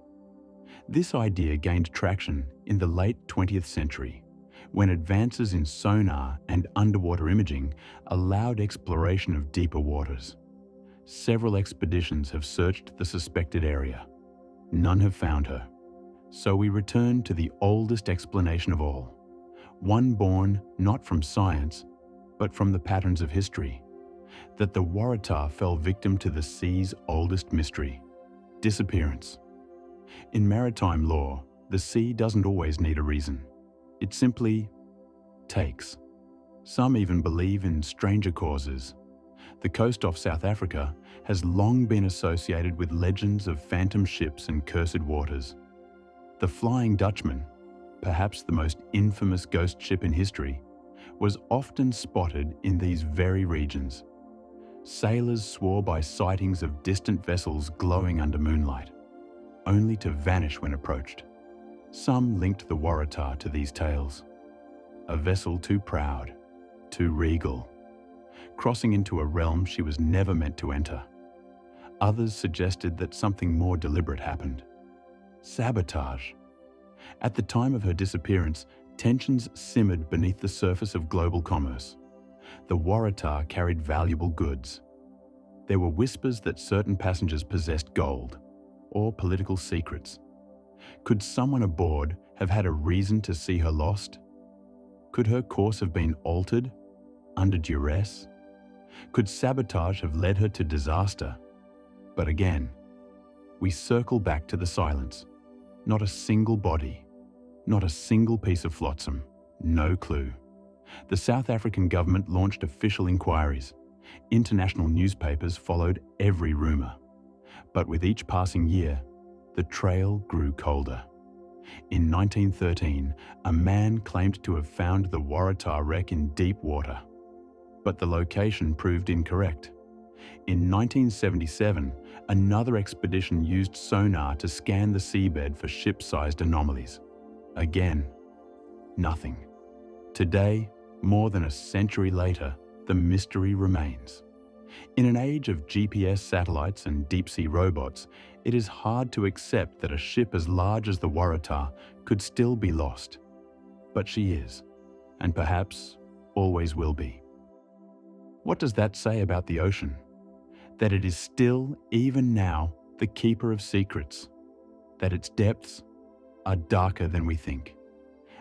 This idea gained traction in the late 20th century, when advances in sonar and underwater imaging allowed exploration of deeper waters. Several expeditions have searched the suspected area. None have found her. So we return to the oldest explanation of all, one born not from science, but from the patterns of history, that the Waratah fell victim to the sea's oldest mystery: disappearance. In maritime law, the sea doesn't always need a reason. It simply takes. Some even believe in stranger causes. The coast off South Africa has long been associated with legends of phantom ships and cursed waters. The Flying Dutchman, perhaps the most infamous ghost ship in history, was often spotted in these very regions. Sailors swore by sightings of distant vessels glowing under moonlight, only to vanish when approached. Some linked the Waratah to these tales. A vessel too proud, too regal, crossing into a realm she was never meant to enter. Others suggested that something more deliberate happened: sabotage. At the time of her disappearance, tensions simmered beneath the surface of global commerce. The Waratah carried valuable goods. There were whispers that certain passengers possessed gold or political secrets. Could someone aboard have had a reason to see her lost? Could her course have been altered under duress? Could sabotage have led her to disaster? But again, we circle back to the silence. Not a single body, not a single piece of flotsam, no clue. The South African government launched official inquiries. International newspapers followed every rumour. But with each passing year, the trail grew colder. In 1913, a man claimed to have found the Waratah wreck in deep water. But the location proved incorrect. In 1977, another expedition used sonar to scan the seabed for ship-sized anomalies. Again, nothing. Today, more than a century later, the mystery remains. In an age of GPS satellites and deep-sea robots, it is hard to accept that a ship as large as the Waratah could still be lost. But she is, and perhaps always will be. What does that say about the ocean? That it is still, even now, the keeper of secrets. That its depths are darker than we think.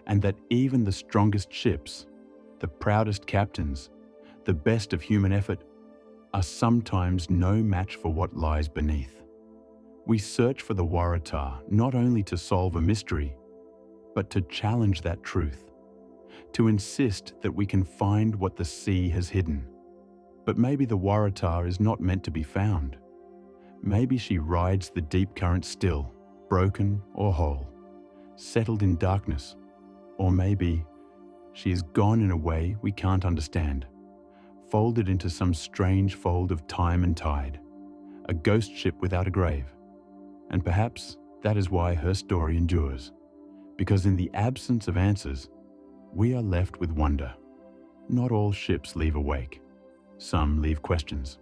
And that even the strongest ships, the proudest captains, the best of human effort, are sometimes no match for what lies beneath. We search for the Waratah not only to solve a mystery, but to challenge that truth, to insist that we can find what the sea has hidden. But maybe the Waratah is not meant to be found. Maybe she rides the deep current still, broken or whole, settled in darkness, or maybe she is gone in a way we can't understand, folded into some strange fold of time and tide, a ghost ship without a grave. And perhaps that is why her story endures, because in the absence of answers, we are left with wonder. Not all ships leave a wake. Some leave questions.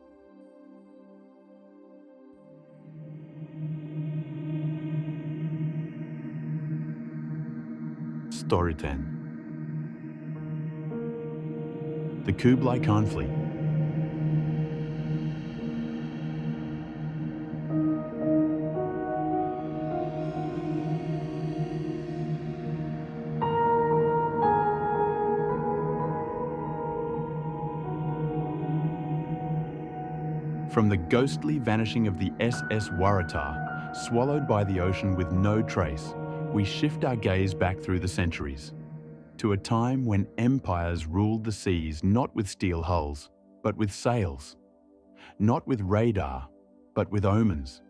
Story 10. The Kublai Khan Fleet. From the ghostly vanishing of the SS Waratah, swallowed by the ocean with no trace, we shift our gaze back through the centuries, to a time when empires ruled the seas not with steel hulls, but with sails, not with radar, but with omens,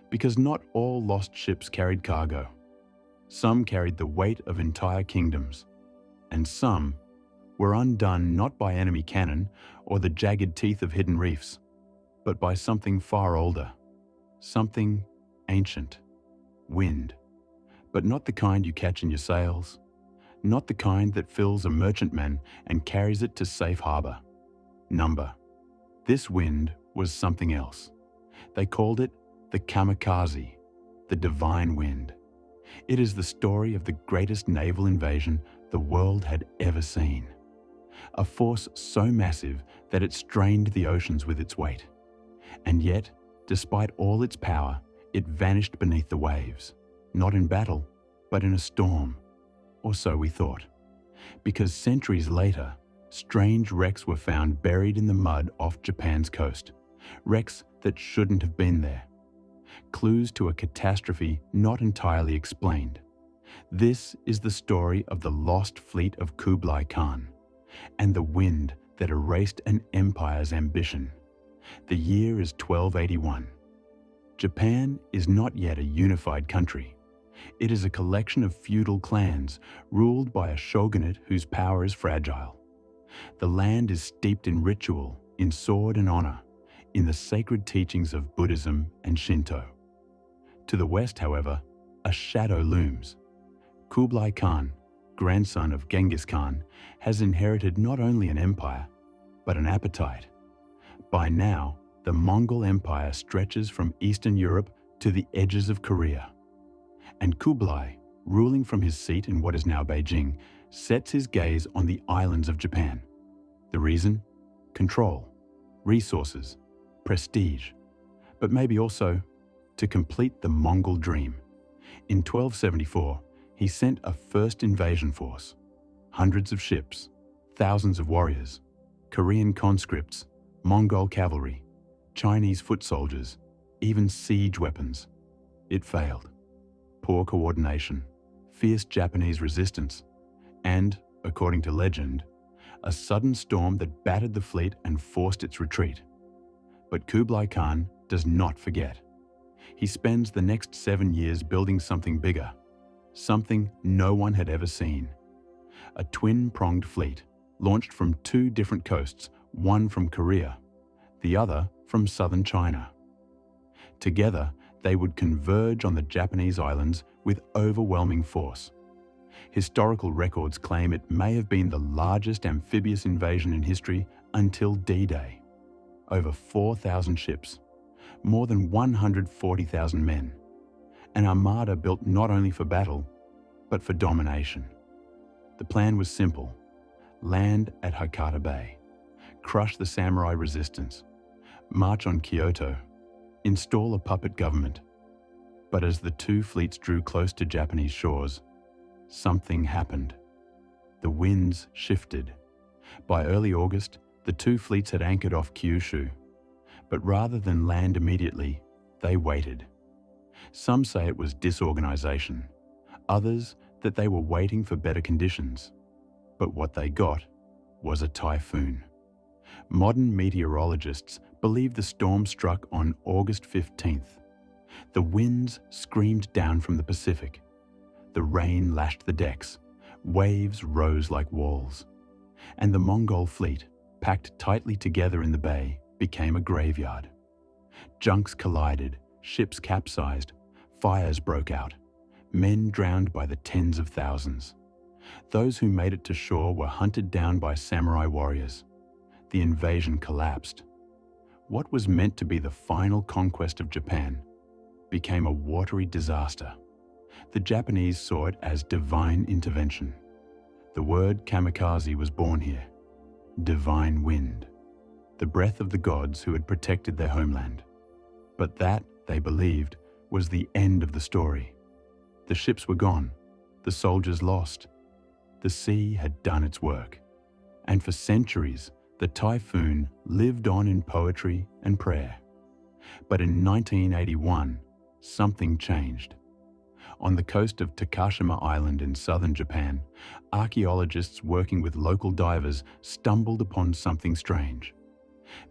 because not all lost ships carried cargo. Some carried the weight of entire kingdoms, and some were undone not by enemy cannon or the jagged teeth of hidden reefs, but by something far older, something ancient, wind, but not the kind you catch in your sails, not the kind that fills a merchantman and carries it to safe harbor. Number. This wind was something else. They called it the kamikaze, the divine wind. It is the story of the greatest naval invasion the world had ever seen. A force so massive that it strained the oceans with its weight. And yet, despite all its power, it vanished beneath the waves, not in battle, but in a storm, or so we thought. Because centuries later, strange wrecks were found buried in the mud off Japan's coast, wrecks that shouldn't have been there. Clues to a catastrophe not entirely explained. This is the story of the lost fleet of Kublai Khan, and the wind that erased an empire's ambition. The year is 1281. Japan is not yet a unified country. It is a collection of feudal clans ruled by a shogunate whose power is fragile. The land is steeped in ritual, in sword and honor, in the sacred teachings of Buddhism and Shinto. To the west, however, a shadow looms. Kublai Khan, grandson of Genghis Khan, has inherited not only an empire, but an appetite. By now, the Mongol Empire stretches from Eastern Europe to the edges of Korea. And Kublai, ruling from his seat in what is now Beijing, sets his gaze on the islands of Japan. The reason? Control, resources, prestige, but maybe also to complete the Mongol dream. In 1274, he sent a first invasion force. Hundreds of ships, thousands of warriors, Korean conscripts, Mongol cavalry, Chinese foot soldiers, even siege weapons. It failed. Poor coordination, fierce Japanese resistance, and, according to legend, a sudden storm that battered the fleet and forced its retreat. But Kublai Khan does not forget. He spends the next 7 years building something bigger, something no one had ever seen. A twin-pronged fleet, launched from 2 different coasts, one from Korea, the other from southern China. Together, they would converge on the Japanese islands with overwhelming force. Historical records claim it may have been the largest amphibious invasion in history until D-Day. Over 4,000 ships, more than 140,000 men, an armada built not only for battle, but for domination. The plan was simple: land at Hakata Bay, crush the samurai resistance, march on Kyoto, install a puppet government. But as the 2 fleets drew close to Japanese shores, something happened. The winds shifted. By early August, the 2 fleets had anchored off Kyushu, but rather than land immediately, they waited. Some say it was disorganization, others that they were waiting for better conditions. But what they got was a typhoon. Modern meteorologists believe the storm struck on August 15th. The winds screamed down from the Pacific. The rain lashed the decks. Waves rose like walls. And the Mongol fleet, packed tightly together in the bay, became a graveyard. Junks collided, ships capsized, fires broke out, men drowned by the tens of thousands. Those who made it to shore were hunted down by samurai warriors. The invasion collapsed. What was meant to be the final conquest of Japan became a watery disaster. The Japanese saw it as divine intervention. The word kamikaze was born here. Divine wind. The breath of the gods who had protected their homeland. But that, they believed, was the end of the story. The ships were gone. The soldiers lost. The sea had done its work. And for centuries, the typhoon lived on in poetry and prayer. But in 1981, something changed. On the coast of Takashima Island in southern Japan, archaeologists working with local divers stumbled upon something strange.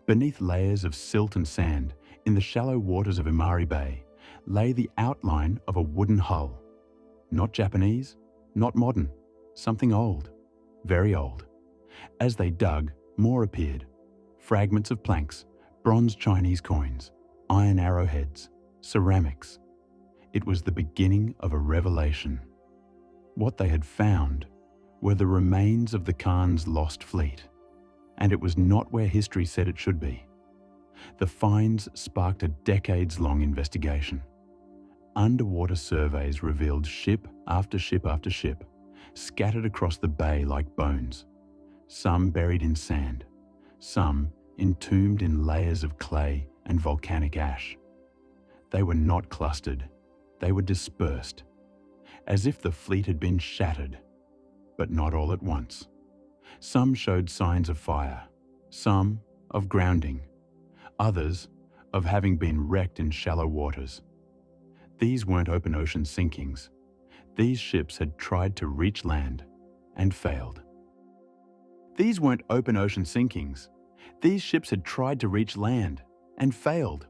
Beneath layers of silt and sand, in the shallow waters of Imari Bay, lay the outline of a wooden hull. Not Japanese, not modern, something old, very old. As they dug, more appeared. Fragments of planks, bronze Chinese coins, iron arrowheads, ceramics. It was the beginning of a revelation. What they had found were the remains of the Khan's lost fleet, and it was not where history said it should be. The finds sparked a decades-long investigation. Underwater surveys revealed ship after ship after ship, scattered across the bay like bones, some buried in sand, some entombed in layers of clay and volcanic ash. They were not clustered, they were dispersed, as if the fleet had been shattered, but not all at once. Some showed signs of fire, some of grounding, others of having been wrecked in shallow waters. These weren't open ocean sinkings. These ships had tried to reach land and failed. These weren't open ocean sinkings. These ships had tried to reach land and failed.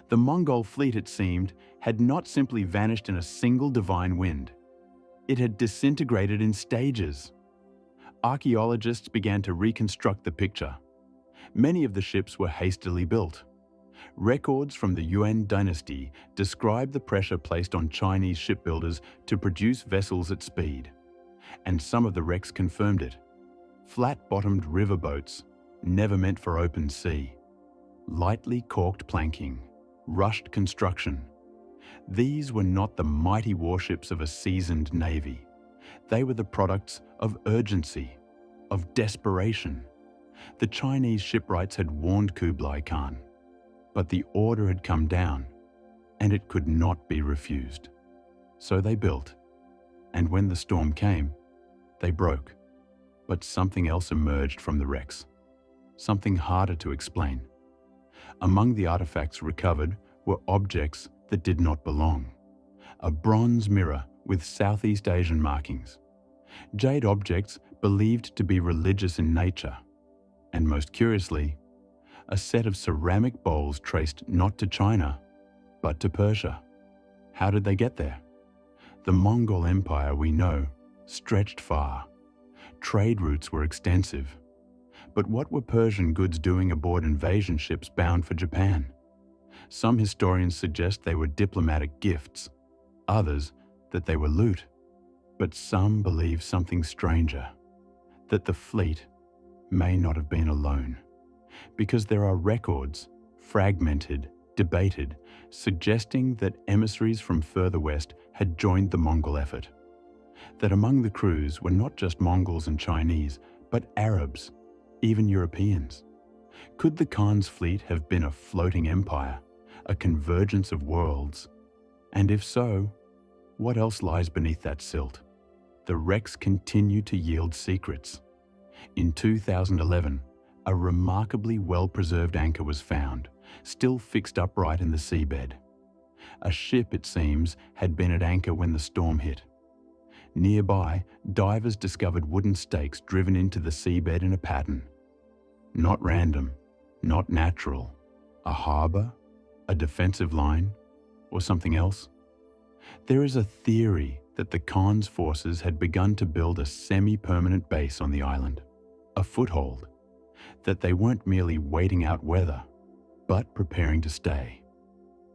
The Mongol fleet, it seemed, had not simply vanished in a single divine wind. It had disintegrated in stages. Archaeologists began to reconstruct the picture. Many of the ships were hastily built. Records from the Yuan dynasty describe the pressure placed on Chinese shipbuilders to produce vessels at speed. And some of the wrecks confirmed it. Flat-bottomed riverboats, never meant for open sea. Lightly caulked planking, rushed construction. These were not the mighty warships of a seasoned navy. They were the products of urgency, of desperation. The Chinese shipwrights had warned Kublai Khan, but the order had come down, and it could not be refused. So they built, and when the storm came, they broke. But something else emerged from the wrecks, something harder to explain. Among the artifacts recovered were objects that did not belong. A bronze mirror with Southeast Asian markings, jade objects believed to be religious in nature, and most curiously, a set of ceramic bowls traced not to China, but to Persia. How did they get there? The Mongol Empire, we know, stretched far. Trade routes were extensive. But what were Persian goods doing aboard invasion ships bound for Japan? Some historians suggest they were diplomatic gifts, others that they were loot. But some believe something stranger, that the fleet may not have been alone, because there are records, fragmented, debated, suggesting that emissaries from further west had joined the Mongol effort. That among the crews were not just Mongols and Chinese, but Arabs, even Europeans. Could the Khan's fleet have been a floating empire, a convergence of worlds? And if so, what else lies beneath that silt? The wrecks continue to yield secrets. In 2011, a remarkably well-preserved anchor was found, still fixed upright in the seabed. A ship, it seems, had been at anchor when the storm hit. Nearby, divers discovered wooden stakes driven into the seabed in a pattern. Not random, not natural. A harbour, a defensive line, or something else? There is a theory that the Khan's forces had begun to build a semi-permanent base on the island, a foothold, that they weren't merely waiting out weather, but preparing to stay.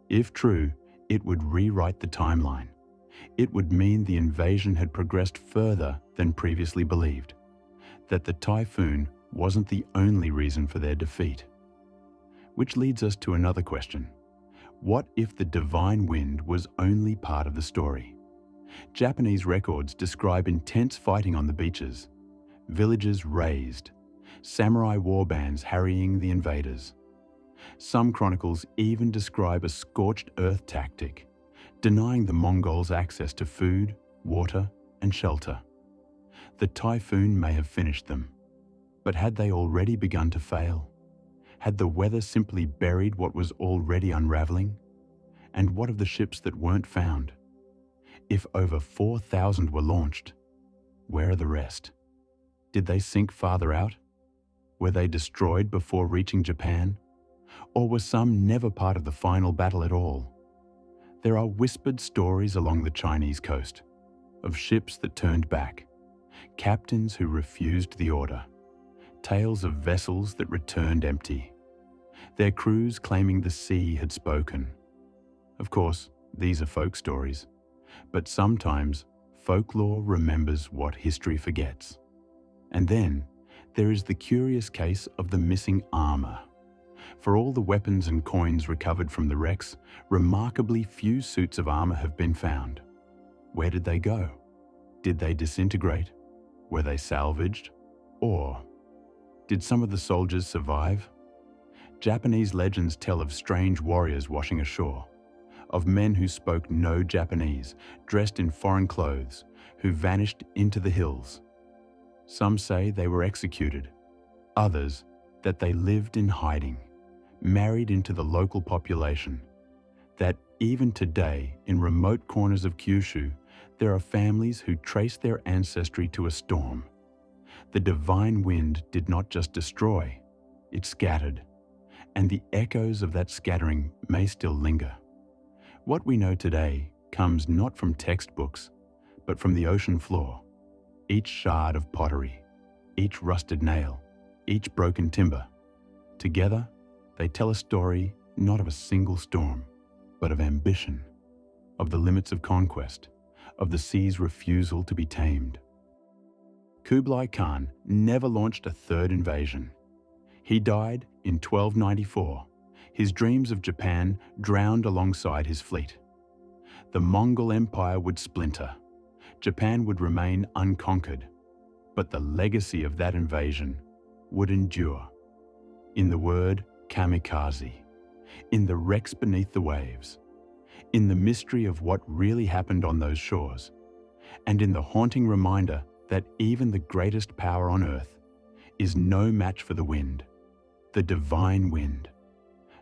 If true, it would rewrite the timeline. It would mean the invasion had progressed further than previously believed, that the typhoon wasn't the only reason for their defeat. Which leads us to another question. What if the divine wind was only part of the story? Japanese records describe intense fighting on the beaches, villages razed, samurai warbands harrying the invaders. Some chronicles even describe a scorched earth tactic, denying the Mongols access to food, water, and shelter. The typhoon may have finished them, but had they already begun to fail? Had the weather simply buried what was already unraveling? And what of the ships that weren't found? If over 4,000 were launched, where are the rest? Did they sink farther out? Were they destroyed before reaching Japan? Or were some never part of the final battle at all? There are whispered stories along the Chinese coast of ships that turned back, captains who refused the order, tales of vessels that returned empty, their crews claiming the sea had spoken. Of course, these are folk stories, but sometimes folklore remembers what history forgets. And then there is the curious case of the missing armor. For all the weapons and coins recovered from the wrecks, remarkably few suits of armor have been found. Where did they go? Did they disintegrate? Were they salvaged? Or did some of the soldiers survive? Japanese legends tell of strange warriors washing ashore, of men who spoke no Japanese, dressed in foreign clothes, who vanished into the hills. Some say they were executed, others that they lived in hiding, married into the local population, that even today in remote corners of Kyushu, there are families who trace their ancestry to a storm. The divine wind did not just destroy, it scattered, and the echoes of that scattering may still linger. What we know today comes not from textbooks, but from the ocean floor. Each shard of pottery, each rusted nail, each broken timber. Together, they tell a story not of a single storm, but of ambition, of the limits of conquest, of the sea's refusal to be tamed. Kublai Khan never launched a third invasion. He died in 1294, his dreams of Japan drowned alongside his fleet. The Mongol Empire would splinter. Japan would remain unconquered, but the legacy of that invasion would endure. In the word kamikaze, in the wrecks beneath the waves, in the mystery of what really happened on those shores, and in the haunting reminder that even the greatest power on Earth is no match for the wind, the divine wind.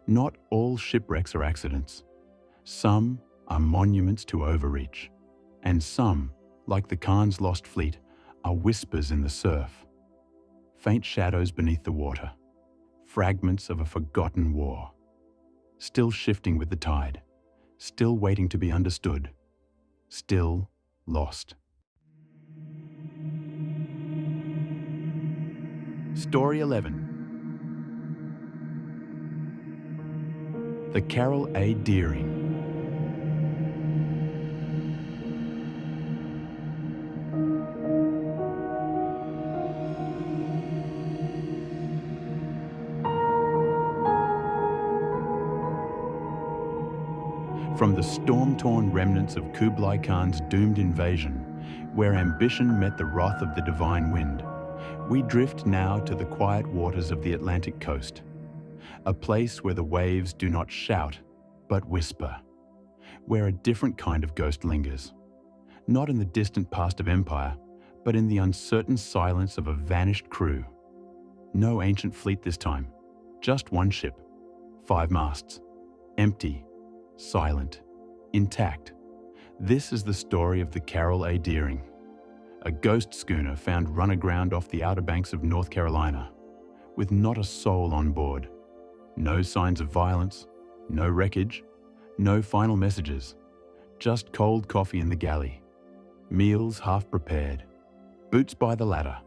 Not all shipwrecks are accidents. Some are monuments to overreach, and some, like the Khan's lost fleet, are whispers in the surf, faint shadows beneath the water, fragments of a forgotten war, still shifting with the tide, still waiting to be understood, still lost. Story 11. The Carol A. Deering. From the storm-torn remnants of Kublai Khan's doomed invasion, where ambition met the wrath of the divine wind, we drift now to the quiet waters of the Atlantic coast, a place where the waves do not shout, but whisper, where a different kind of ghost lingers, not in the distant past of empire, but in the uncertain silence of a vanished crew. No ancient fleet this time, just one ship, 5 masts, empty, silent, intact. This is the story of the Carol A. Deering, a ghost schooner found run aground off the Outer Banks of North Carolina, with not a soul on board. No signs of violence, no wreckage, no final messages, just cold coffee in the galley, meals half prepared, boots by the ladder,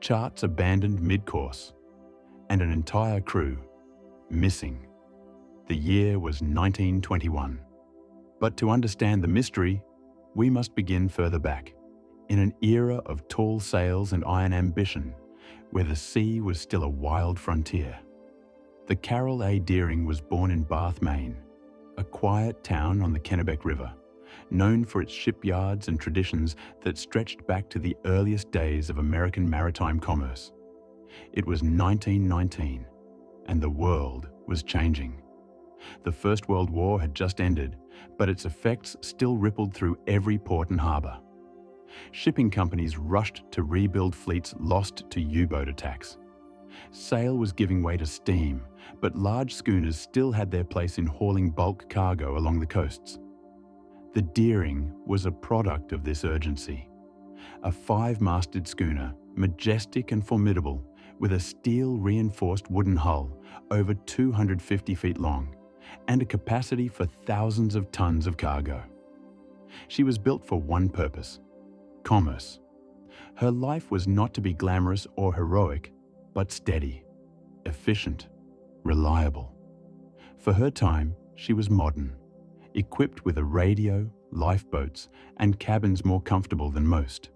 charts abandoned mid-course, and an entire crew missing. The year was 1921. But to understand the mystery, we must begin further back, in an era of tall sails and iron ambition, where the sea was still a wild frontier. The Carol A. Deering was born in Bath, Maine, a quiet town on the Kennebec River, known for its shipyards and traditions that stretched back to the earliest days of American maritime commerce. It was 1919, and the world was changing. The First World War had just ended, but its effects still rippled through every port and harbour. Shipping companies rushed to rebuild fleets lost to U-boat attacks. Sail was giving way to steam, but large schooners still had their place in hauling bulk cargo along the coasts. The Deering was a product of this urgency. A 5-masted schooner, majestic and formidable, with a steel-reinforced wooden hull over 250 feet long, and a capacity for thousands of tons of cargo. She was built for one purpose: commerce. Her life was not to be glamorous or heroic, but steady, efficient, reliable. For her time, she was modern, equipped with a radio, lifeboats, and cabins more comfortable than most.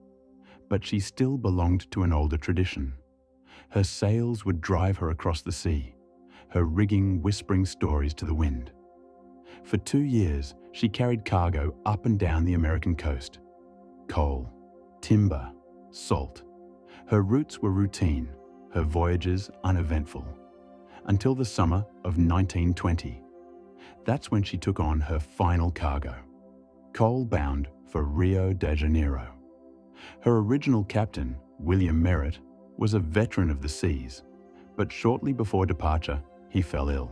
But she still belonged to an older tradition. Her sails would drive her across the sea, her rigging whispering stories to the wind. For 2 years, she carried cargo up and down the American coast. Coal, timber, salt. Her routes were routine, her voyages uneventful, until the summer of 1920. That's when she took on her final cargo, coal-bound for Rio de Janeiro. Her original captain, William Merritt, was a veteran of the seas, but shortly before departure, he fell ill.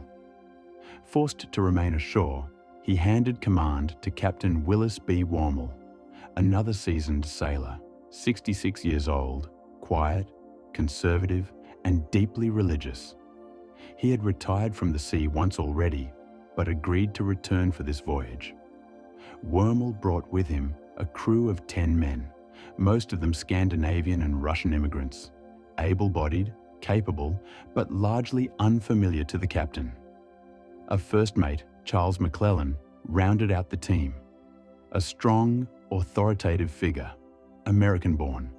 Forced to remain ashore, he handed command to Captain Willis B. Wormel, another seasoned sailor, 66 years old, quiet, conservative, and deeply religious. He had retired from the sea once already, but agreed to return for this voyage. Wormel brought with him a crew of 10 men, most of them Scandinavian and Russian immigrants, able-bodied, capable, but largely unfamiliar to the captain. A first mate, Charles McClellan, rounded out the team. A strong, authoritative figure, American-born,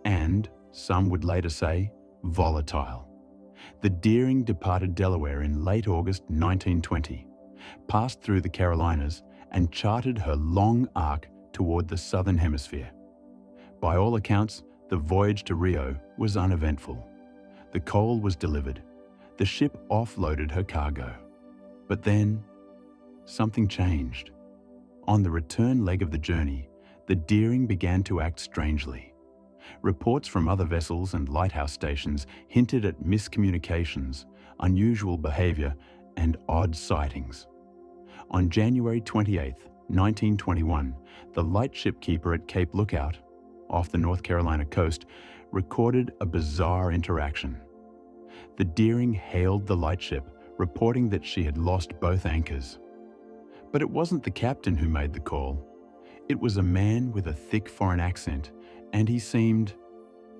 and, some would later say, volatile. The Deering departed Delaware in late August 1920, passed through the Carolinas, and charted her long arc toward the southern hemisphere. By all accounts, the voyage to Rio was uneventful. The coal was delivered. The ship offloaded her cargo. But then, something changed. On the return leg of the journey, the Deering began to act strangely. Reports from other vessels and lighthouse stations hinted at miscommunications, unusual behavior, and odd sightings. On January 28, 1921, the lightship keeper at Cape Lookout, off the North Carolina coast, recorded a bizarre interaction. The Deering hailed the lightship, reporting that she had lost both anchors. But it wasn't the captain who made the call. It was a man with a thick foreign accent, and he seemed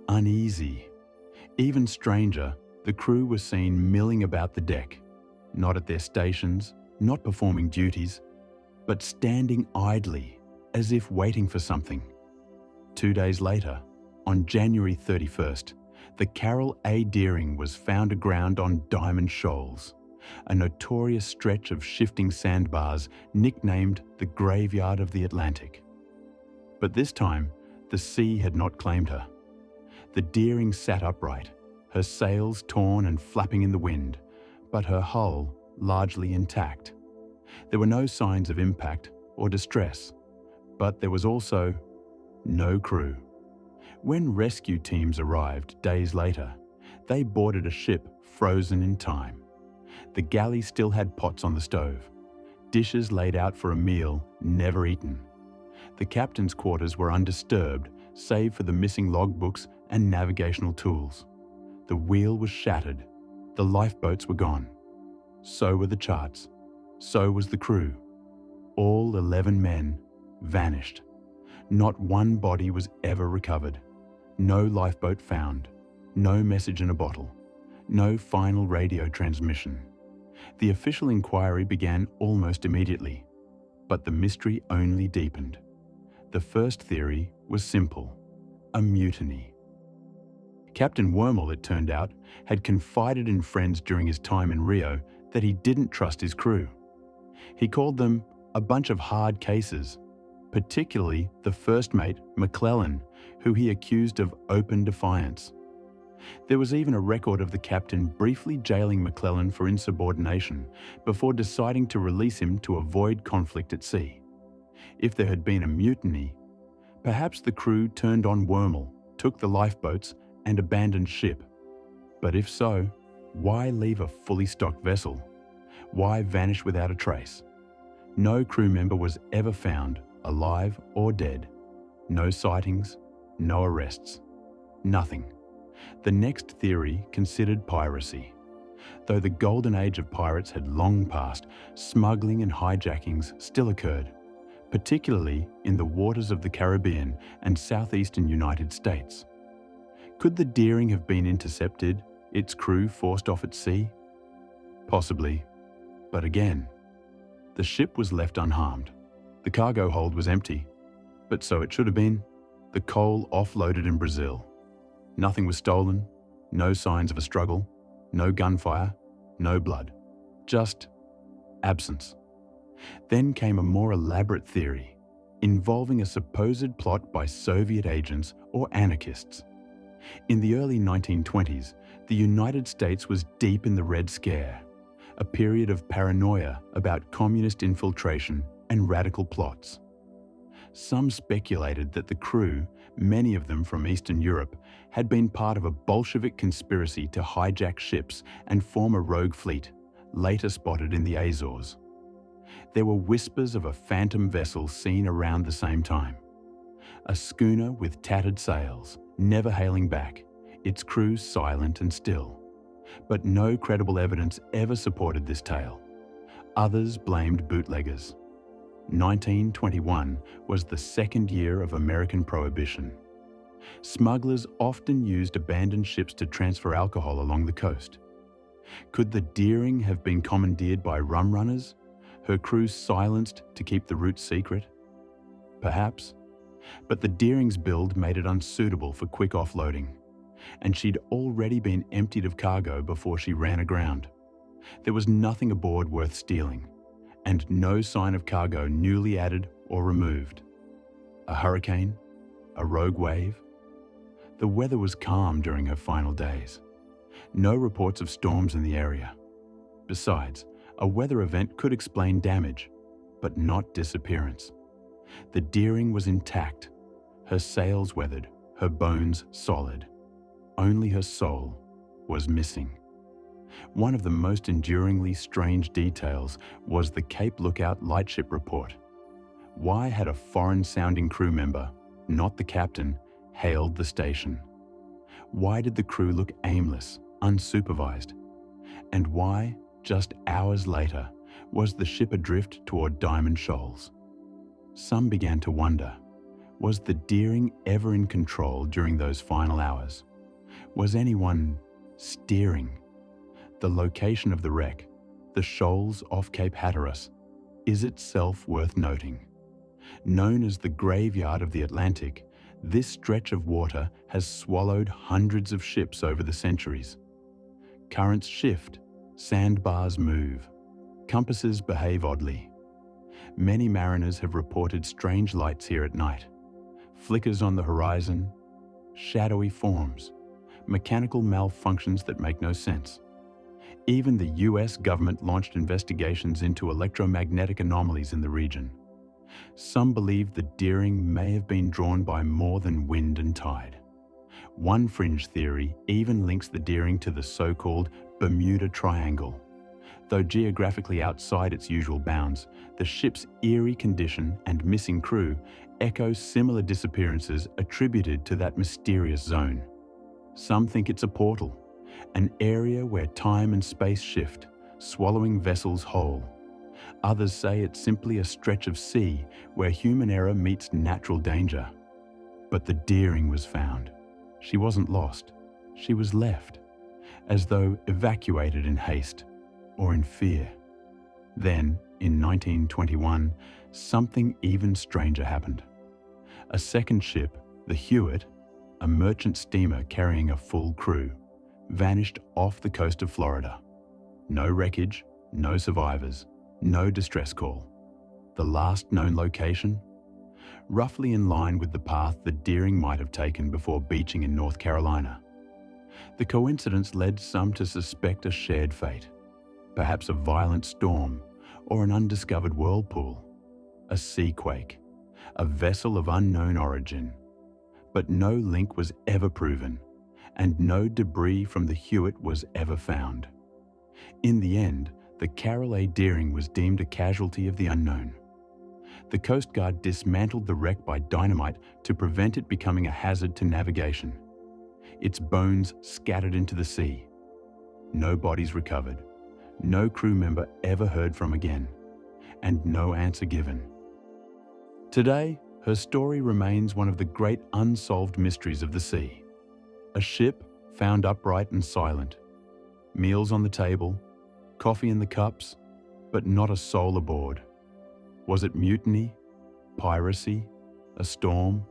uneasy. Even stranger, the crew was seen milling about the deck, not at their stations, not performing duties, but standing idly, as if waiting for something. 2 days later, on January 31st, the Carroll A. Deering was found aground on Diamond Shoals, a notorious stretch of shifting sandbars nicknamed the Graveyard of the Atlantic. But this time, the sea had not claimed her. The Deering sat upright, her sails torn and flapping in the wind, but her hull largely intact. There were no signs of impact or distress, but there was also no crew. When rescue teams arrived days later, they boarded a ship frozen in time. The galley still had pots on the stove, dishes laid out for a meal never eaten. The captain's quarters were undisturbed, save for the missing logbooks and navigational tools. The wheel was shattered. The lifeboats were gone. So were the charts. So was the crew. All 11 men vanished. Not one body was ever recovered. No lifeboat found. No message in a bottle. No final radio transmission. The official inquiry began almost immediately, but the mystery only deepened. The first theory was simple: a mutiny. Captain Wormel, it turned out, had confided in friends during his time in Rio that he didn't trust his crew. He called them a bunch of hard cases, particularly the first mate, McClellan, who he accused of open defiance. There was even a record of the captain briefly jailing McClellan for insubordination before deciding to release him to avoid conflict at sea. If there had been a mutiny, perhaps the crew turned on Wormel, took the lifeboats, and abandoned ship. But if so, why leave a fully stocked vessel? Why vanish without a trace? No crew member was ever found, alive or dead. No sightings, no arrests. Nothing. The next theory considered piracy. Though the golden age of pirates had long passed, smuggling and hijackings still occurred, particularly in the waters of the Caribbean and southeastern United States. Could the Deering have been intercepted, its crew forced off at sea? Possibly, but again, the ship was left unharmed. The cargo hold was empty, but so it should have been. The coal offloaded in Brazil. Nothing was stolen, no signs of a struggle, no gunfire, no blood, just absence. Then came a more elaborate theory, involving a supposed plot by Soviet agents or anarchists. In the early 1920s, the United States was deep in the Red Scare, a period of paranoia about communist infiltration and radical plots. Some speculated that the crew, many of them from Eastern Europe, had been part of a Bolshevik conspiracy to hijack ships and form a rogue fleet, later spotted in the Azores. There were whispers of a phantom vessel seen around the same time. A schooner with tattered sails, never hailing back, its crew silent and still. But no credible evidence ever supported this tale. Others blamed bootleggers. 1921 was the second year of American Prohibition. Smugglers often used abandoned ships to transfer alcohol along the coast. Could the Deering have been commandeered by rum runners, her crew silenced to keep the route secret? Perhaps, but the Deering's build made it unsuitable for quick offloading, and she'd already been emptied of cargo before she ran aground. There was nothing aboard worth stealing, and no sign of cargo newly added or removed. A hurricane? A rogue wave? The weather was calm during her final days. No reports of storms in the area. Besides, a weather event could explain damage, but not disappearance. The Deering was intact, her sails weathered, her bones solid. Only her soul was missing. One of the most enduringly strange details was the Cape Lookout lightship report. Why had a foreign-sounding crew member, not the captain, hailed the station? Why did the crew look aimless, unsupervised? And why, just hours later, was the ship adrift toward Diamond Shoals? Some began to wonder, was the Deering ever in control during those final hours? Was anyone steering? The location of the wreck, the shoals off Cape Hatteras, is itself worth noting. Known as the graveyard of the Atlantic, this stretch of water has swallowed hundreds of ships over the centuries. Currents shift, sandbars move, compasses behave oddly. Many mariners have reported strange lights here at night. Flickers on the horizon, shadowy forms, mechanical malfunctions that make no sense. Even the US government launched investigations into electromagnetic anomalies in the region. Some believe the Deering may have been drawn by more than wind and tide. One fringe theory even links the Deering to the so-called Bermuda Triangle. Though geographically outside its usual bounds, the ship's eerie condition and missing crew echo similar disappearances attributed to that mysterious zone. Some think it's a portal, an area where time and space shift, swallowing vessels whole. Others say it's simply a stretch of sea where human error meets natural danger. But the Deering was found. She wasn't lost. She was left, as though evacuated in haste or in fear. Then, in 1921, something even stranger happened. A second ship, the Hewitt, a merchant steamer carrying a full crew, vanished off the coast of Florida. No wreckage, no survivors, no distress call. The last known location? Roughly in line with the path the Deering might have taken before beaching in North Carolina. The coincidence led some to suspect a shared fate, perhaps a violent storm or an undiscovered whirlpool, a seaquake, a vessel of unknown origin. But no link was ever proven, and no debris from the Hewitt was ever found. In the end, the Carol A. Deering was deemed a casualty of the unknown. The Coast Guard dismantled the wreck by dynamite to prevent it becoming a hazard to navigation. Its bones scattered into the sea. No bodies recovered, no crew member ever heard from again, and no answer given. Today, her story remains one of the great unsolved mysteries of the sea. A ship found upright and silent, meals on the table, coffee in the cups, but not a soul aboard. Was it mutiny, piracy, a storm,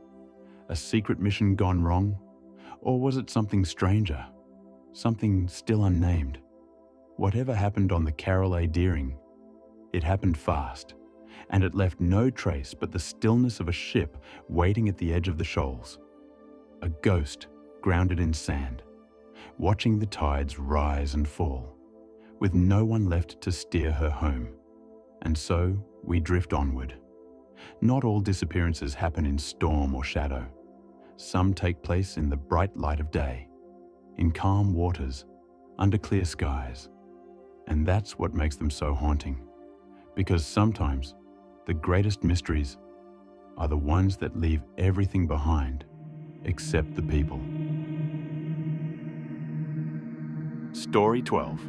a secret mission gone wrong? Or was it something stranger, something still unnamed? Whatever happened on the Carol A. Deering, it happened fast, and it left no trace but the stillness of a ship waiting at the edge of the shoals. A ghost grounded in sand, watching the tides rise and fall, with no one left to steer her home. And so we drift onward. Not all disappearances happen in storm or shadow. Some take place in the bright light of day, in calm waters, under clear skies. And that's what makes them so haunting, because sometimes the greatest mysteries are the ones that leave everything behind except the people. Story 12.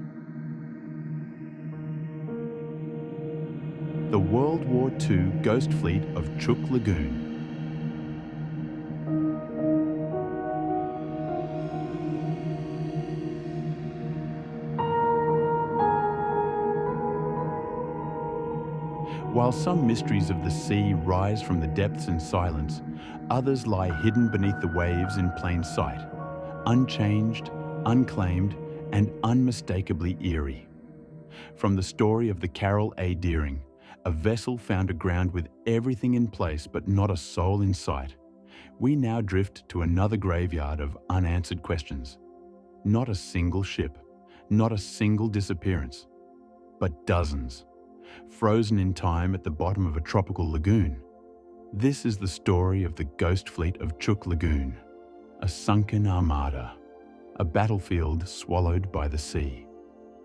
The World War II ghost fleet of Chook Lagoon. While some mysteries of the sea rise from the depths in silence, others lie hidden beneath the waves in plain sight, unchanged, unclaimed, and unmistakably eerie. From the story of the Carol A. Deering, a vessel found aground with everything in place but not a soul in sight, we now drift to another graveyard of unanswered questions. Not a single ship, not a single disappearance, but dozens, frozen in time at the bottom of a tropical lagoon. This is the story of the ghost fleet of Chook Lagoon. A sunken armada, a battlefield swallowed by the sea,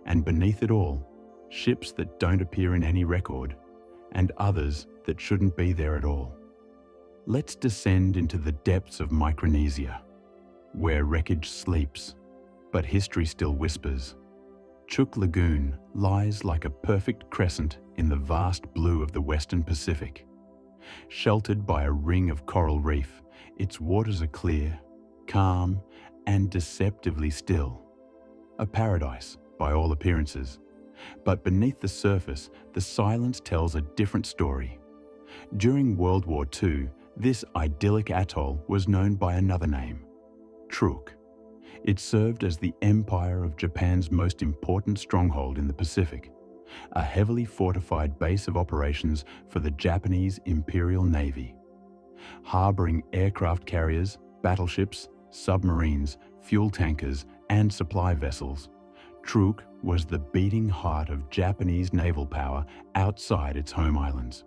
and beneath it all, ships that don't appear in any record, and others that shouldn't be there at all. Let's descend into the depths of Micronesia, where wreckage sleeps, but history still whispers. Chuuk Lagoon lies like a perfect crescent in the vast blue of the Western Pacific. Sheltered by a ring of coral reef, its waters are clear, calm, and deceptively still. A paradise, by all appearances. But beneath the surface, the silence tells a different story. During World War II, this idyllic atoll was known by another name, Truk. It served as the empire of Japan's most important stronghold in the Pacific, a heavily fortified base of operations for the Japanese Imperial Navy. Harboring aircraft carriers, battleships, submarines, fuel tankers, and supply vessels, Truk was the beating heart of Japanese naval power outside its home islands.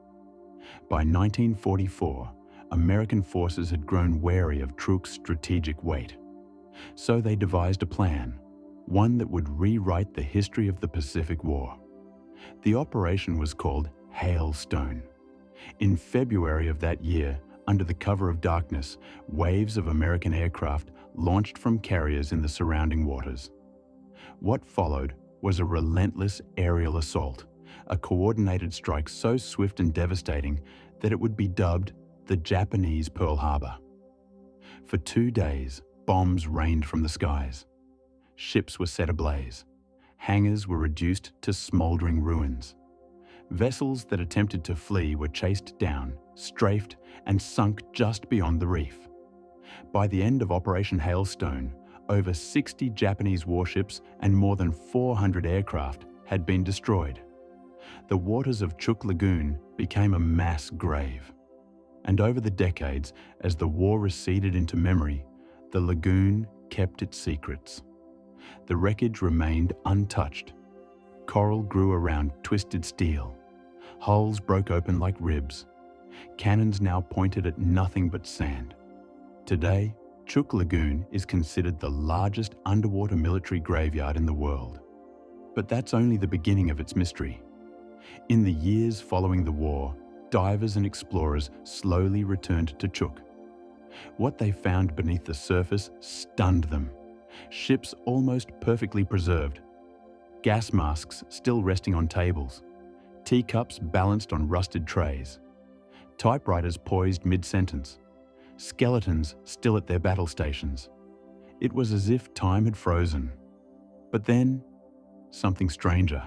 By 1944, American forces had grown wary of Truk's strategic weight. So they devised a plan, one that would rewrite the history of the Pacific War. The operation was called Hailstone. In February of that year, under the cover of darkness, waves of American aircraft launched from carriers in the surrounding waters. What followed was a relentless aerial assault, a coordinated strike so swift and devastating that it would be dubbed the Japanese Pearl Harbor. For 2 days, bombs rained from the skies. Ships were set ablaze. Hangars were reduced to smoldering ruins. Vessels that attempted to flee were chased down, strafed, and sunk just beyond the reef. By the end of Operation Hailstone, over 60 Japanese warships and more than 400 aircraft had been destroyed. The waters of Chuuk Lagoon became a mass grave. And over the decades, as the war receded into memory, the lagoon kept its secrets. The wreckage remained untouched. Coral grew around twisted steel. Hulls broke open like ribs. Cannons now pointed at nothing but sand. Today, Chuuk Lagoon is considered the largest underwater military graveyard in the world. But that's only the beginning of its mystery. In the years following the war, divers and explorers slowly returned to Chuuk. What they found beneath the surface stunned them. Ships almost perfectly preserved. Gas masks still resting on tables. Teacups balanced on rusted trays. Typewriters poised mid-sentence. Skeletons still at their battle stations. It was as if time had frozen. But then, something stranger.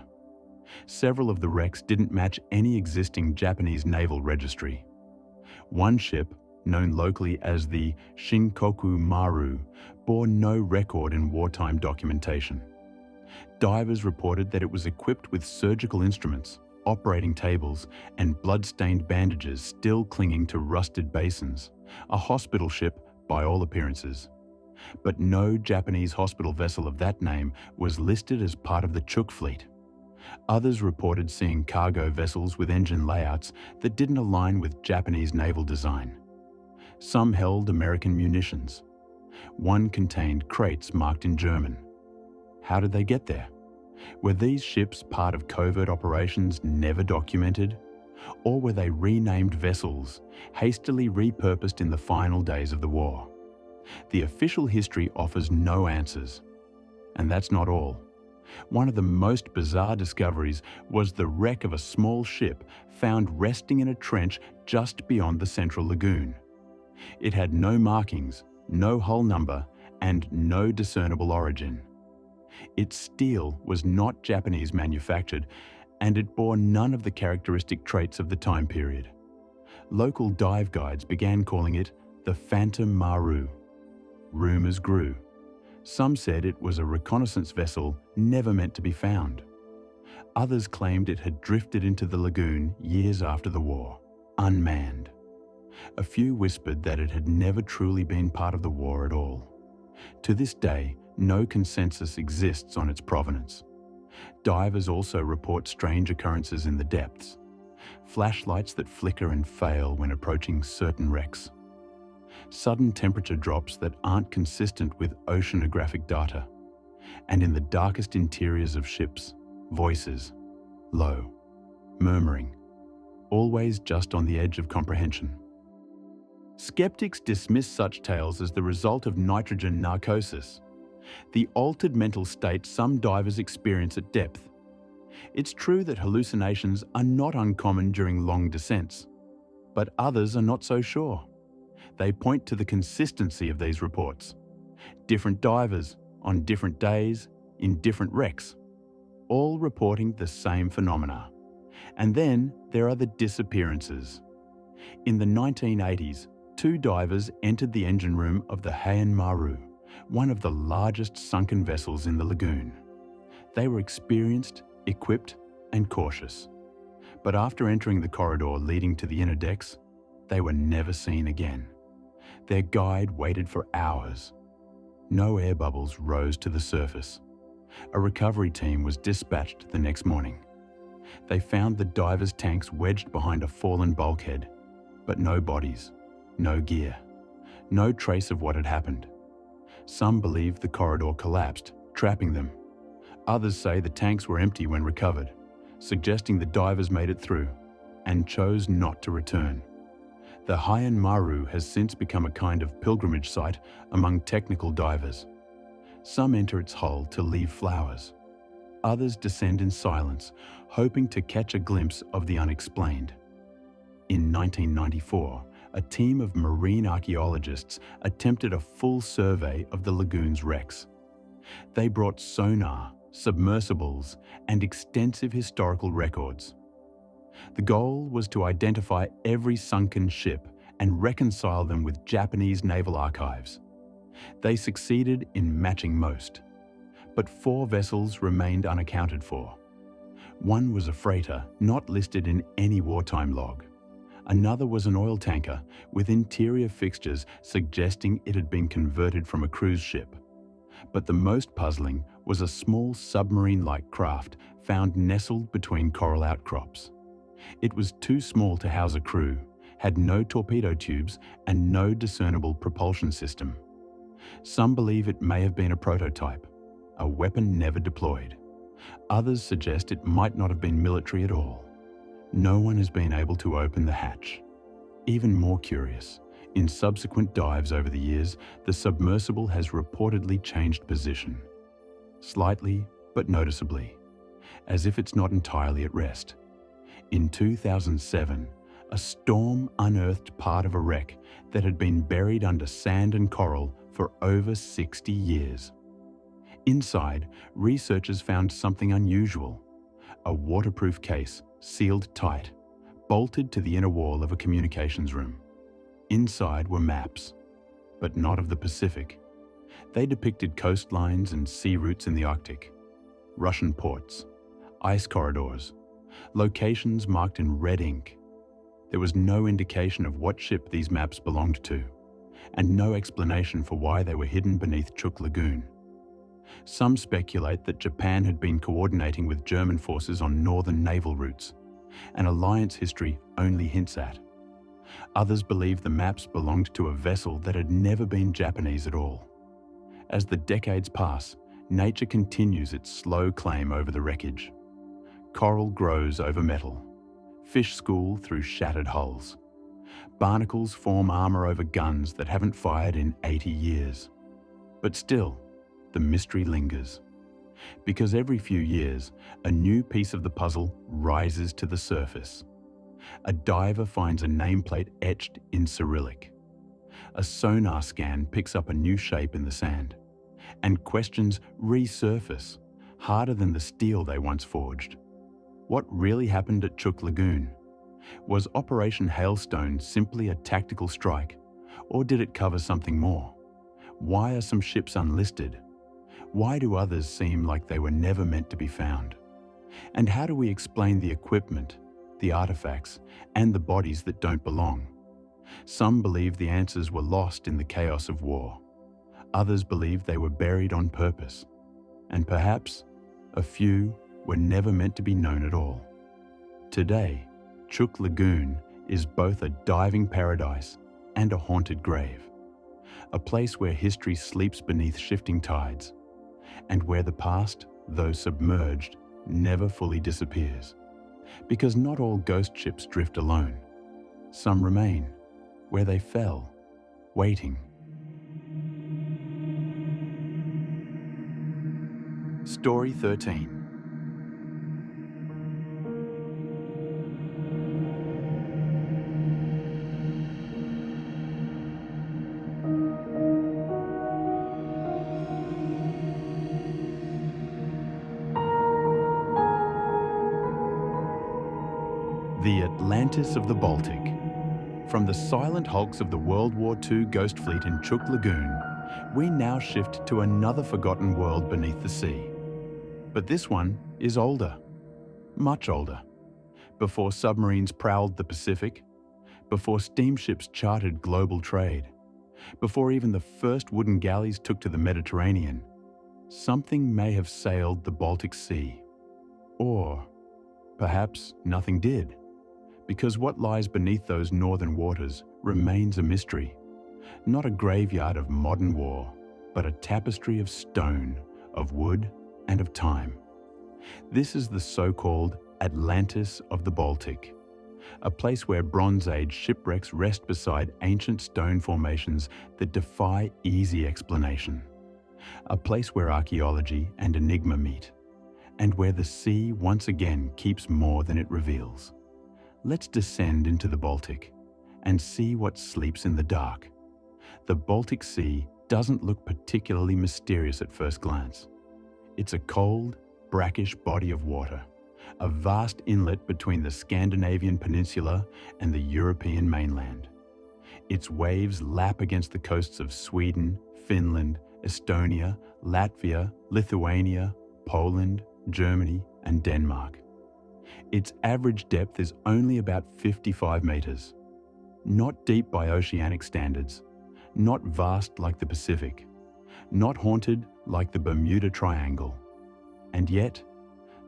Several of the wrecks didn't match any existing Japanese naval registry. One ship, known locally as the Shinkoku Maru, bore no record in wartime documentation. Divers reported that it was equipped with surgical instruments, operating tables, and blood-stained bandages still clinging to rusted basins, a hospital ship by all appearances. But no Japanese hospital vessel of that name was listed as part of the Chuuk fleet. Others reported seeing cargo vessels with engine layouts that didn't align with Japanese naval design. Some held American munitions. One contained crates marked in German. How did they get there? Were these ships part of covert operations never documented? Or were they renamed vessels, hastily repurposed in the final days of the war? The official history offers no answers. And that's not all. One of the most bizarre discoveries was the wreck of a small ship found resting in a trench just beyond the central lagoon. It had no markings, no hull number, and no discernible origin. Its steel was not Japanese manufactured, and it bore none of the characteristic traits of the time period. Local dive guides began calling it the Phantom Maru. Rumors grew. Some said it was a reconnaissance vessel never meant to be found. Others claimed it had drifted into the lagoon years after the war, unmanned. A few whispered that it had never truly been part of the war at all. To this day, no consensus exists on its provenance. Divers also report strange occurrences in the depths. Flashlights that flicker and fail when approaching certain wrecks. sudden temperature drops that aren't consistent with oceanographic data, and in the darkest interiors of ships, voices, low, murmuring, always just on the edge of comprehension. Skeptics dismiss such tales as the result of nitrogen narcosis, the altered mental state some divers experience at depth. It's true that hallucinations are not uncommon during long descents, but others are not so sure. They point to the consistency of these reports. Different divers, on different days, in different wrecks, all reporting the same phenomena. And then there are the disappearances. In the 1980s, 2 divers entered the engine room of the Heian Maru, one of the largest sunken vessels in the lagoon. They were experienced, equipped, and cautious. But after entering the corridor leading to the inner decks, they were never seen again. Their guide waited for hours. No air bubbles rose to the surface. A recovery team was dispatched the next morning. They found the divers' tanks wedged behind a fallen bulkhead, but no bodies, no gear, no trace of what had happened. Some believe the corridor collapsed, trapping them. Others say the tanks were empty when recovered, suggesting the divers made it through and chose not to return. The Heian Maru has since become a kind of pilgrimage site among technical divers. Some enter its hull to leave flowers. Others descend in silence, hoping to catch a glimpse of the unexplained. In 1994, a team of marine archaeologists attempted a full survey of the lagoon's wrecks. They brought sonar, submersibles, and extensive historical records. The goal was to identify every sunken ship and reconcile them with Japanese naval archives. They succeeded in matching most, but 4 vessels remained unaccounted for. One was a freighter not listed in any wartime log. Another was an oil tanker with interior fixtures suggesting it had been converted from a cruise ship. But the most puzzling was a small submarine-like craft found nestled between coral outcrops. It was too small to house a crew, had no torpedo tubes, and no discernible propulsion system. Some believe it may have been a prototype, a weapon never deployed. Others suggest it might not have been military at all. No one has been able to open the hatch. Even more curious, in subsequent dives over the years, the submersible has reportedly changed position. Slightly, but noticeably, as if it's not entirely at rest. In 2007, a storm unearthed part of a wreck that had been buried under sand and coral for over 60 years. Inside, researchers found something unusual: a waterproof case sealed tight, bolted to the inner wall of a communications room. Inside were maps, but not of the Pacific. They depicted coastlines and sea routes in the Arctic, Russian ports, ice corridors, locations marked in red ink. There was no indication of what ship these maps belonged to, and no explanation for why they were hidden beneath Chuuk Lagoon. Some speculate that Japan had been coordinating with German forces on northern naval routes, an alliance history only hints at. Others believe the maps belonged to a vessel that had never been Japanese at all. As the decades pass, nature continues its slow claim over the wreckage. Coral grows over metal. Fish school through shattered hulls. Barnacles form armor over guns that haven't fired in 80 years. But still, the mystery lingers. Because every few years, a new piece of the puzzle rises to the surface. A diver finds a nameplate etched in Cyrillic. A sonar scan picks up a new shape in the sand. And questions resurface, harder than the steel they once forged. What really happened at Chuuk Lagoon? Was Operation Hailstone simply a tactical strike, or did it cover something more? Why are some ships unlisted? Why do others seem like they were never meant to be found? And how do we explain the equipment, the artifacts, and the bodies that don't belong? Some believe the answers were lost in the chaos of war. Others believe they were buried on purpose. And perhaps a few were never meant to be known at all. Today, Chuuk Lagoon is both a diving paradise and a haunted grave. A place where history sleeps beneath shifting tides, and where the past, though submerged, never fully disappears. Because not all ghost ships drift alone. Some remain where they fell, waiting. Story 13. The Atlantis of the Baltic. From the silent hulks of the World War II Ghost Fleet in Chuk Lagoon, we now shift to another forgotten world beneath the sea. But this one is older, much older. Before submarines prowled the Pacific, before steamships charted global trade, before even the first wooden galleys took to the Mediterranean, something may have sailed the Baltic Sea. Or perhaps nothing did. Because what lies beneath those northern waters remains a mystery. Not a graveyard of modern war, but a tapestry of stone, of wood, and of time. This is the so-called Atlantis of the Baltic, a place where Bronze Age shipwrecks rest beside ancient stone formations that defy easy explanation. A place where archaeology and enigma meet, and where the sea once again keeps more than it reveals. Let's descend into the Baltic and see what sleeps in the dark. The Baltic Sea doesn't look particularly mysterious at first glance. It's a cold, brackish body of water, a vast inlet between the Scandinavian peninsula and the European mainland. Its waves lap against the coasts of Sweden, Finland, Estonia, Latvia, Lithuania, Poland, Germany, and Denmark. Its average depth is only about 55 meters. Not deep by oceanic standards, not vast like the Pacific, not haunted like the Bermuda Triangle. And yet,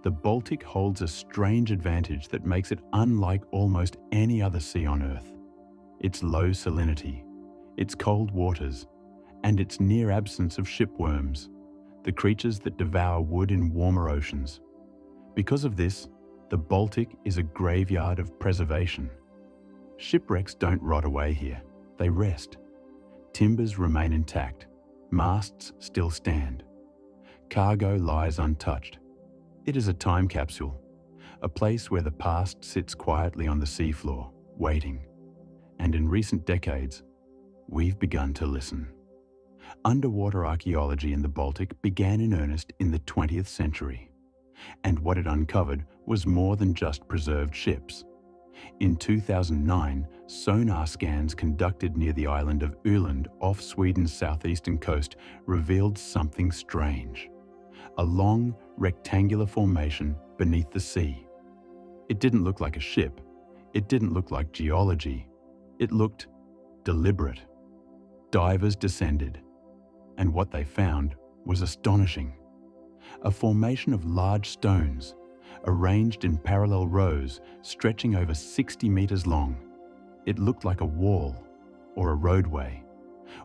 the Baltic holds a strange advantage that makes it unlike almost any other sea on Earth. Its low salinity, its cold waters, and its near absence of shipworms, the creatures that devour wood in warmer oceans. Because of this, the Baltic is a graveyard of preservation. Shipwrecks don't rot away here, they rest. Timbers remain intact, masts still stand. Cargo lies untouched. It is a time capsule, a place where the past sits quietly on the seafloor, waiting. And in recent decades, we've begun to listen. Underwater archaeology in the Baltic began in earnest in the 20th century. And what it uncovered was more than just preserved ships. In 2009, sonar scans conducted near the island of Öland off Sweden's southeastern coast revealed something strange. A long, rectangular formation beneath the sea. It didn't look like a ship. It didn't look like geology. It looked deliberate. Divers descended, and what they found was astonishing. A formation of large stones, arranged in parallel rows, stretching over 60 meters long. It looked like a wall, or a roadway,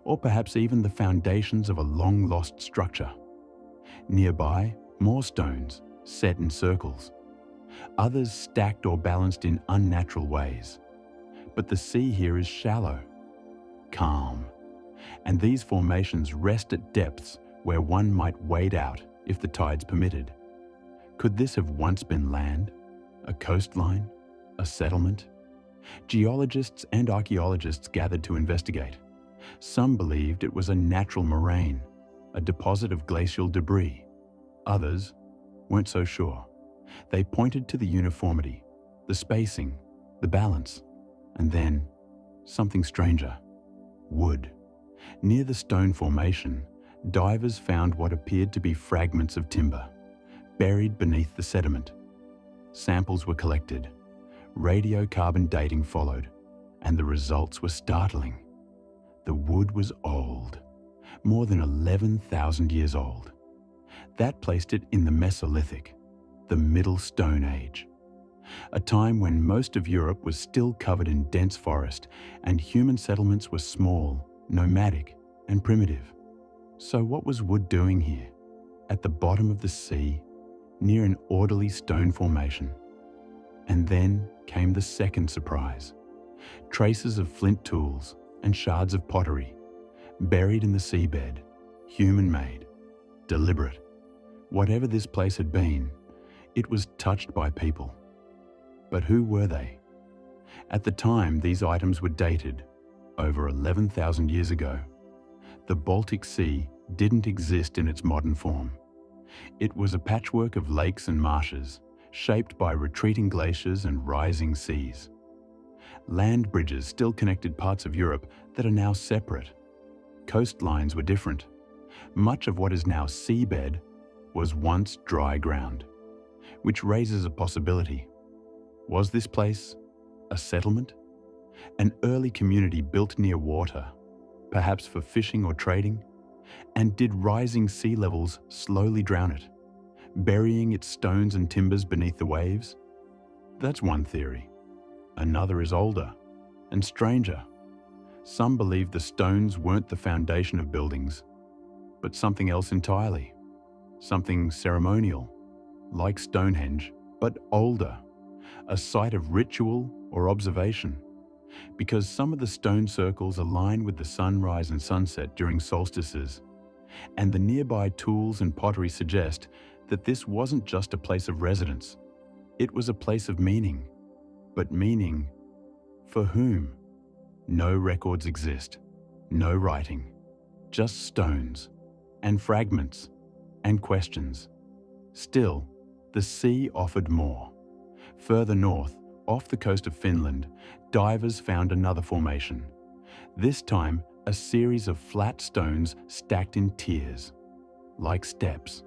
or perhaps even the foundations of a long-lost structure. Nearby, more stones, set in circles. Others stacked or balanced in unnatural ways. But the sea here is shallow, calm, and these formations rest at depths where one might wade out if the tides permitted. Could this have once been land, a coastline, a settlement? Geologists and archaeologists gathered to investigate. Some believed it was a natural moraine, a deposit of glacial debris. Others weren't so sure. They pointed to the uniformity, the spacing, the balance, and then something stranger. Wood. Near the stone formation, divers found what appeared to be fragments of timber, buried beneath the sediment. Samples were collected. Radiocarbon dating followed, and the results were startling. The wood was old, more than 11,000 years old. That placed it in the Mesolithic, the Middle Stone Age. a time when most of Europe was still covered in dense forest and human settlements were small, nomadic, and primitive. So what was Wood doing here, at the bottom of the sea, near an orderly stone formation? And then came the second surprise. Traces of flint tools and shards of pottery, buried in the seabed, human-made, deliberate. Whatever this place had been, it was touched by people. But who were they? At the time, these items were dated over 11,000 years ago. The Baltic Sea didn't exist in its modern form. It was a patchwork of lakes and marshes, shaped by retreating glaciers and rising seas. Land bridges still connected parts of Europe that are now separate. Coastlines were different. Much of what is now seabed was once dry ground, which raises a possibility. Was this place a settlement? An early community built near water, perhaps for fishing or trading? And did rising sea levels slowly drown it, burying its stones and timbers beneath the waves? That's one theory. Another is older and stranger. Some believe the stones weren't the foundation of buildings, but something else entirely. Something ceremonial, like Stonehenge, but older. A site of ritual or observation, because some of the stone circles align with the sunrise and sunset during solstices, and the nearby tools and pottery suggest that this wasn't just a place of residence. It was a place of meaning. But meaning for whom? No records exist, no writing, just stones and fragments and questions. Still, the sea offered more. Further north, off the coast of Finland, divers found another formation. This time, a series of flat stones stacked in tiers, like steps.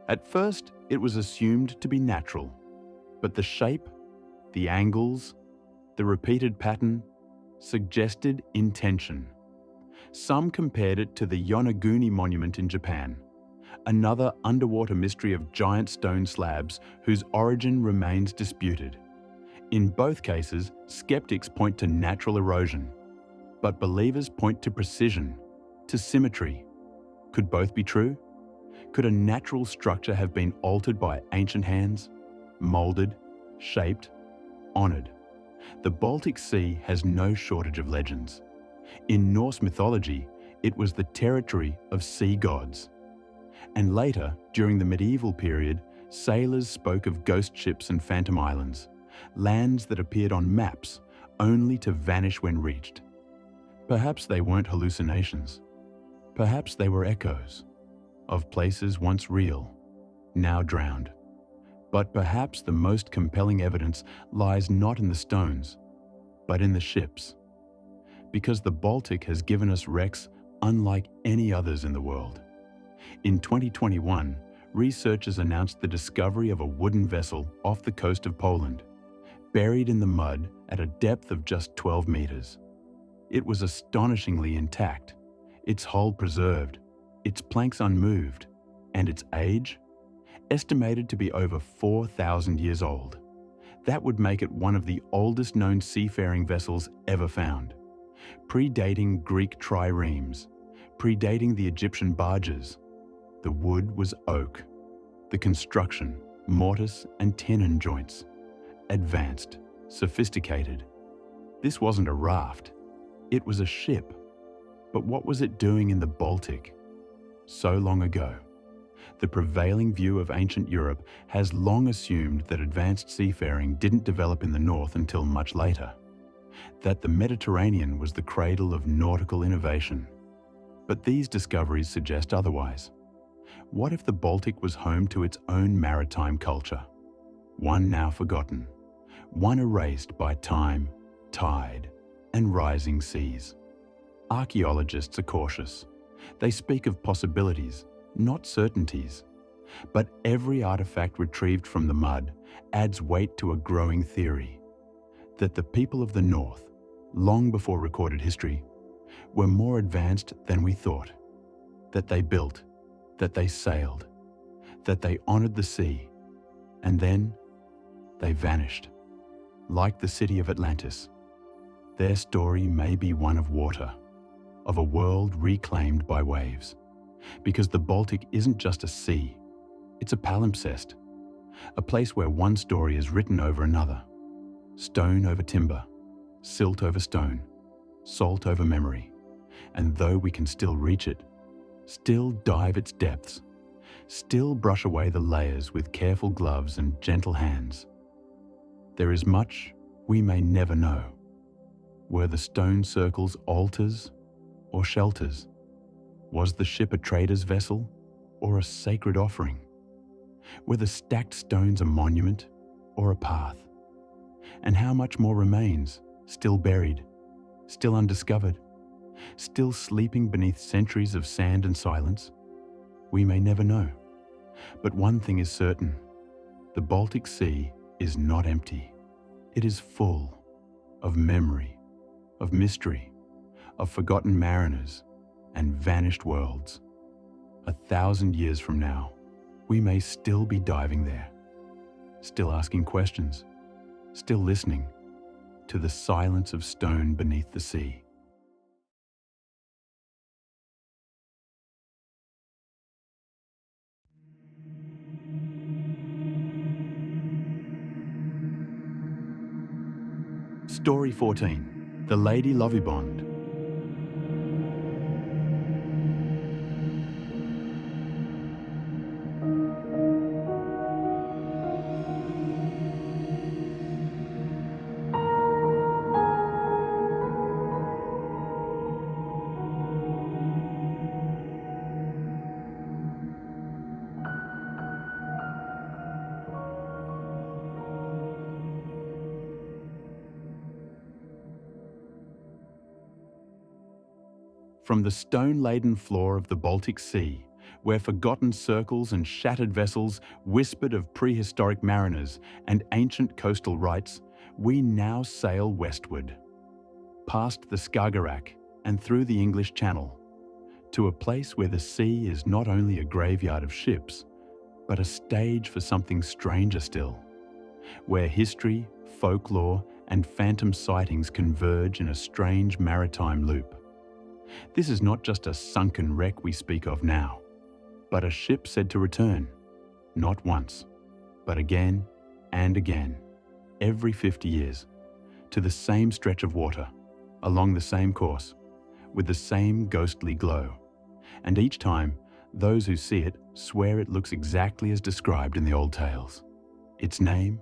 At first, it was assumed to be natural, but the shape, the angles, the repeated pattern suggested intention. Some compared it to the Yonaguni monument in Japan, another underwater mystery of giant stone slabs whose origin remains disputed. In both cases, skeptics point to natural erosion, but believers point to precision, to symmetry. Could both be true? Could a natural structure have been altered by ancient hands, molded, shaped, honored? The Baltic Sea has no shortage of legends. In Norse mythology, it was the territory of sea gods. And later, during the medieval period, sailors spoke of ghost ships and phantom islands, lands that appeared on maps only to vanish when reached. Perhaps they weren't hallucinations. Perhaps they were echoes of places once real, now drowned. But perhaps the most compelling evidence lies not in the stones, but in the ships. Because the Baltic has given us wrecks unlike any others in the world. In 2021, researchers announced the discovery of a wooden vessel off the coast of Poland, buried in the mud at a depth of just 12 meters. It was astonishingly intact, its hull preserved, its planks unmoved, and its age estimated to be over 4,000 years old. That would make it one of the oldest known seafaring vessels ever found, predating Greek triremes, predating the Egyptian barges. The wood was oak, the construction, mortise and tenon joints, advanced, sophisticated. This wasn't a raft, it was a ship. But what was it doing in the Baltic so long ago? The prevailing view of ancient Europe has long assumed that advanced seafaring didn't develop in the north until much later, that the Mediterranean was the cradle of nautical innovation. But these discoveries suggest otherwise. What if the Baltic was home to its own maritime culture? One now forgotten, one erased by time, tide, and rising seas. Archaeologists are cautious. They speak of possibilities, not certainties. But every artifact retrieved from the mud adds weight to a growing theory that the people of the North, long before recorded history, were more advanced than we thought. That they built, that they sailed, that they honored the sea, and then They vanished. Like the city of Atlantis, their story may be one of water, of a world reclaimed by waves. Because the Baltic isn't just a sea, it's a palimpsest, a place where one story is written over another. Stone over timber, silt over stone, salt over memory. And though we can still reach it, still dive its depths, still brush away the layers with careful gloves and gentle hands, there is much we may never know. Were the stone circles altars or shelters? Was the ship a trader's vessel or a sacred offering? Were the stacked stones a monument or a path? And how much more remains, still buried, still undiscovered, still sleeping beneath centuries of sand and silence? We may never know. But one thing is certain: the Baltic Sea is not empty. It is full of memory, of mystery, of forgotten mariners and vanished worlds. 1,000 years from now, we may still be diving there, still asking questions, still listening to the silence of stone beneath the sea. Story 14. The Lady Lovibond. From the stone-laden floor of the Baltic Sea, where forgotten circles and shattered vessels whispered of prehistoric mariners and ancient coastal rites, we now sail westward, past the Skagerrak and through the English Channel, to a place where the sea is not only a graveyard of ships, but a stage for something stranger still, where history, folklore, and phantom sightings converge in a strange maritime loop. This is not just a sunken wreck we speak of now, but a ship said to return, not once, but again and again, every 50 years, to the same stretch of water, along the same course, with the same ghostly glow. And each time, those who see it swear it looks exactly as described in the old tales. Its name,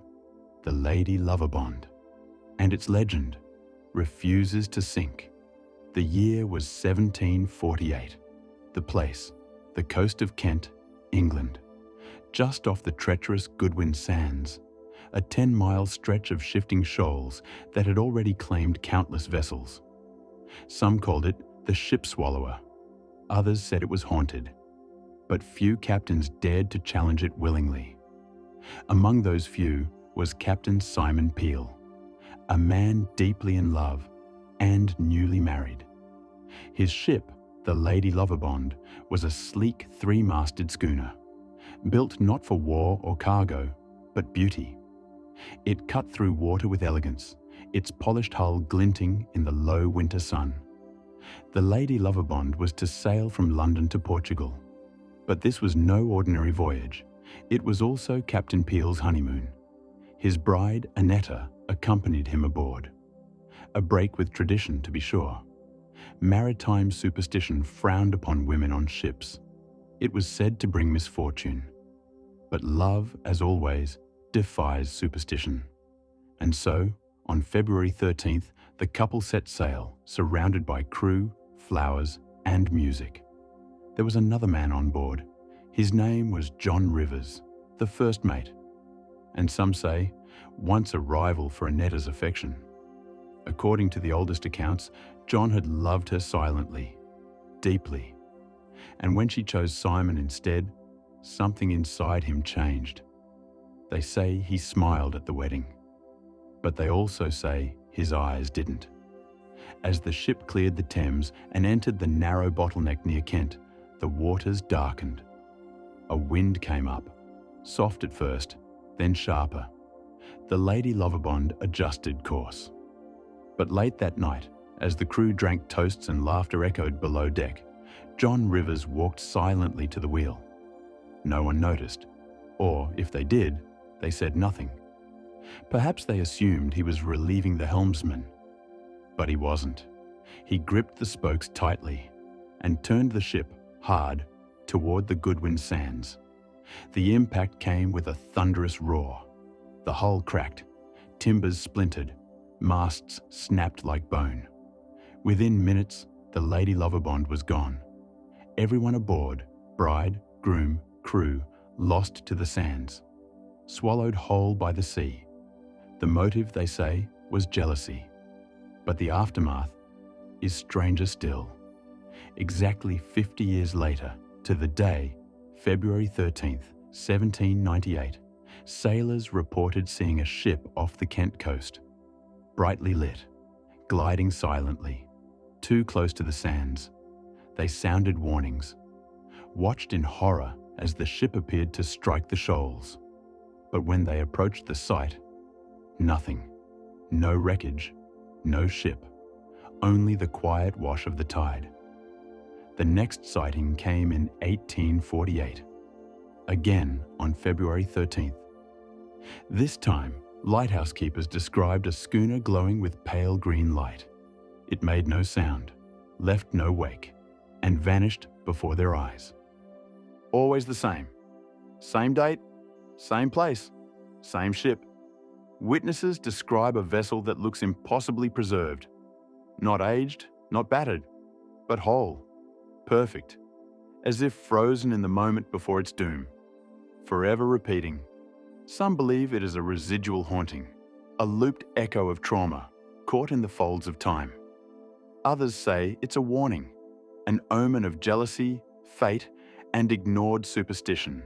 the Lady Lovibond, and its legend, refuses to sink. The year was 1748. The place, the coast of Kent, England, just off the treacherous Goodwin Sands, a 10-mile stretch of shifting shoals that had already claimed countless vessels. Some called it the Ship Swallower. Others said it was haunted. But few captains dared to challenge it willingly. Among those few was Captain Simon Peel, a man deeply in love and newly married. His ship, the Lady Lovibond, was a sleek three-masted schooner, built not for war or cargo, but beauty. It cut through water with elegance, its polished hull glinting in the low winter sun. The Lady Lovibond was to sail from London to Portugal. But this was no ordinary voyage. It was also Captain Peel's honeymoon. His bride, Annetta, accompanied him aboard. A break with tradition, to be sure. Maritime superstition frowned upon women on ships. It was said to bring misfortune. But love, as always, defies superstition. And so, on February 13th, the couple set sail, surrounded by crew, flowers, and music. There was another man on board. His name was John Rivers, the first mate. And some say, once a rival for Annetta's affection. According to the oldest accounts, John had loved her silently, deeply. And when she chose Simon instead, something inside him changed. They say he smiled at the wedding, but they also say his eyes didn't. As the ship cleared the Thames and entered the narrow bottleneck near Kent, the waters darkened. A wind came up, soft at first, then sharper. The Lady Loverbond adjusted course. But late that night, as the crew drank toasts and laughter echoed below deck, John Rivers walked silently to the wheel. No one noticed, or if they did, they said nothing. Perhaps they assumed he was relieving the helmsman. But he wasn't. He gripped the spokes tightly and turned the ship hard toward the Goodwin Sands. The impact came with a thunderous roar. The hull cracked, timbers splintered, masts snapped like bone. Within minutes, the Lady Loverbond was gone. Everyone aboard, bride, groom, crew, lost to the sands, swallowed whole by the sea. The motive, they say, was jealousy. But the aftermath is stranger still. Exactly 50 years later, to the day, February 13th, 1798, sailors reported seeing a ship off the Kent coast, brightly lit, gliding silently, too close to the sands. They sounded warnings, watched in horror as the ship appeared to strike the shoals. But when they approached the site, nothing. No wreckage, no ship, only the quiet wash of the tide. The next sighting came in 1848, again on February 13th. This time, lighthouse keepers described a schooner glowing with pale green light. It made no sound, left no wake, and vanished before their eyes. Always the same. Same date, same place, same ship. Witnesses describe a vessel that looks impossibly preserved. Not aged, not battered, but whole, perfect, as if frozen in the moment before its doom, forever repeating. Some believe it is a residual haunting, a looped echo of trauma, caught in the folds of time. Others say it's a warning, an omen of jealousy, fate, and ignored superstition.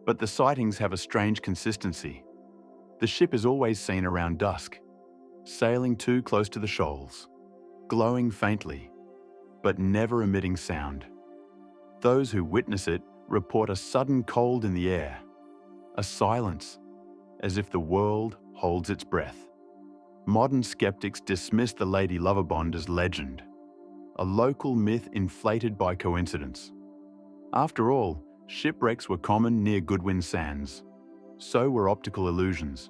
But the sightings have a strange consistency. The ship is always seen around dusk, sailing too close to the shoals, glowing faintly, but never emitting sound. Those who witness it report a sudden cold in the air, a silence, as if the world holds its breath. Modern skeptics dismiss the Lady Loverbond as legend, a local myth inflated by coincidence. After all, shipwrecks were common near Goodwin Sands. So were optical illusions.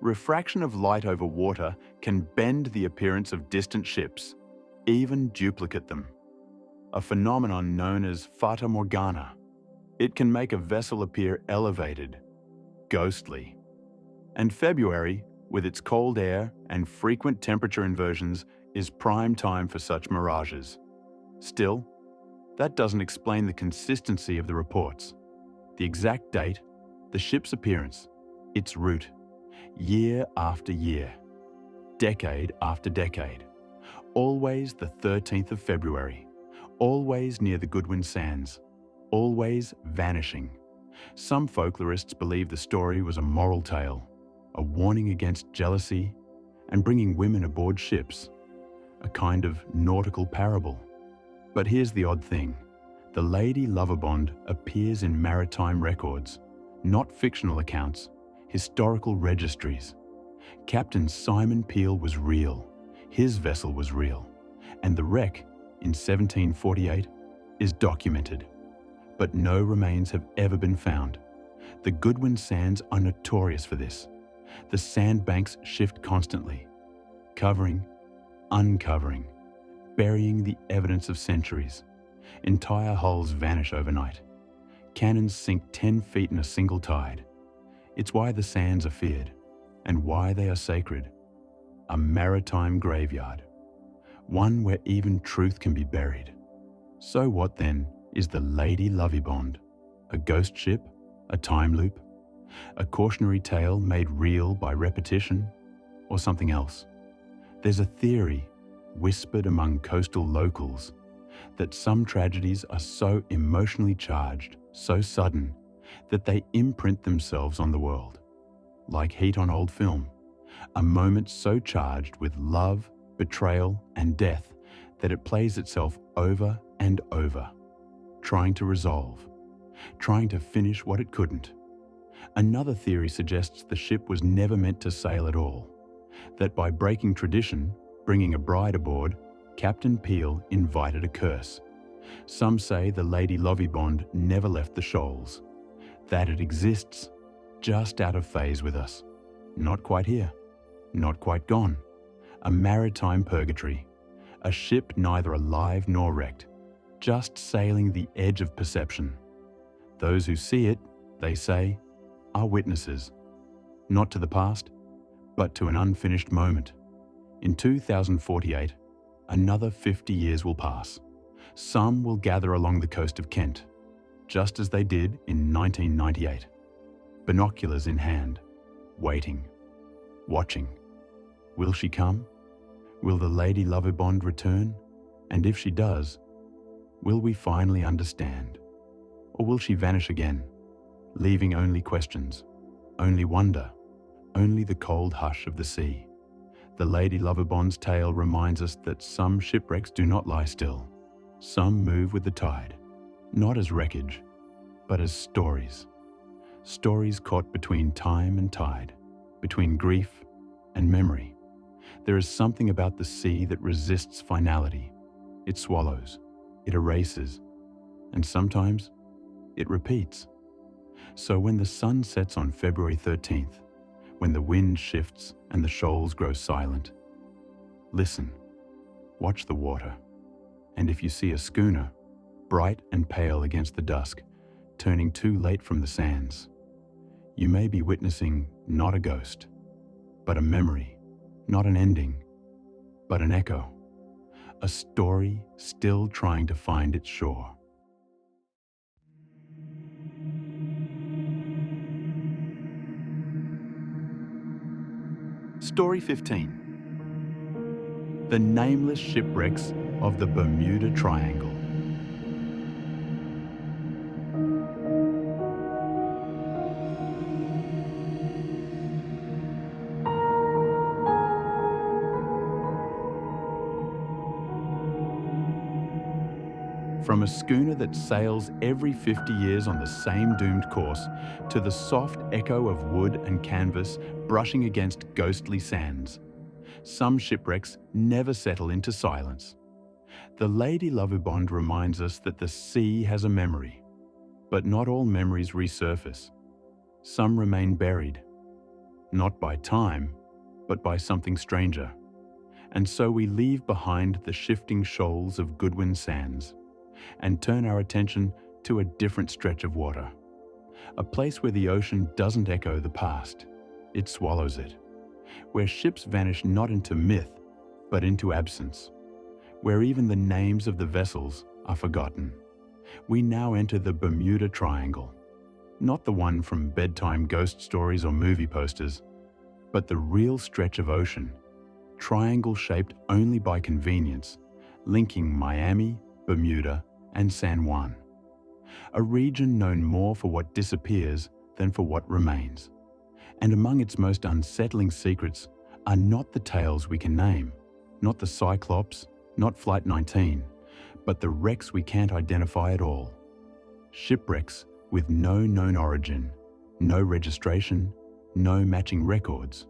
Refraction of light over water can bend the appearance of distant ships, even duplicate them. A phenomenon known as fata morgana. It can make a vessel appear elevated, ghostly. And February, with its cold air and frequent temperature inversions, is prime time for such mirages. Still, that doesn't explain the consistency of the reports. The exact date, the ship's appearance, its route, year after year, decade after decade, always the 13th of February, always near the Goodwin Sands, always vanishing. Some folklorists believe the story was a moral tale, a warning against jealousy and bringing women aboard ships, a kind of nautical parable. But here's the odd thing. The Lady Loverbond appears in maritime records, not fictional accounts, historical registries. Captain Simon Peel was real, his vessel was real, and the wreck in 1748 is documented. But no remains have ever been found. The Goodwin Sands are notorious for this. The sandbanks shift constantly, covering, uncovering, burying the evidence of centuries. Entire hulls vanish overnight. Cannons sink 10 feet in a single tide. It's why the sands are feared, and why they are sacred. A maritime graveyard, one where even truth can be buried. So what then is the Lady Loverbond? A ghost ship? A time loop? A cautionary tale made real by repetition? Or something else? There's a theory, whispered among coastal locals, that some tragedies are so emotionally charged, so sudden, that they imprint themselves on the world. Like heat on old film, a moment so charged with love, betrayal, and death that it plays itself over and over, trying to resolve, trying to finish what it couldn't. Another theory suggests the ship was never meant to sail at all, that by breaking tradition, bringing a bride aboard, Captain Peel invited a curse. Some say the Lady Lovibond never left the shoals, that it exists just out of phase with us. Not quite here, not quite gone. A maritime purgatory, a ship neither alive nor wrecked, just sailing the edge of perception. Those who see it, they say, are witnesses, not to the past, but to an unfinished moment. In 2048, another 50 years will pass. Some will gather along the coast of Kent, just as they did in 1998, binoculars in hand, waiting, watching. Will she come? Will the Lady Lovibond return? And if she does, will we finally understand? Or will she vanish again, leaving only questions, only wonder, only the cold hush of the sea? The Lady Lovibond's tale reminds us that some shipwrecks do not lie still. Some move with the tide, not as wreckage, but as stories. Stories caught between time and tide, between grief and memory. There is something about the sea that resists finality. It swallows, it erases, and sometimes it repeats. So when the sun sets on February 13th, when the wind shifts and the shoals grow silent, listen, watch the water, and if you see a schooner, bright and pale against the dusk, turning too late from the sands, you may be witnessing not a ghost, but a memory, not an ending, but an echo, a story still trying to find its shore. Story 15. The Nameless Shipwrecks of the Bermuda Triangle. From a schooner that sails every 50 years on the same doomed course, to the soft echo of wood and canvas brushing against ghostly sands, some shipwrecks never settle into silence. The Lady Lovibond reminds us that the sea has a memory, but not all memories resurface. Some remain buried, not by time, but by something stranger. And so we leave behind the shifting shoals of Goodwin Sands and turn our attention to a different stretch of water, a place where the ocean doesn't echo the past, it swallows it, where ships vanish not into myth, but into absence, where even the names of the vessels are forgotten. We now enter the Bermuda Triangle, not the one from bedtime ghost stories or movie posters, but the real stretch of ocean, triangle-shaped only by convenience, linking Miami, Bermuda, and San Juan, a region known more for what disappears than for what remains. And among its most unsettling secrets are not the tales we can name, not the Cyclops, not Flight 19, but the wrecks we can't identify at all. Shipwrecks with no known origin, no registration, no matching records,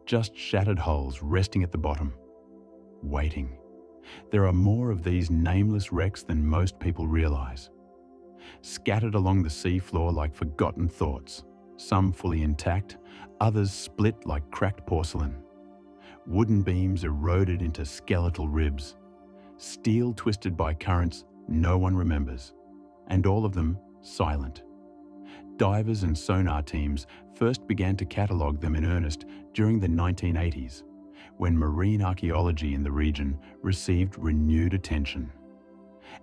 just shattered hulls resting at the bottom, waiting. There are more of these nameless wrecks than most people realize. Scattered along the seafloor like forgotten thoughts, some fully intact, others split like cracked porcelain. Wooden beams eroded into skeletal ribs, steel twisted by currents no one remembers, and all of them silent. Divers and sonar teams first began to catalogue them in earnest during the 1980s, when marine archaeology in the region received renewed attention.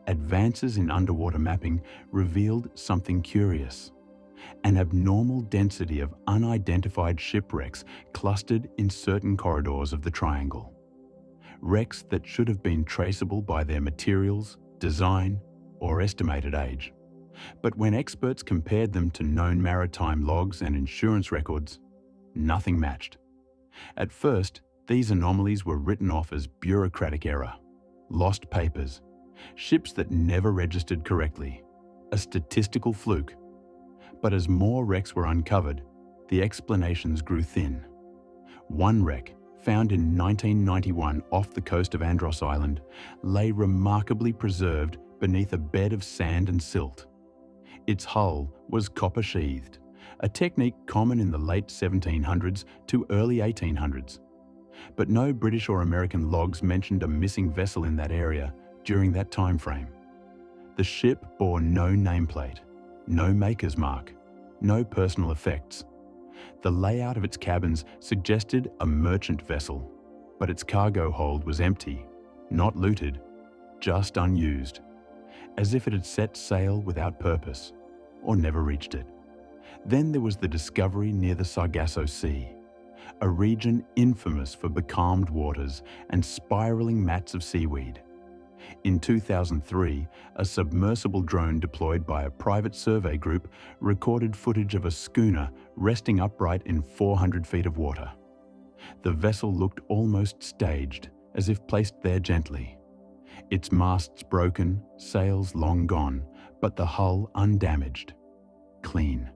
Advances in underwater mapping revealed something curious: an abnormal density of unidentified shipwrecks clustered in certain corridors of the triangle. Wrecks that should have been traceable by their materials, design, or estimated age. But when experts compared them to known maritime logs and insurance records, nothing matched. At first, these anomalies were written off as bureaucratic error, lost papers, ships that never registered correctly, a statistical fluke. But as more wrecks were uncovered, the explanations grew thin. One wreck, found in 1991 off the coast of Andros Island, lay remarkably preserved beneath a bed of sand and silt. Its hull was copper-sheathed, a technique common in the late 1700s to early 1800s. But no British or American logs mentioned a missing vessel in that area during that time frame. The ship bore no nameplate, no maker's mark, no personal effects. The layout of its cabins suggested a merchant vessel, but its cargo hold was empty, not looted, just unused, as if it had set sail without purpose, or never reached it. Then there was the discovery near the Sargasso Sea, a region infamous for becalmed waters and spiraling mats of seaweed. In 2003, a submersible drone deployed by a private survey group recorded footage of a schooner resting upright in 400 feet of water. The vessel looked almost staged, as if placed there gently. Its masts broken, sails long gone, but the hull undamaged. Clean.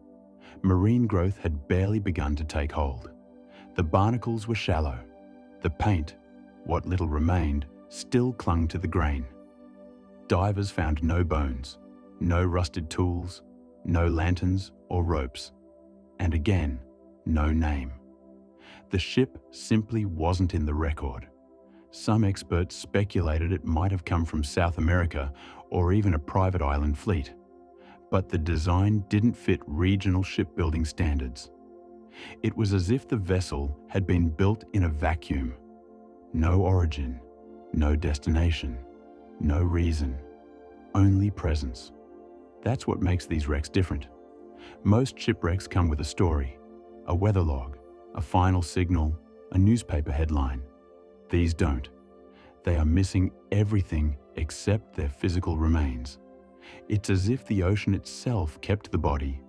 Marine growth had barely begun to take hold. The barnacles were shallow. The paint, what little remained, still clung to the grain. Divers found no bones, no rusted tools, no lanterns or ropes, and again, no name. The ship simply wasn't in the record. Some experts speculated it might have come from South America or even a private island fleet, but the design didn't fit regional shipbuilding standards. It was as if the vessel had been built in a vacuum. No origin, no destination, no reason, only presence. That's what makes these wrecks different. Most shipwrecks come with a story, a weather log, a final signal, a newspaper headline. These don't. They are missing everything except their physical remains. It's as if the ocean itself kept the body,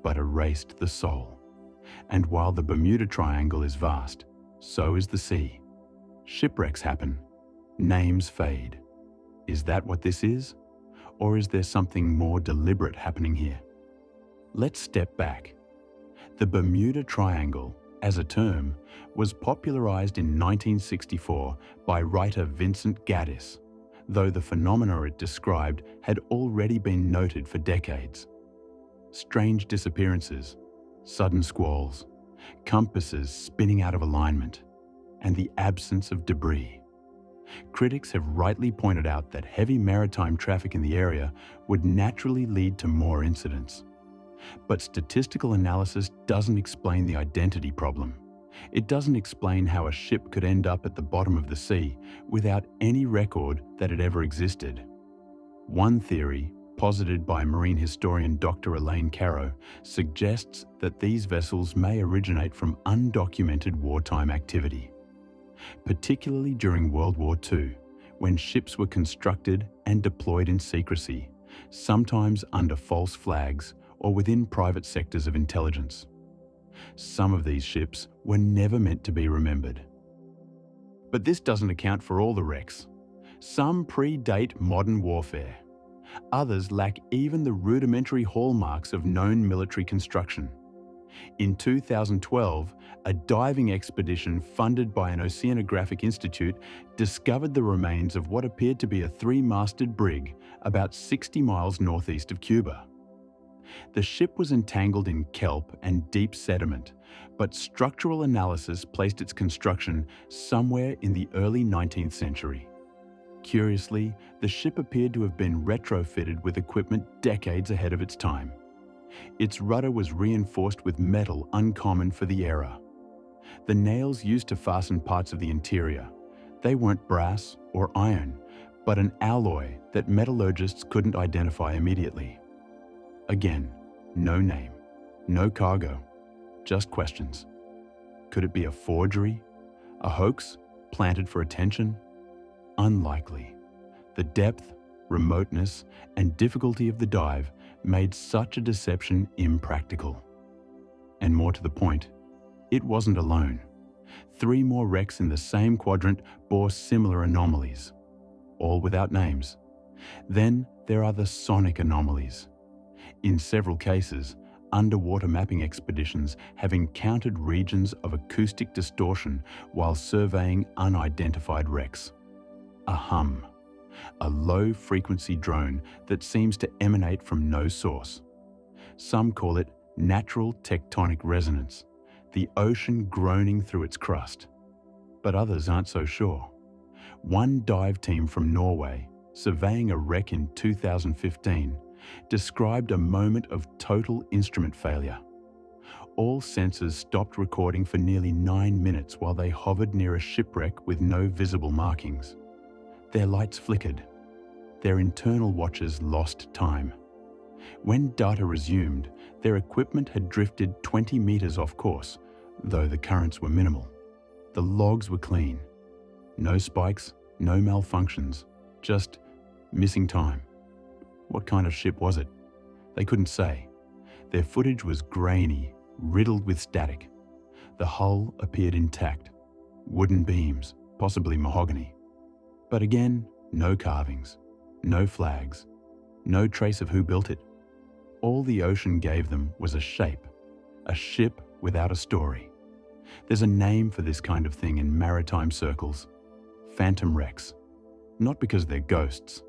but erased the soul. And while the Bermuda Triangle is vast, so is the sea. Shipwrecks happen. Names fade. Is that what this is? Or is there something more deliberate happening here? Let's step back. The Bermuda Triangle, as a term, was popularized in 1964 by writer Vincent Gaddis, though the phenomena it described had already been noted for decades. Strange disappearances, sudden squalls, compasses spinning out of alignment, and the absence of debris. Critics have rightly pointed out that heavy maritime traffic in the area would naturally lead to more incidents. But statistical analysis doesn't explain the identity problem. It doesn't explain how a ship could end up at the bottom of the sea without any record that it ever existed. One theory, posited by marine historian Dr. Elaine Caro, suggests that these vessels may originate from undocumented wartime activity, particularly during World War II, when ships were constructed and deployed in secrecy, sometimes under false flags or within private sectors of intelligence. Some of these ships were never meant to be remembered. But this doesn't account for all the wrecks. Some predate modern warfare. Others lack even the rudimentary hallmarks of known military construction. In 2012, a diving expedition funded by an oceanographic institute discovered the remains of what appeared to be a three-masted brig about 60 miles northeast of Cuba. The ship was entangled in kelp and deep sediment, but structural analysis placed its construction somewhere in the early 19th century. Curiously, the ship appeared to have been retrofitted with equipment decades ahead of its time. Its rudder was reinforced with metal uncommon for the era. The nails used to fasten parts of the interior, they weren't brass or iron, but an alloy that metallurgists couldn't identify immediately. Again, no name, no cargo, just questions. Could it be a forgery? A hoax planted for attention? Unlikely. The depth, remoteness, and difficulty of the dive made such a deception impractical. And more to the point, it wasn't alone. 3 more wrecks in the same quadrant bore similar anomalies, all without names. Then there are the sonic anomalies. In several cases, Underwater mapping expeditions have encountered regions of acoustic distortion while surveying unidentified wrecks. A hum, a low-frequency drone that seems to emanate from no source. Some call it natural tectonic resonance, the ocean groaning through its crust. But others aren't so sure. One dive team from Norway, surveying a wreck in 2015, described a moment of total instrument failure. All sensors stopped recording for nearly 9 minutes while they hovered near a shipwreck with no visible markings. Their lights flickered. Their internal watches lost time. When data resumed, their equipment had drifted 20 meters off course, though the currents were minimal. The logs were clean. No spikes, no malfunctions, just missing time. What kind of ship was it? They couldn't say. Their footage was grainy, riddled with static. The hull appeared intact. Wooden beams, possibly mahogany. But again, no carvings, no flags, no trace of who built it. All the ocean gave them was a shape, a ship without a story. There's a name for this kind of thing in maritime circles: phantom wrecks. Not because they're ghosts,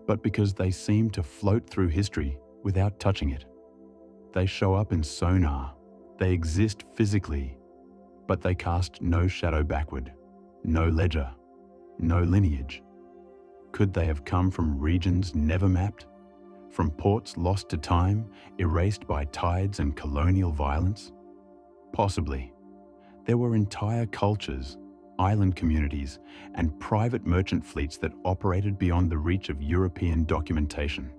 but because they seem to float through history without touching it. They show up in sonar, they exist physically, but they cast no shadow backward, no ledger, no lineage. Could they have come from regions never mapped? From ports lost to time, erased by tides and colonial violence? Possibly. There were entire cultures, island communities, and private merchant fleets that operated beyond the reach of European documentation.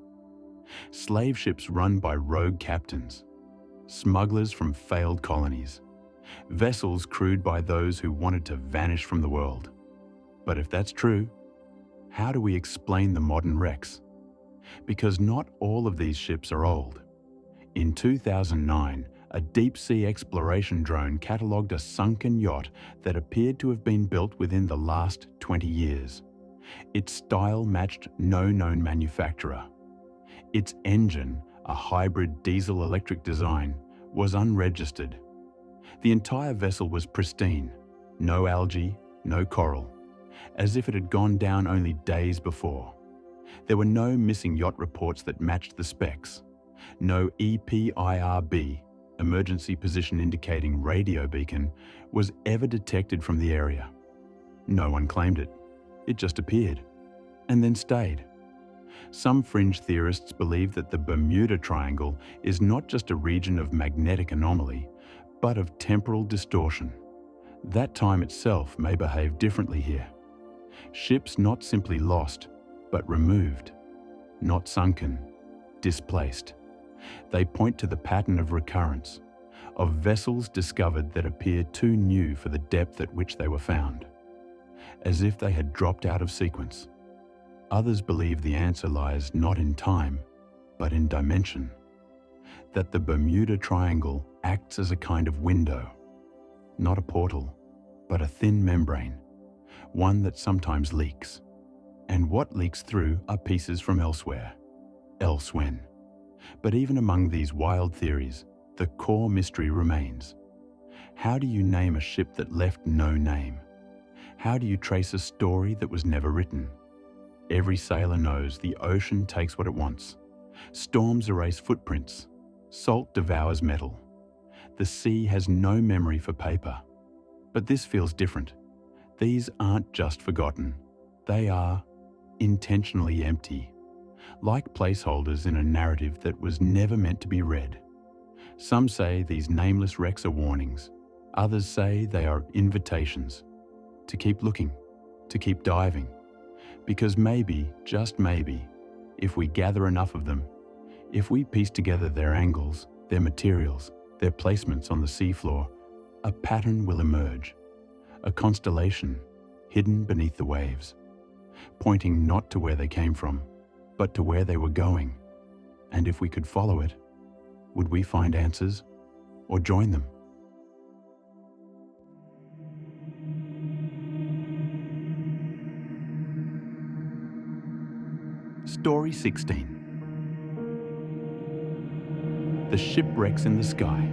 Slave ships run by rogue captains, smugglers from failed colonies, vessels crewed by those who wanted to vanish from the world. But if that's true, how do we explain the modern wrecks? Because not all of these ships are old. In 2009, a deep-sea exploration drone catalogued a sunken yacht that appeared to have been built within the last 20 years. Its style matched no known manufacturer. Its engine, a hybrid diesel-electric design, was unregistered. The entire vessel was pristine, no algae, no coral, as if it had gone down only days before. There were no missing yacht reports that matched the specs, no EPIRB, emergency position indicating radio beacon, was ever detected from the area. No one claimed it. It just appeared, and then stayed. Some fringe theorists believe that the Bermuda Triangle is not just a region of magnetic anomaly, but of temporal distortion. That time itself may behave differently here. Ships not simply lost, but removed, not sunken, displaced. They point to the pattern of recurrence, of vessels discovered that appear too new for the depth at which they were found, as if they had dropped out of sequence. Others believe the answer lies not in time, but in dimension, that the Bermuda Triangle acts as a kind of window, not a portal, but a thin membrane, one that sometimes leaks. And what leaks through are pieces from elsewhere, elsewhen. But even among these wild theories, the core mystery remains. How do you name a ship that left no name? How do you trace a story that was never written? Every sailor knows the ocean takes what it wants. Storms erase footprints. Salt devours metal. The sea has no memory for paper. But this feels different. These aren't just forgotten. They are intentionally empty, like placeholders in a narrative that was never meant to be read. Some say these nameless wrecks are warnings. Others say they are invitations to keep looking, to keep diving. Because maybe, just maybe, if we gather enough of them, if we piece together their angles, their materials, their placements on the seafloor, a pattern will emerge, a constellation hidden beneath the waves, pointing not to where they came from, but to where they were going. And if we could follow it, would we find answers or join them? Story 16. the shipwrecks in the sky.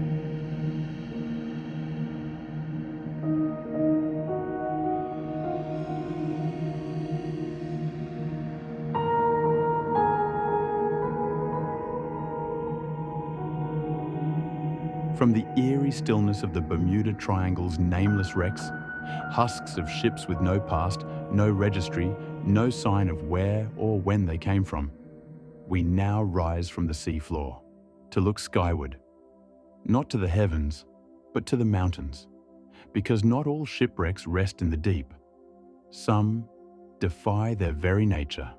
From the eerie stillness of the Bermuda Triangle's nameless wrecks, husks of ships with no past, no registry, no sign of where or when they came from, we now rise from the seafloor to look skyward, not to the heavens, but to the mountains, because not all shipwrecks rest in the deep. Some defy their very nature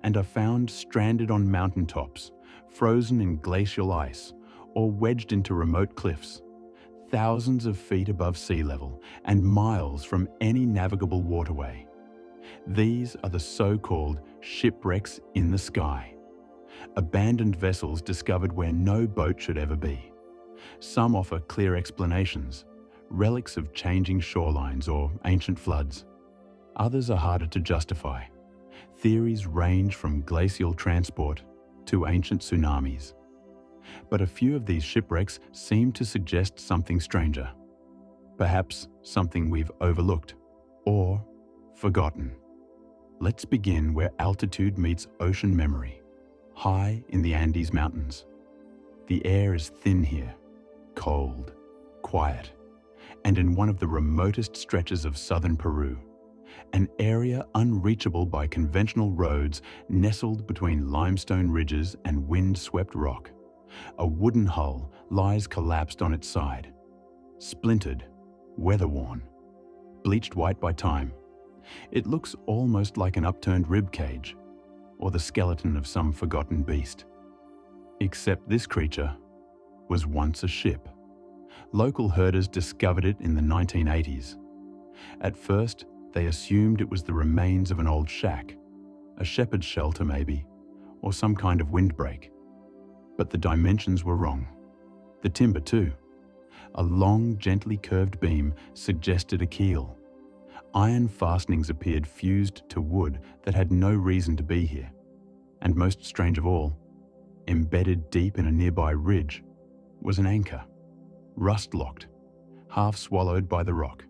and are found stranded on mountaintops, frozen in glacial ice, or wedged into remote cliffs, thousands of feet above sea level and miles from any navigable waterway. These are the so-called shipwrecks in the sky, abandoned vessels discovered where no boat should ever be. Some offer clear explanations, relics of changing shorelines or ancient floods. Others are harder to justify. Theories range from glacial transport to ancient tsunamis. But a few of these shipwrecks seem to suggest something stranger. Perhaps something we've overlooked or forgotten. Let's begin where altitude meets ocean memory, high in the Andes Mountains. The air is thin here, cold, quiet, and in one of the remotest stretches of southern Peru, an area unreachable by conventional roads nestled between limestone ridges and wind-swept rock. A wooden hull lies collapsed on its side, splintered, weather-worn, bleached white by time. It looks almost like an upturned rib cage or the skeleton of some forgotten beast. Except this creature was once a ship. Local herders discovered it in the 1980s. At first, they assumed it was the remains of an old shack, a shepherd's shelter maybe, or some kind of windbreak. But the dimensions were wrong. The timber too. A long, gently curved beam suggested a keel. Iron fastenings appeared fused to wood that had no reason to be here. And most strange of all, embedded deep in a nearby ridge was an anchor, rust-locked, half swallowed by the rock,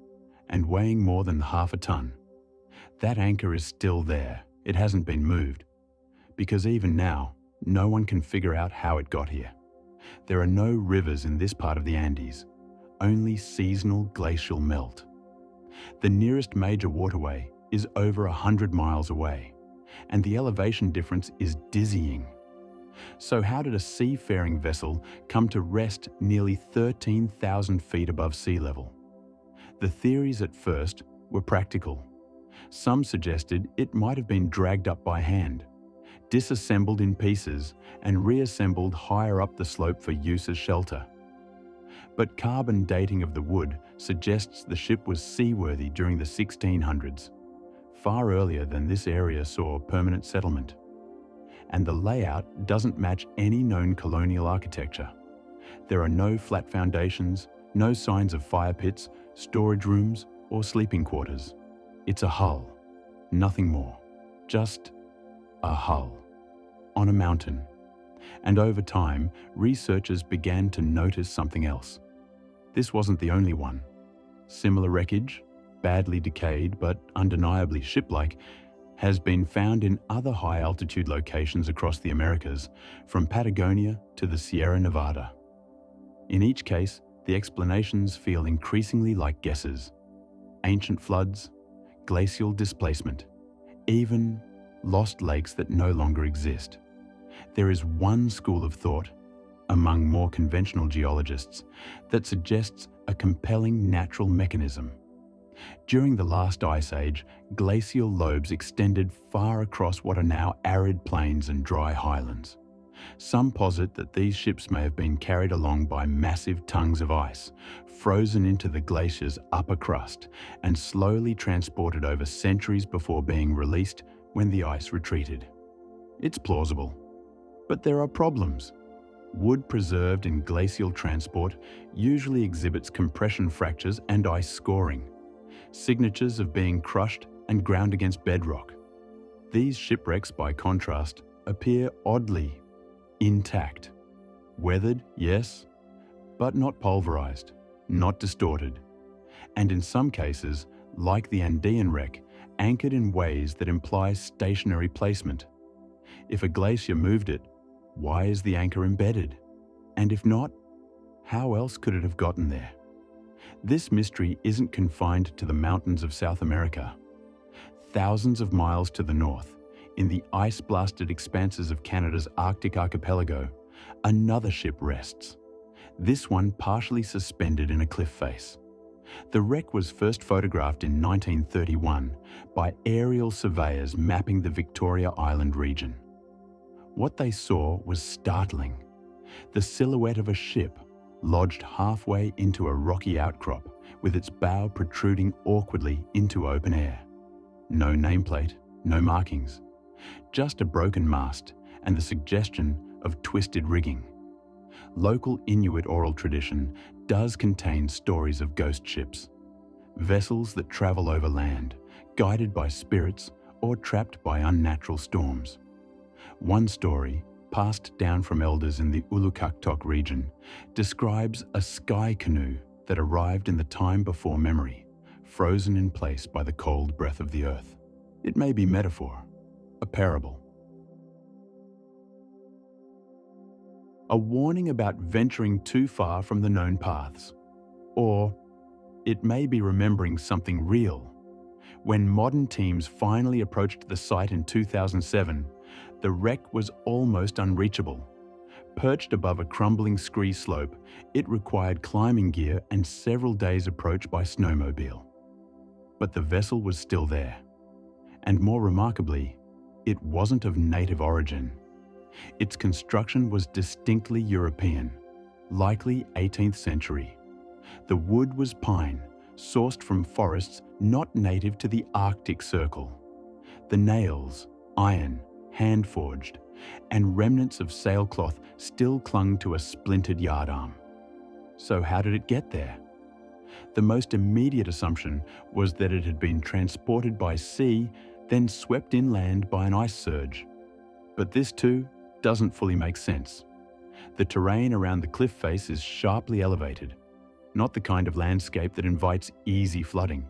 and weighing more than half a ton. That anchor is still there. It hasn't been moved. Because even now, no one can figure out how it got here. There are no rivers in this part of the Andes, only seasonal glacial melt. The nearest major waterway is over 100 miles away, and the elevation difference is dizzying. So how did a seafaring vessel come to rest nearly 13,000 feet above sea level? The theories at first were practical. Some suggested it might have been dragged up by hand, disassembled in pieces and reassembled higher up the slope for use as shelter. But carbon dating of the wood suggests the ship was seaworthy during the 1600s, far earlier than this area saw permanent settlement. And the layout doesn't match any known colonial architecture. There are no flat foundations, no signs of fire pits, storage rooms, or sleeping quarters. It's a hull, nothing more, just a hull on a mountain. And over time, researchers began to notice something else. This wasn't the only one. Similar wreckage, badly decayed but undeniably ship-like, has been found in other high-altitude locations across the Americas, from Patagonia to the Sierra Nevada. In each case, the explanations feel increasingly like guesses. Ancient floods, glacial displacement, even lost lakes that no longer exist. There is one school of thought, among more conventional geologists, that suggests a compelling natural mechanism. During the last ice age, glacial lobes extended far across what are now arid plains and dry highlands. Some posit that these ships may have been carried along by massive tongues of ice, frozen into the glacier's upper crust, and slowly transported over centuries before being released when the ice retreated. It's plausible. But there are problems. Wood preserved in glacial transport usually exhibits compression fractures and ice scoring, signatures of being crushed and ground against bedrock. These shipwrecks, by contrast, appear oddly intact. Weathered, yes, but not pulverized, not distorted, and in some cases, like the Andean wreck, anchored in ways that imply stationary placement. If a glacier moved it, why is the anchor embedded? And if not, how else could it have gotten there? This mystery isn't confined to the mountains of South America. Thousands of miles to the north, in the ice-blasted expanses of Canada's Arctic archipelago, another ship rests, this one partially suspended in a cliff face. The wreck was first photographed in 1931 by aerial surveyors mapping the Victoria Island region. What they saw was startling. The silhouette of a ship lodged halfway into a rocky outcrop with its bow protruding awkwardly into open air. No nameplate, no markings, just a broken mast and the suggestion of twisted rigging. Local Inuit oral tradition does contain stories of ghost ships, vessels that travel over land, guided by spirits or trapped by unnatural storms. One story, passed down from elders in the Ulukaktok region, describes a sky canoe that arrived in the time before memory, frozen in place by the cold breath of the earth. It may be metaphor, a parable. A warning about venturing too far from the known paths. Or it may be remembering something real. When modern teams finally approached the site in 2007, the wreck was almost unreachable. Perched above a crumbling scree slope, it required climbing gear and several days' approach by snowmobile. But the vessel was still there. And more remarkably, it wasn't of native origin. Its construction was distinctly European, likely 18th century. The wood was pine, sourced from forests not native to the Arctic Circle. The nails, iron, hand-forged, and remnants of sailcloth still clung to a splintered yardarm. So how did it get there? The most immediate assumption was that it had been transported by sea, then swept inland by an ice surge. But this too doesn't fully make sense. The terrain around the cliff face is sharply elevated, not the kind of landscape that invites easy flooding.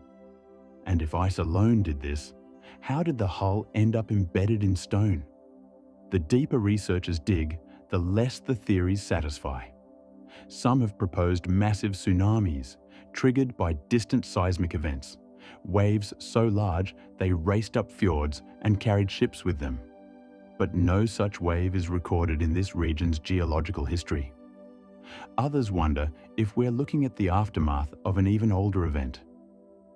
And if ice alone did this, how did the hull end up embedded in stone? The deeper researchers dig, the less the theories satisfy. Some have proposed massive tsunamis, triggered by distant seismic events, waves so large they raced up fjords and carried ships with them. But no such wave is recorded in this region's geological history. Others wonder if we're looking at the aftermath of an even older event.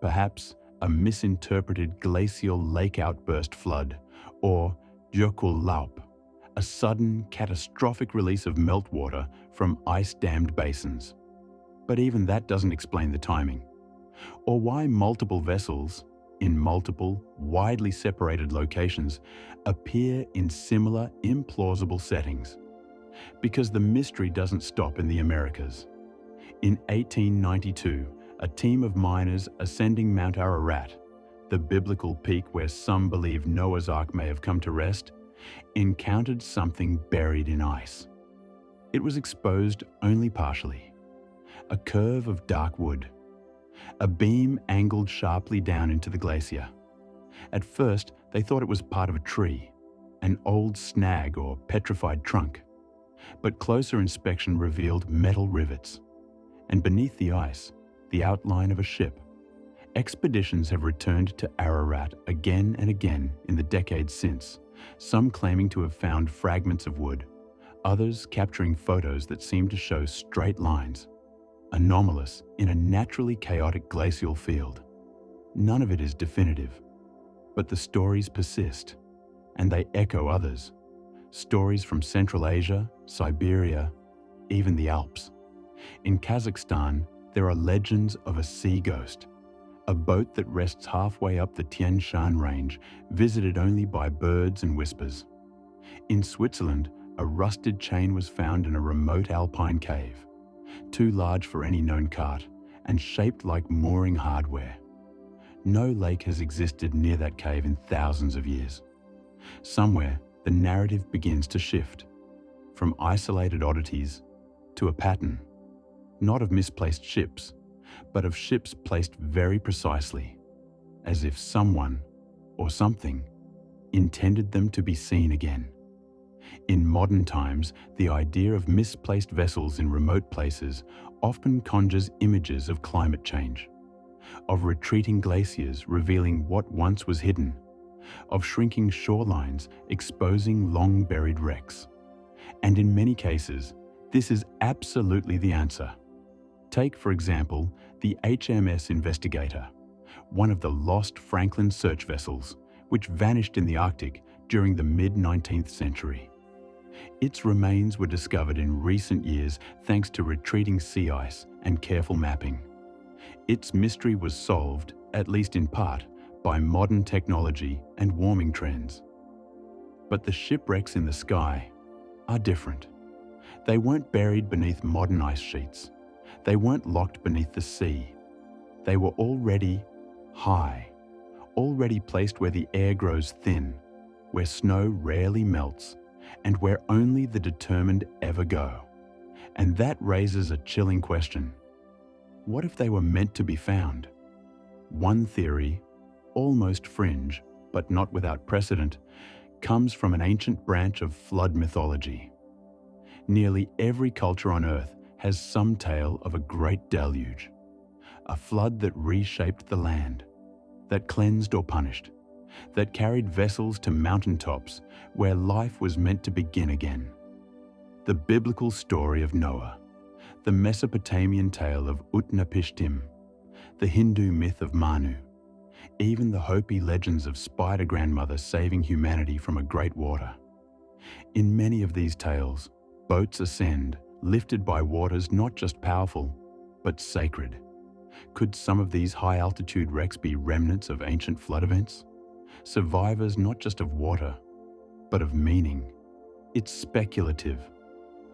Perhaps a misinterpreted glacial lake outburst flood, or Jökull Laup, a sudden, catastrophic release of meltwater from ice-dammed basins. But even that doesn't explain the timing, or why multiple vessels, in multiple, widely separated locations, appear in similar, implausible settings. Because the mystery doesn't stop in the Americas. In 1892, a team of miners ascending Mount Ararat, the biblical peak where some believe Noah's Ark may have come to rest, encountered something buried in ice. It was exposed only partially. A curve of dark wood. A beam angled sharply down into the glacier. At first, they thought it was part of a tree, an old snag or petrified trunk. But closer inspection revealed metal rivets. And beneath the ice, the outline of a ship. Expeditions have returned to Ararat again and again in the decades since, some claiming to have found fragments of wood, others capturing photos that seem to show straight lines, anomalous in a naturally chaotic glacial field. None of it is definitive, but the stories persist, and they echo others. Stories from Central Asia, Siberia, even the Alps. In Kazakhstan, there are legends of a sea ghost, a boat that rests halfway up the Tian Shan range, visited only by birds and whispers. In Switzerland, a rusted chain was found in a remote alpine cave, too large for any known cart and shaped like mooring hardware. No lake has existed near that cave in thousands of years. Somewhere, the narrative begins to shift. from isolated oddities to a pattern, not of misplaced ships, but of ships placed very precisely, as if someone or something intended them to be seen again. In modern times, the idea of misplaced vessels in remote places often conjures images of climate change, of retreating glaciers revealing what once was hidden, of shrinking shorelines exposing long-buried wrecks. And in many cases, this is absolutely the answer. Take, for example, the HMS Investigator, one of the lost Franklin search vessels, which vanished in the Arctic during the mid-19th century. Its remains were discovered in recent years thanks to retreating sea ice and careful mapping. Its mystery was solved, at least in part, by modern technology and warming trends. But the shipwrecks in the sky are different. They weren't buried beneath modern ice sheets. They weren't locked beneath the sea. They were already high, already placed where the air grows thin, where snow rarely melts, and where only the determined ever go. And that raises a chilling question. What if they were meant to be found? One theory, almost fringe, but not without precedent, comes from an ancient branch of flood mythology. Nearly every culture on Earth has some tale of a great deluge, a flood that reshaped the land, that cleansed or punished, that carried vessels to mountaintops where life was meant to begin again. The biblical story of Noah, the Mesopotamian tale of Utnapishtim, the Hindu myth of Manu, even the Hopi legends of Spider Grandmother saving humanity from a great water. In many of these tales, boats ascend, lifted by waters not just powerful, but sacred. Could some of these high-altitude wrecks be remnants of ancient flood events? Survivors not just of water, but of meaning? It's speculative.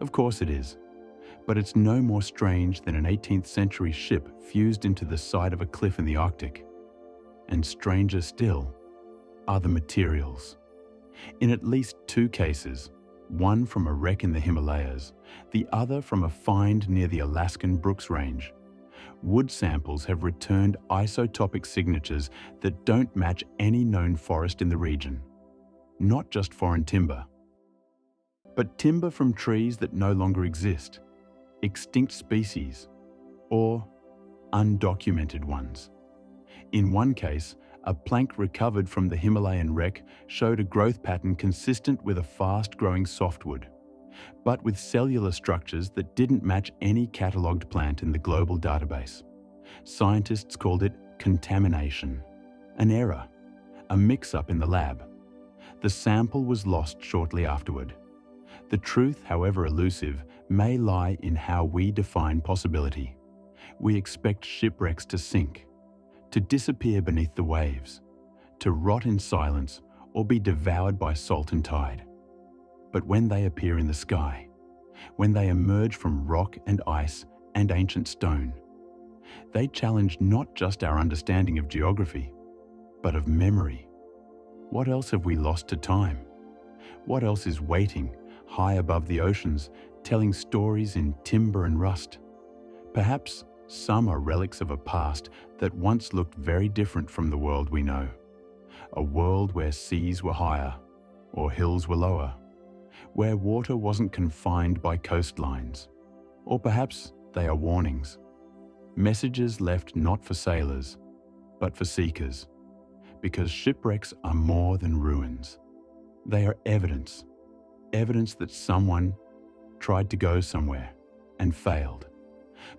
Of course it is. But it's no more strange than an 18th century ship fused into the side of a cliff in the Arctic. And stranger still are the materials. In at least two cases, one from a wreck in the Himalayas, the other from a find near the Alaskan Brooks Range, wood samples have returned isotopic signatures that don't match any known forest in the region. Not just foreign timber, but timber from trees that no longer exist, extinct species, or undocumented ones. In one case, a plank recovered from the Himalayan wreck showed a growth pattern consistent with a fast-growing softwood, but with cellular structures that didn't match any catalogued plant in the global database. Scientists called it contamination, an error, a mix-up in the lab. The sample was lost shortly afterward. The truth, however elusive, may lie in how we define possibility. We expect shipwrecks to sink, to disappear beneath the waves, to rot in silence or be devoured by salt and tide. But when they appear in the sky, when they emerge from rock and ice and ancient stone, they challenge not just our understanding of geography, but of memory. What else have we lost to time? What else is waiting high above the oceans, telling stories in timber and rust? Perhaps some are relics of a past that once looked very different from the world we know. A world where seas were higher or hills were lower, where water wasn't confined by coastlines. Or perhaps they are warnings, messages left not for sailors, but for seekers. Because shipwrecks are more than ruins. They are evidence that someone tried to go somewhere and failed.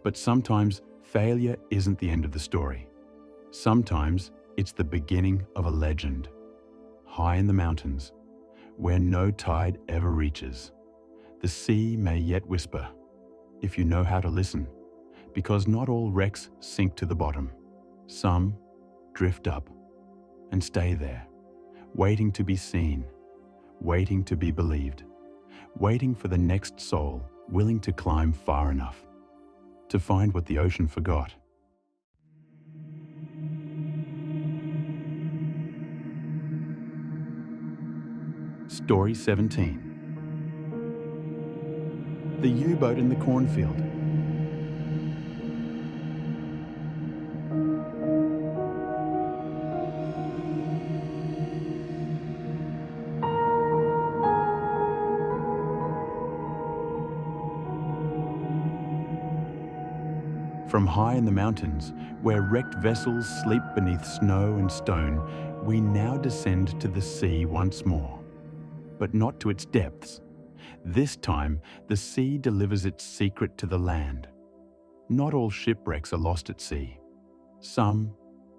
But sometimes failure isn't the end of the story. Sometimes it's the beginning of a legend. High in the mountains, where no tide ever reaches, the sea may yet whisper, if you know how to listen, because not all wrecks sink to the bottom. Some drift up and stay there, waiting to be seen, waiting to be believed, waiting for the next soul willing to climb far enough to find what the ocean forgot. Story 17. The U-boat in the cornfield. From high in the mountains, where wrecked vessels sleep beneath snow and stone, we now descend to the sea once more. But not to its depths. This time, the sea delivers its secret to the land. Not all shipwrecks are lost at sea. Some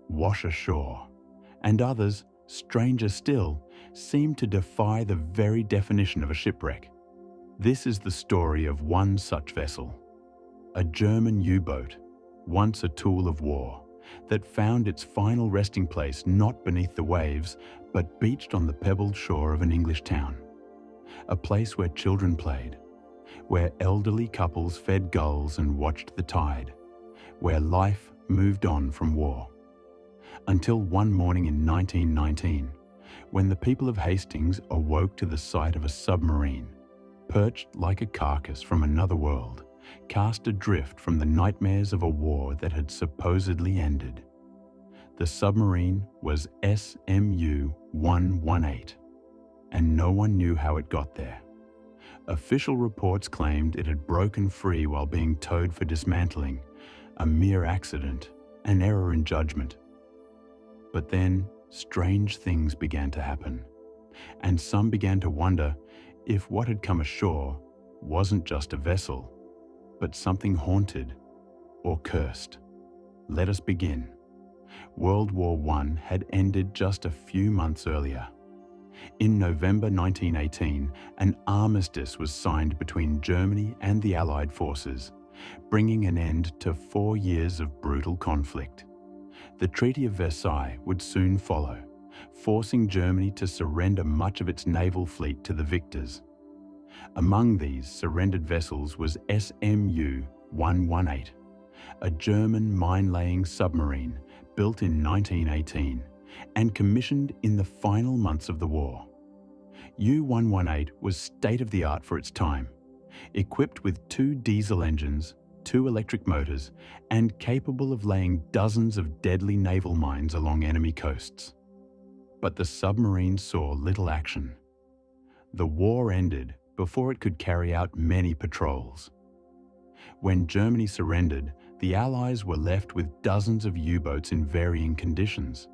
wash ashore, and others, stranger still, seem to defy the very definition of a shipwreck. This is the story of one such vessel. A German U-boat, once a tool of war, that found its final resting place not beneath the waves, but beached on the pebbled shore of an English town. A place where children played, where elderly couples fed gulls and watched the tide, where life moved on from war. Until one morning in 1919, when the people of Hastings awoke to the sight of a submarine, perched like a carcass from another world, cast adrift from the nightmares of a war that had supposedly ended. The submarine was SMU-118, and no one knew how it got there. Official reports claimed it had broken free while being towed for dismantling, a mere accident, an error in judgment. But then, strange things began to happen, and some began to wonder if what had come ashore wasn't just a vessel, but something haunted or cursed. Let us begin. World War I had ended just a few months earlier. In November 1918, an armistice was signed between Germany and the Allied forces, bringing an end to 4 years of brutal conflict. The Treaty of Versailles would soon follow, forcing Germany to surrender much of its naval fleet to the victors. Among these surrendered vessels was SMU-118, a German mine-laying submarine built in 1918 and commissioned in the final months of the war. U-118 was state-of-the-art for its time, equipped with 2 diesel engines, 2 electric motors, and capable of laying dozens of deadly naval mines along enemy coasts. But the submarine saw little action. The war ended before it could carry out many patrols. When Germany surrendered, the Allies were left with dozens of U-boats in varying conditions.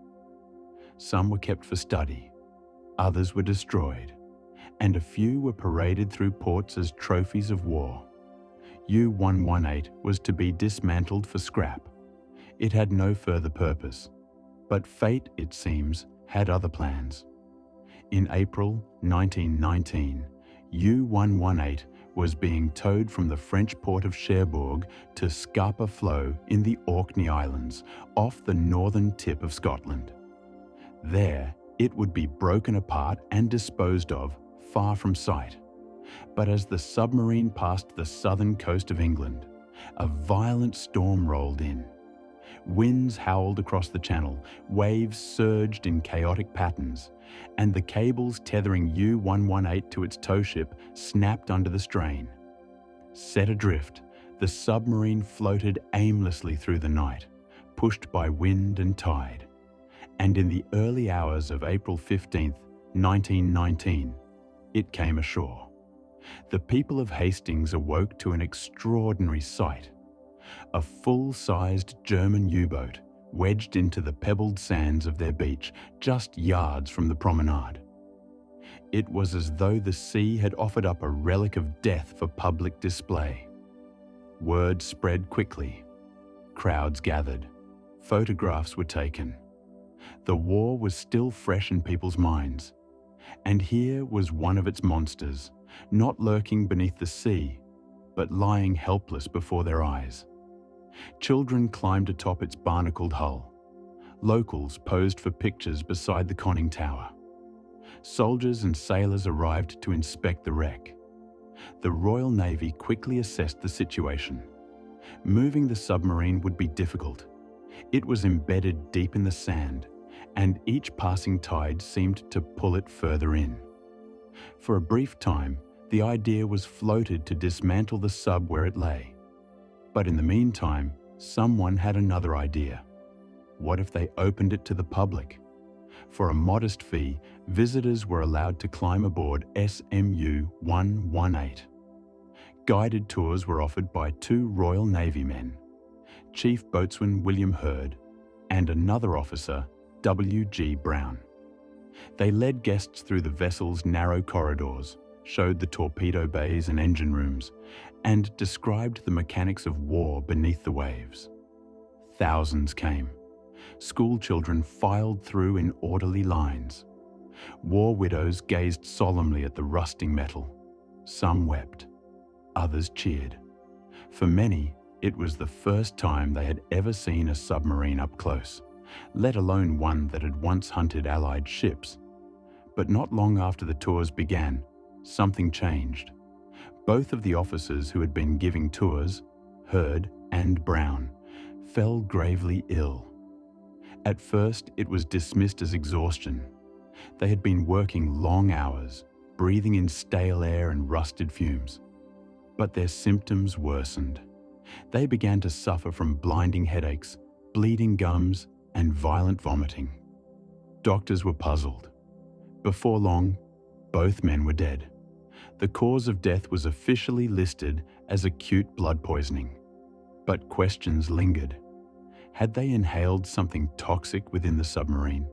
Some were kept for study, others were destroyed, and a few were paraded through ports as trophies of war. U-118 was to be dismantled for scrap. It had no further purpose, but fate, it seems, had other plans. In April 1919, U-118 was being towed from the French port of Cherbourg to Scapa Flow in the Orkney Islands, off the northern tip of Scotland. There, it would be broken apart and disposed of, far from sight. But as the submarine passed the southern coast of England, a violent storm rolled in. Winds howled across the channel, waves surged in chaotic patterns, and the cables tethering U-118 to its tow ship snapped under the strain. Set adrift, the submarine floated aimlessly through the night, pushed by wind and tide. And in the early hours of April 15, 1919, it came ashore. The people of Hastings awoke to an extraordinary sight. A full-sized German U-boat wedged into the pebbled sands of their beach, just yards from the promenade. It was as though the sea had offered up a relic of death for public display. Word spread quickly. Crowds gathered. Photographs were taken. The war was still fresh in people's minds. And here was one of its monsters, not lurking beneath the sea, but lying helpless before their eyes. Children climbed atop its barnacled hull. Locals posed for pictures beside the conning tower. Soldiers and sailors arrived to inspect the wreck. The Royal Navy quickly assessed the situation. Moving the submarine would be difficult. It was embedded deep in the sand, and each passing tide seemed to pull it further in. For a brief time, the idea was floated to dismantle the sub where it lay. But in the meantime, someone had another idea. What if they opened it to the public? For a modest fee, visitors were allowed to climb aboard SMU 118. Guided tours were offered by 2 Royal Navy men, Chief Boatswain William Hurd and another officer, W.G. Brown. They led guests through the vessel's narrow corridors, showed the torpedo bays and engine rooms, and described the mechanics of war beneath the waves. Thousands came. School children filed through in orderly lines. War widows gazed solemnly at the rusting metal. Some wept. Others cheered. For many, it was the first time they had ever seen a submarine up close, let alone one that had once hunted Allied ships. But not long after the tours began, something changed. Both of the officers who had been giving tours, Hurd and Brown, fell gravely ill. At first, it was dismissed as exhaustion. They had been working long hours, breathing in stale air and rusted fumes. But their symptoms worsened. They began to suffer from blinding headaches, bleeding gums, and violent vomiting. Doctors were puzzled. Before long, both men were dead. The cause of death was officially listed as acute blood poisoning. But questions lingered. Had they inhaled something toxic within the submarine?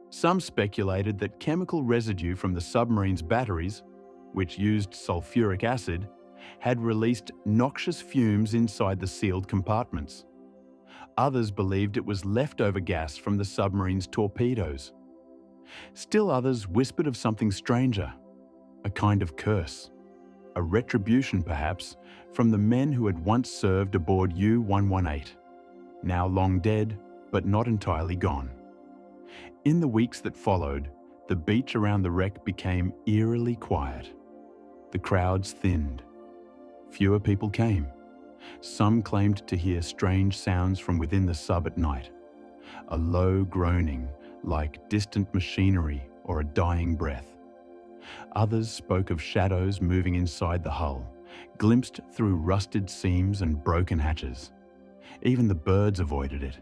Some speculated that chemical residue from the submarine's batteries, which used sulfuric acid, had released noxious fumes inside the sealed compartments. Others believed it was leftover gas from the submarine's torpedoes. Still others whispered of something stranger, a kind of curse, a retribution perhaps, from the men who had once served aboard U-118, now long dead, but not entirely gone. In the weeks that followed, the beach around the wreck became eerily quiet. The crowds thinned. Fewer people came. Some claimed to hear strange sounds from within the sub at night, a low groaning like distant machinery or a dying breath. Others spoke of shadows moving inside the hull, glimpsed through rusted seams and broken hatches. Even the birds avoided it.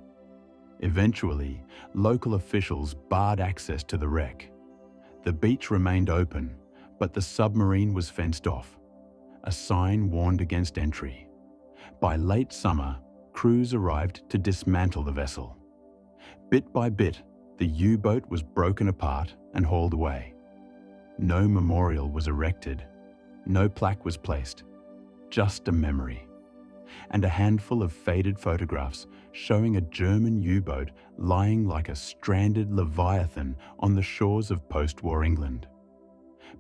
Eventually, local officials barred access to the wreck. The beach remained open, but the submarine was fenced off. A sign warned against entry. By late summer, crews arrived to dismantle the vessel. Bit by bit, the U-boat was broken apart and hauled away. No memorial was erected. No plaque was placed. Just a memory. And a handful of faded photographs showing a German U-boat lying like a stranded leviathan on the shores of post-war England.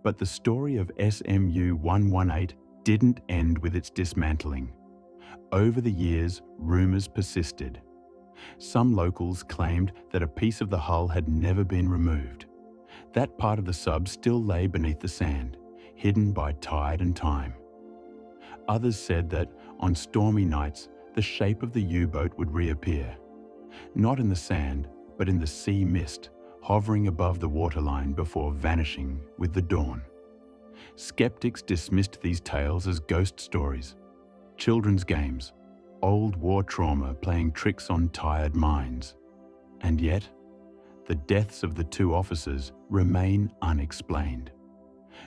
But the story of SMU 118 didn't end with its dismantling. Over the years, rumours persisted. Some locals claimed that a piece of the hull had never been removed. That part of the sub still lay beneath the sand, hidden by tide and time. Others said that, on stormy nights, the shape of the U-boat would reappear. Not in the sand, but in the sea mist, hovering above the waterline before vanishing with the dawn. Skeptics dismissed these tales as ghost stories, children's games, old war trauma playing tricks on tired minds. And yet, the deaths of the 2 officers remain unexplained.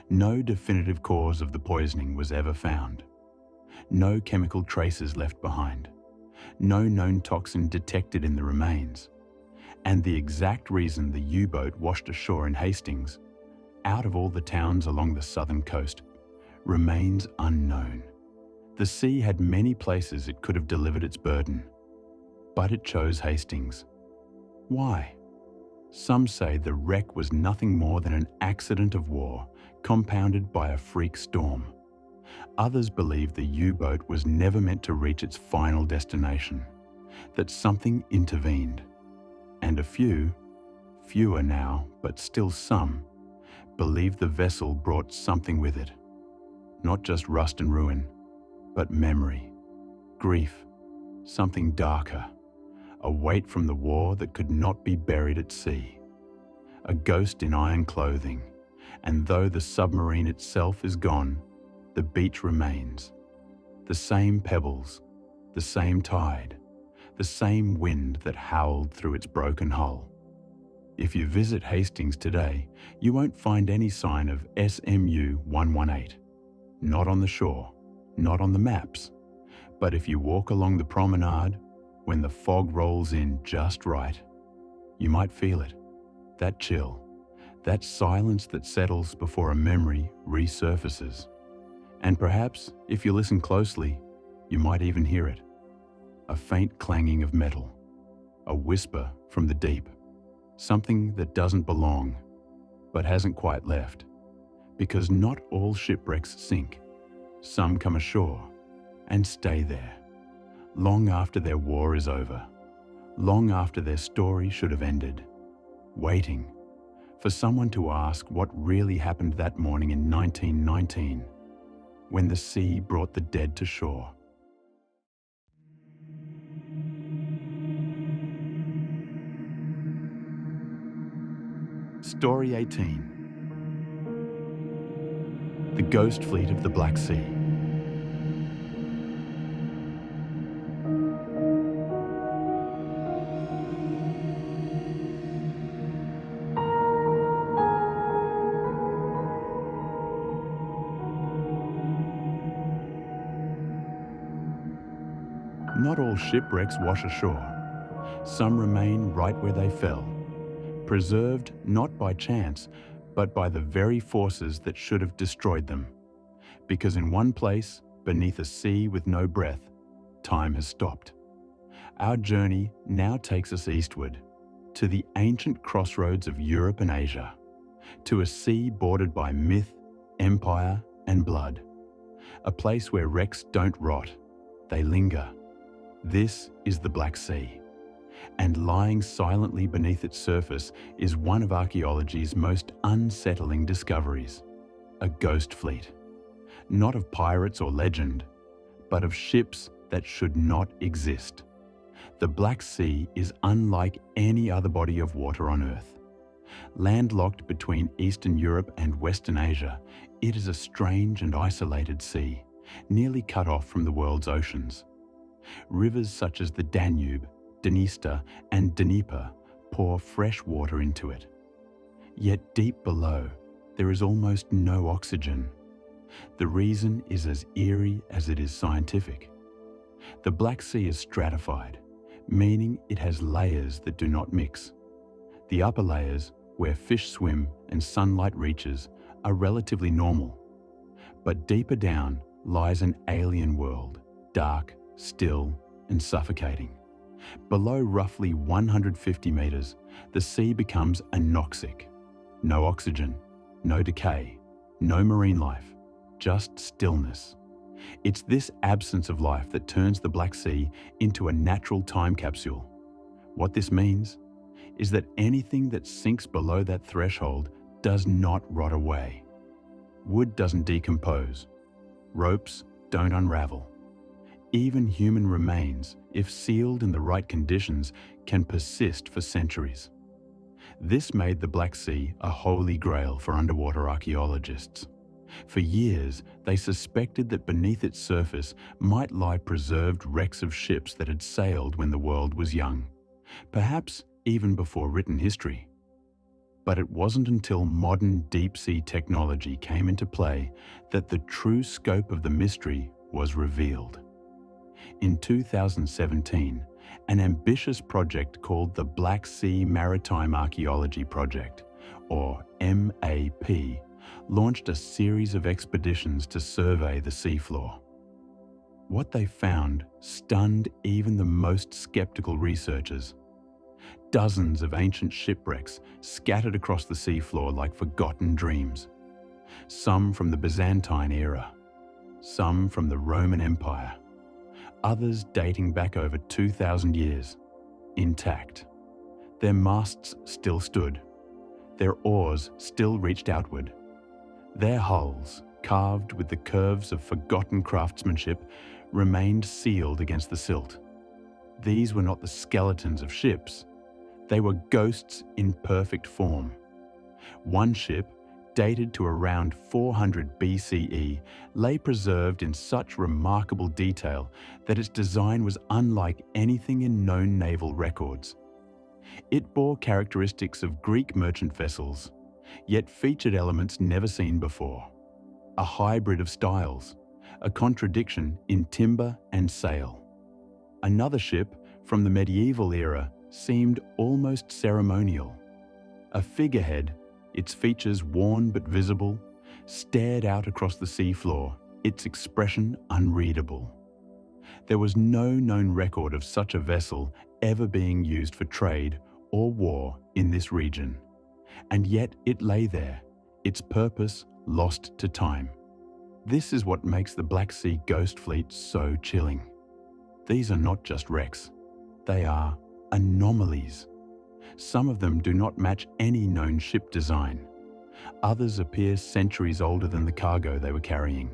No definitive cause of the poisoning was ever found. No chemical traces left behind. No known toxin detected in the remains. And the exact reason the U-boat washed ashore in Hastings, out of all the towns along the southern coast, remains unknown. The sea had many places it could have delivered its burden, but it chose Hastings. Why? Some say the wreck was nothing more than an accident of war, compounded by a freak storm. Others believe the U-boat was never meant to reach its final destination, that something intervened. And a few, fewer now, but still some, believe the vessel brought something with it. Not just rust and ruin, but memory, grief, something darker, a weight from the war that could not be buried at sea. A ghost in iron clothing, And though the submarine itself is gone, the beach remains. The same pebbles, the same tide, the same wind that howled through its broken hull. If you visit Hastings today, you won't find any sign of SMU 118. Not on the shore, not on the maps. But if you walk along the promenade, when the fog rolls in just right, you might feel it. That chill, that silence that settles before a memory resurfaces. And perhaps, if you listen closely, you might even hear it. A faint clanging of metal, a whisper from the deep, something that doesn't belong, but hasn't quite left. Because not all shipwrecks sink. Some come ashore and stay there, long after their war is over, long after their story should have ended, waiting for someone to ask what really happened that morning in 1919, when the sea brought the dead to shore. Story 18. The Ghost Fleet of the Black Sea. Not all shipwrecks wash ashore. Some remain right where they fell, preserved not by chance, but by the very forces that should have destroyed them. Because in one place, beneath a sea with no breath, time has stopped. Our journey now takes us eastward, to the ancient crossroads of Europe and Asia, to a sea bordered by myth, empire, and blood. A place where wrecks don't rot, they linger. This is the Black Sea. And lying silently beneath its surface is one of archaeology's most unsettling discoveries: a ghost fleet. Not of pirates or legend, but of ships that should not exist. The Black Sea is unlike any other body of water on Earth. Landlocked between Eastern Europe and Western Asia, it is a strange and isolated sea, nearly cut off from the world's oceans. Rivers such as the Danube, Dniester, and Dnieper pour fresh water into it. Yet deep below, there is almost no oxygen. The reason is as eerie as it is scientific. The Black Sea is stratified, meaning it has layers that do not mix. The upper layers, where fish swim and sunlight reaches, are relatively normal. But deeper down lies an alien world, dark, still, and suffocating. Below roughly 150 meters, the sea becomes anoxic. No oxygen, no decay, no marine life, just stillness. It's this absence of life that turns the Black Sea into a natural time capsule. What this means is that anything that sinks below that threshold does not rot away. Wood doesn't decompose. Ropes don't unravel. Even human remains, if sealed in the right conditions, can persist for centuries. This made the Black Sea a holy grail for underwater archaeologists. For years, they suspected that beneath its surface might lie preserved wrecks of ships that had sailed when the world was young, perhaps even before written history. But it wasn't until modern deep-sea technology came into play that the true scope of the mystery was revealed. In 2017, an ambitious project called the Black Sea Maritime Archaeology Project, or MAP, launched a series of expeditions to survey the seafloor. What they found stunned even the most skeptical researchers. Dozens of ancient shipwrecks scattered across the seafloor like forgotten dreams. Some from the Byzantine era, some from the Roman Empire, others dating back over 2,000 years, intact. Their masts still stood. Their oars still reached outward. Their hulls, carved with the curves of forgotten craftsmanship, remained sealed against the silt. These were not the skeletons of ships. They were ghosts in perfect form. One ship, dated to around 400 BCE, lay preserved in such remarkable detail that its design was unlike anything in known naval records. It bore characteristics of Greek merchant vessels, yet featured elements never seen before. A hybrid of styles, a contradiction in timber and sail. Another ship from the medieval era seemed almost ceremonial. A figurehead, its features worn but visible, stared out across the seafloor, its expression unreadable. There was no known record of such a vessel ever being used for trade or war in this region. And yet it lay there, its purpose lost to time. This is what makes the Black Sea Ghost Fleet so chilling. These are not just wrecks, they are anomalies. Some of them do not match any known ship design. Others appear centuries older than the cargo they were carrying.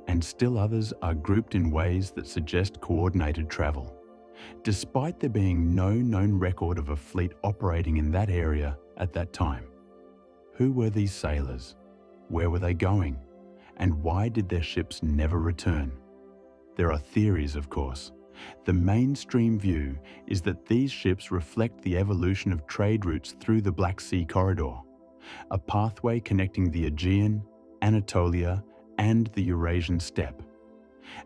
And still others are grouped in ways that suggest coordinated travel, despite there being no known record of a fleet operating in that area at that time. Who were these sailors? Where were they going? And why did their ships never return? There are theories, of course. The mainstream view is that these ships reflect the evolution of trade routes through the Black Sea corridor, a pathway connecting the Aegean, Anatolia, and the Eurasian steppe.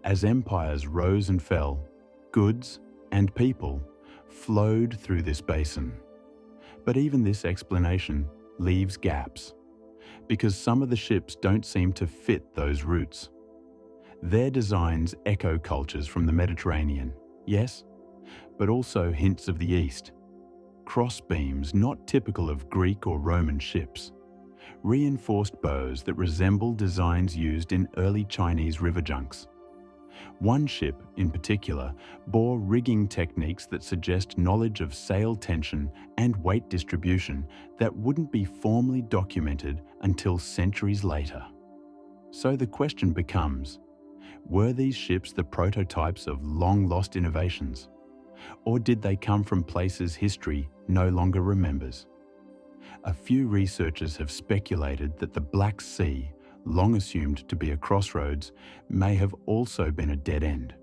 As empires rose and fell, goods and people flowed through this basin. But even this explanation leaves gaps, because some of the ships don't seem to fit those routes. Their designs echo cultures from the Mediterranean, yes, but also hints of the East. Crossbeams not typical of Greek or Roman ships. Reinforced bows that resemble designs used in early Chinese river junks. One ship, in particular, bore rigging techniques that suggest knowledge of sail tension and weight distribution that wouldn't be formally documented until centuries later. So the question becomes, were these ships the prototypes of long-lost innovations? Or did they come from places history no longer remembers? A few researchers have speculated that the Black Sea, long assumed to be a crossroads, may have also been a dead end,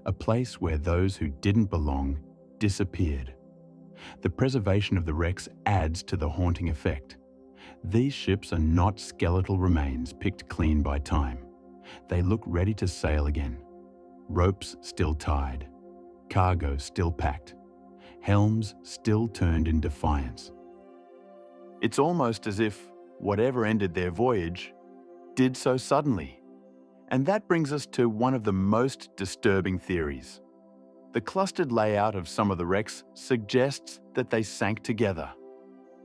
a place where those who didn't belong disappeared. The preservation of the wrecks adds to the haunting effect. These ships are not skeletal remains picked clean by time. They look ready to sail again. Ropes still tied, cargo still packed, helms still turned in defiance. It's almost as if whatever ended their voyage did so suddenly. And that brings us to one of the most disturbing theories. The clustered layout of some of the wrecks suggests that they sank together,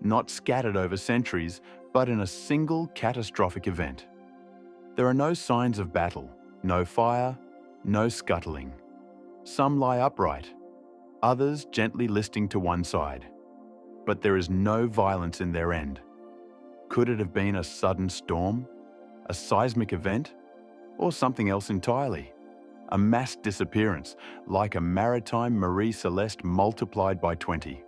not scattered over centuries, but in a single catastrophic event. There are no signs of battle, no fire, no scuttling. Some lie upright, others gently listing to one side. But there is no violence in their end. Could it have been a sudden storm, a seismic event, or something else entirely? A mass disappearance, like a maritime Marie Celeste multiplied by 20.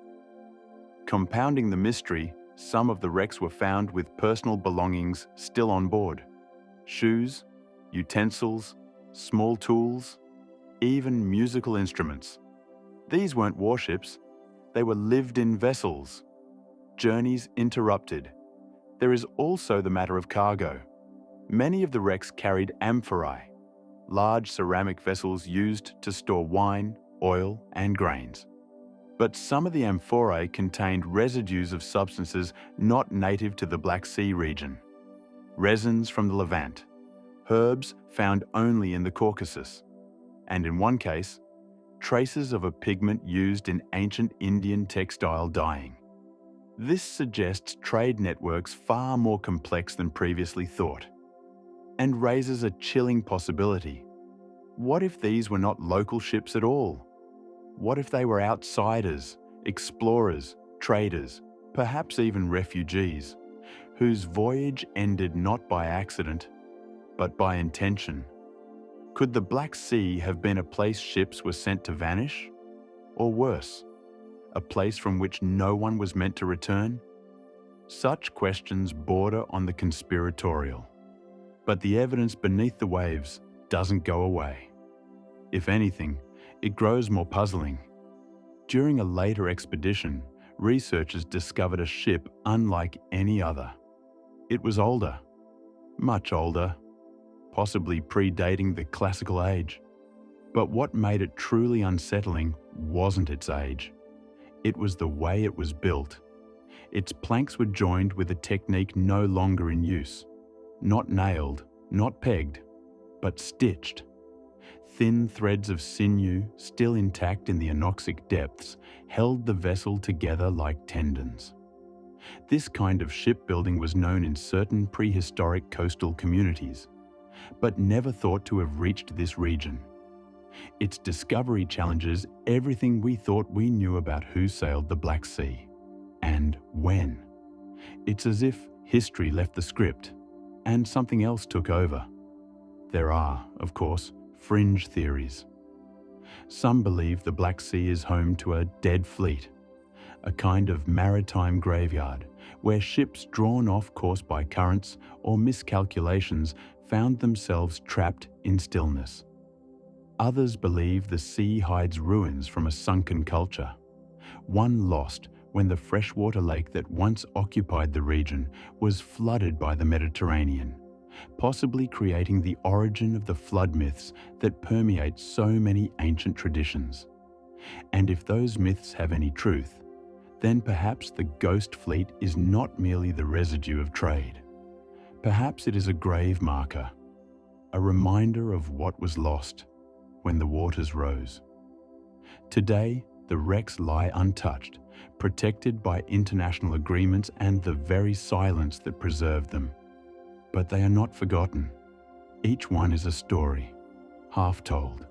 Compounding the mystery, some of the wrecks were found with personal belongings still on board. Shoes, utensils, small tools, even musical instruments. These weren't warships, they were lived-in vessels. Journeys interrupted. There is also the matter of cargo. Many of the wrecks carried amphorae, large ceramic vessels used to store wine, oil, and grains. But some of the amphorae contained residues of substances not native to the Black Sea region. Resins from the Levant, herbs found only in the Caucasus, and in one case, traces of a pigment used in ancient Indian textile dyeing. This suggests trade networks far more complex than previously thought, and raises a chilling possibility. What if these were not local ships at all? What if they were outsiders, explorers, traders, perhaps even refugees, whose voyage ended not by accident, but by intention? Could the Black Sea have been a place ships were sent to vanish? Or worse, a place from which no one was meant to return? Such questions border on the conspiratorial. But the evidence beneath the waves doesn't go away. If anything, it grows more puzzling. During a later expedition, researchers discovered a ship unlike any other. It was older, much older, possibly predating the classical age. But what made it truly unsettling wasn't its age. It was the way it was built. Its planks were joined with a technique no longer in use. Not nailed, not pegged, but stitched. Thin threads of sinew, still intact in the anoxic depths, held the vessel together like tendons. This kind of shipbuilding was known in certain prehistoric coastal communities, but never thought to have reached this region. Its discovery challenges everything we thought we knew about who sailed the Black Sea and when. It's as if history left the script and something else took over. There are, of course, fringe theories. Some believe the Black Sea is home to a dead fleet, a kind of maritime graveyard where ships drawn off course by currents or miscalculations found themselves trapped in stillness. Others believe the sea hides ruins from a sunken culture, one lost when the freshwater lake that once occupied the region was flooded by the Mediterranean, possibly creating the origin of the flood myths that permeate so many ancient traditions. And if those myths have any truth, then perhaps the ghost fleet is not merely the residue of trade. Perhaps it is a grave marker, a reminder of what was lost when the waters rose. Today, the wrecks lie untouched, protected by international agreements and the very silence that preserved them. But they are not forgotten. Each one is a story, half told.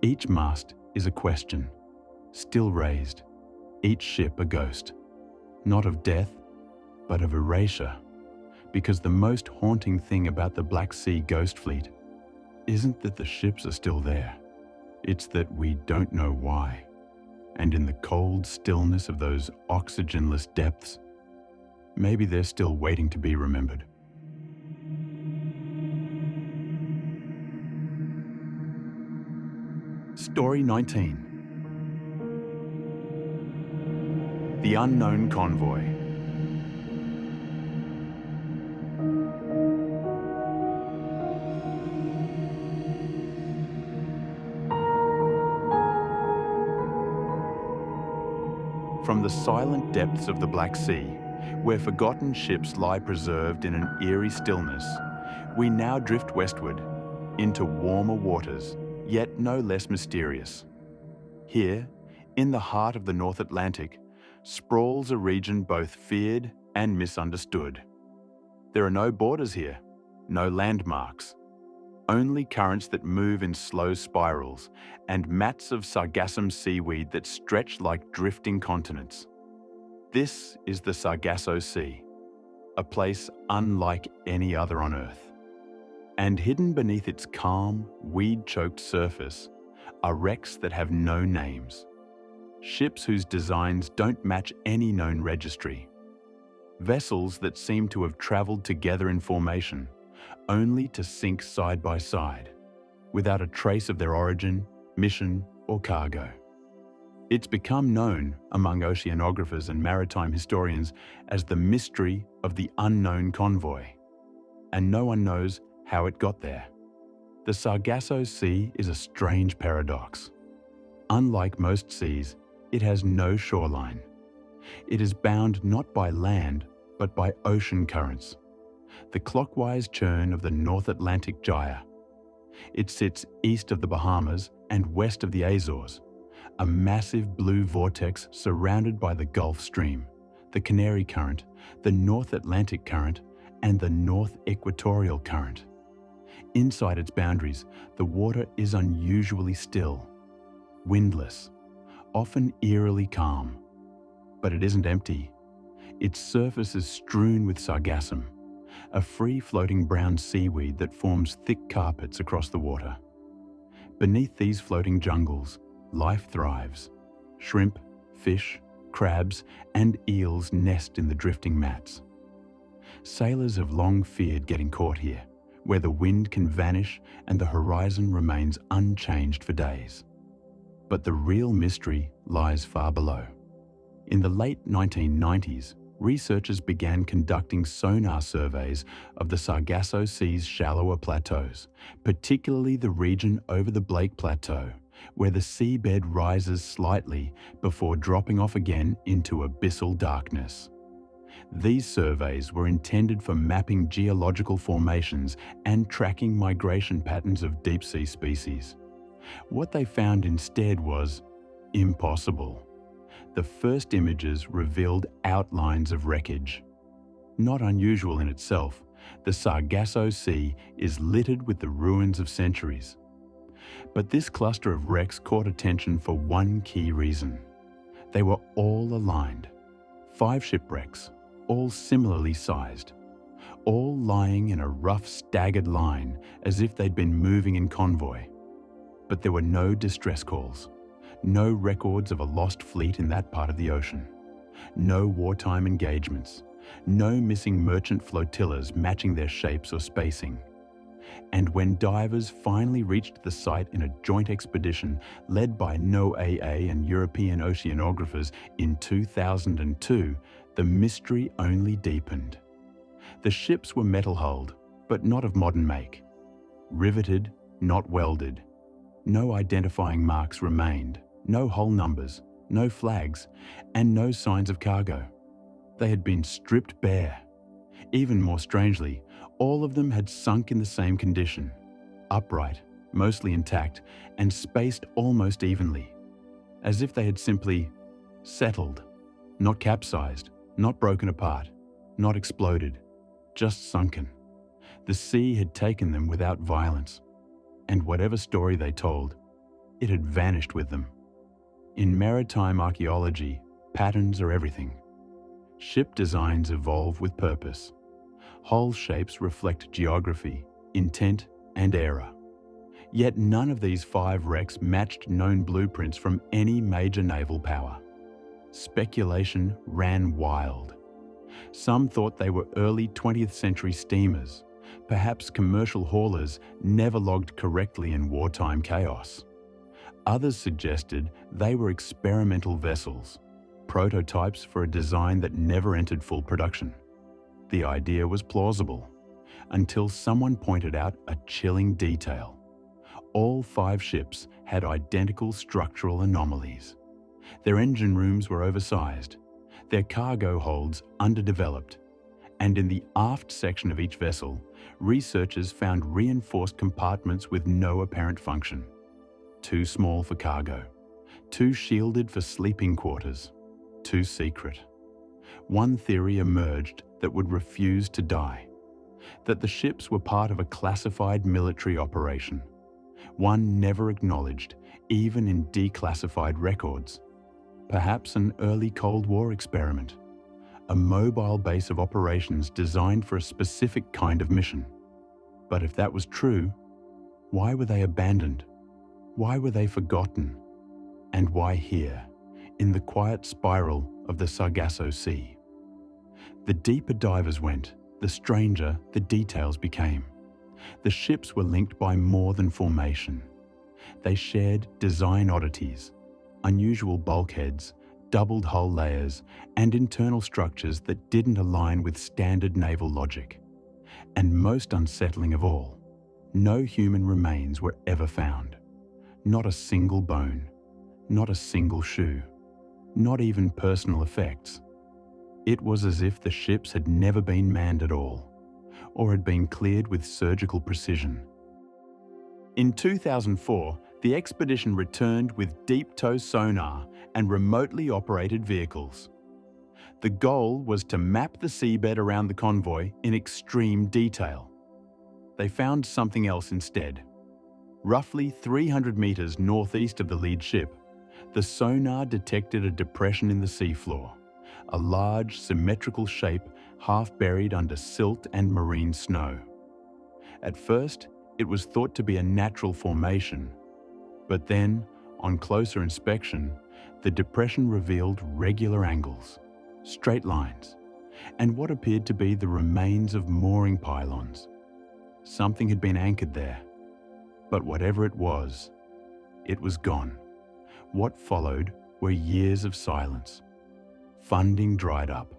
Each mast is a question, still raised. Each ship a ghost, not of death, but of erasure. Because the most haunting thing about the Black Sea Ghost Fleet isn't that the ships are still there. It's that we don't know why. And in the cold stillness of those oxygenless depths, maybe they're still waiting to be remembered. Story 19. The Unknown Convoy. From the silent depths of the Black Sea, where forgotten ships lie preserved in an eerie stillness, we now drift westward into warmer waters, yet no less mysterious. Here, in the heart of the North Atlantic, sprawls a region both feared and misunderstood. There are no borders here, no landmarks, only currents that move in slow spirals and mats of sargassum seaweed that stretch like drifting continents. This is the Sargasso Sea, a place unlike any other on Earth. And hidden beneath its calm, weed-choked surface are wrecks that have no names. Ships whose designs don't match any known registry. Vessels that seem to have traveled together in formation, only to sink side by side, without a trace of their origin, mission, or cargo. It's become known among oceanographers and maritime historians as the mystery of the unknown convoy, and no one knows how it got there. The Sargasso Sea is a strange paradox. Unlike most seas, it has no shoreline. It is bound not by land, but by ocean currents, the clockwise churn of the North Atlantic Gyre. It sits east of the Bahamas and west of the Azores, a massive blue vortex surrounded by the Gulf Stream, the Canary Current, the North Atlantic Current, and the North Equatorial Current. Inside its boundaries, the water is unusually still, windless, often eerily calm. But it isn't empty. Its surface is strewn with sargassum, a free-floating brown seaweed that forms thick carpets across the water. Beneath these floating jungles, life thrives. Shrimp, fish, crabs, and eels nest in the drifting mats. Sailors have long feared getting caught here, where the wind can vanish and the horizon remains unchanged for days. But the real mystery lies far below. In the late 1990s, researchers began conducting sonar surveys of the Sargasso Sea's shallower plateaus, particularly the region over the Blake Plateau, where the seabed rises slightly before dropping off again into abyssal darkness. These surveys were intended for mapping geological formations and tracking migration patterns of deep-sea species. What they found instead was impossible. The first images revealed outlines of wreckage. Not unusual in itself, the Sargasso Sea is littered with the ruins of centuries. But this cluster of wrecks caught attention for one key reason. They were all aligned. 5 shipwrecks, all similarly sized, all lying in a rough, staggered line as if they'd been moving in convoy. But there were no distress calls, no records of a lost fleet in that part of the ocean, no wartime engagements, no missing merchant flotillas matching their shapes or spacing. And when divers finally reached the site in a joint expedition led by NOAA and European oceanographers in 2002, the mystery only deepened. The ships were metal-hulled, but not of modern make. Riveted, not welded. No identifying marks remained, no hull numbers, no flags, and no signs of cargo. They had been stripped bare. Even more strangely, all of them had sunk in the same condition, upright, mostly intact, and spaced almost evenly, as if they had simply settled, not capsized, not broken apart, not exploded, just sunken. The sea had taken them without violence, and whatever story they told, it had vanished with them. In maritime archaeology, patterns are everything. Ship designs evolve with purpose. Hull shapes reflect geography, intent, and era. Yet none of these 5 wrecks matched known blueprints from any major naval power. Speculation ran wild. Some thought they were early 20th century steamers, perhaps commercial haulers never logged correctly in wartime chaos. Others suggested they were experimental vessels, prototypes for a design that never entered full production. The idea was plausible, until someone pointed out a chilling detail. All 5 ships had identical structural anomalies. Their engine rooms were oversized, their cargo holds underdeveloped, and in the aft section of each vessel, researchers found reinforced compartments with no apparent function. Too small for cargo, too shielded for sleeping quarters, too secret. One theory emerged that would refuse to die, that the ships were part of a classified military operation, one never acknowledged, even in declassified records. Perhaps an early Cold War experiment, a mobile base of operations designed for a specific kind of mission. But if that was true, why were they abandoned? Why were they forgotten? And why here, in the quiet spiral of the Sargasso Sea? The deeper divers went, the stranger the details became. The ships were linked by more than formation. They shared design oddities, unusual bulkheads, doubled hull layers, and internal structures that didn't align with standard naval logic. And most unsettling of all, no human remains were ever found. Not a single bone, not a single shoe, not even personal effects. It was as if the ships had never been manned at all, or had been cleared with surgical precision. In 2004, the expedition returned with deep-tow sonar and remotely operated vehicles. The goal was to map the seabed around the convoy in extreme detail. They found something else instead. Roughly 300 meters northeast of the lead ship, the sonar detected a depression in the seafloor, a large, symmetrical shape half buried under silt and marine snow. At first, it was thought to be a natural formation, but then, on closer inspection, The depression revealed regular angles, straight lines, and what appeared to be the remains of mooring pylons. Something had been anchored there, but whatever it was gone. What followed were years of silence. Funding dried up.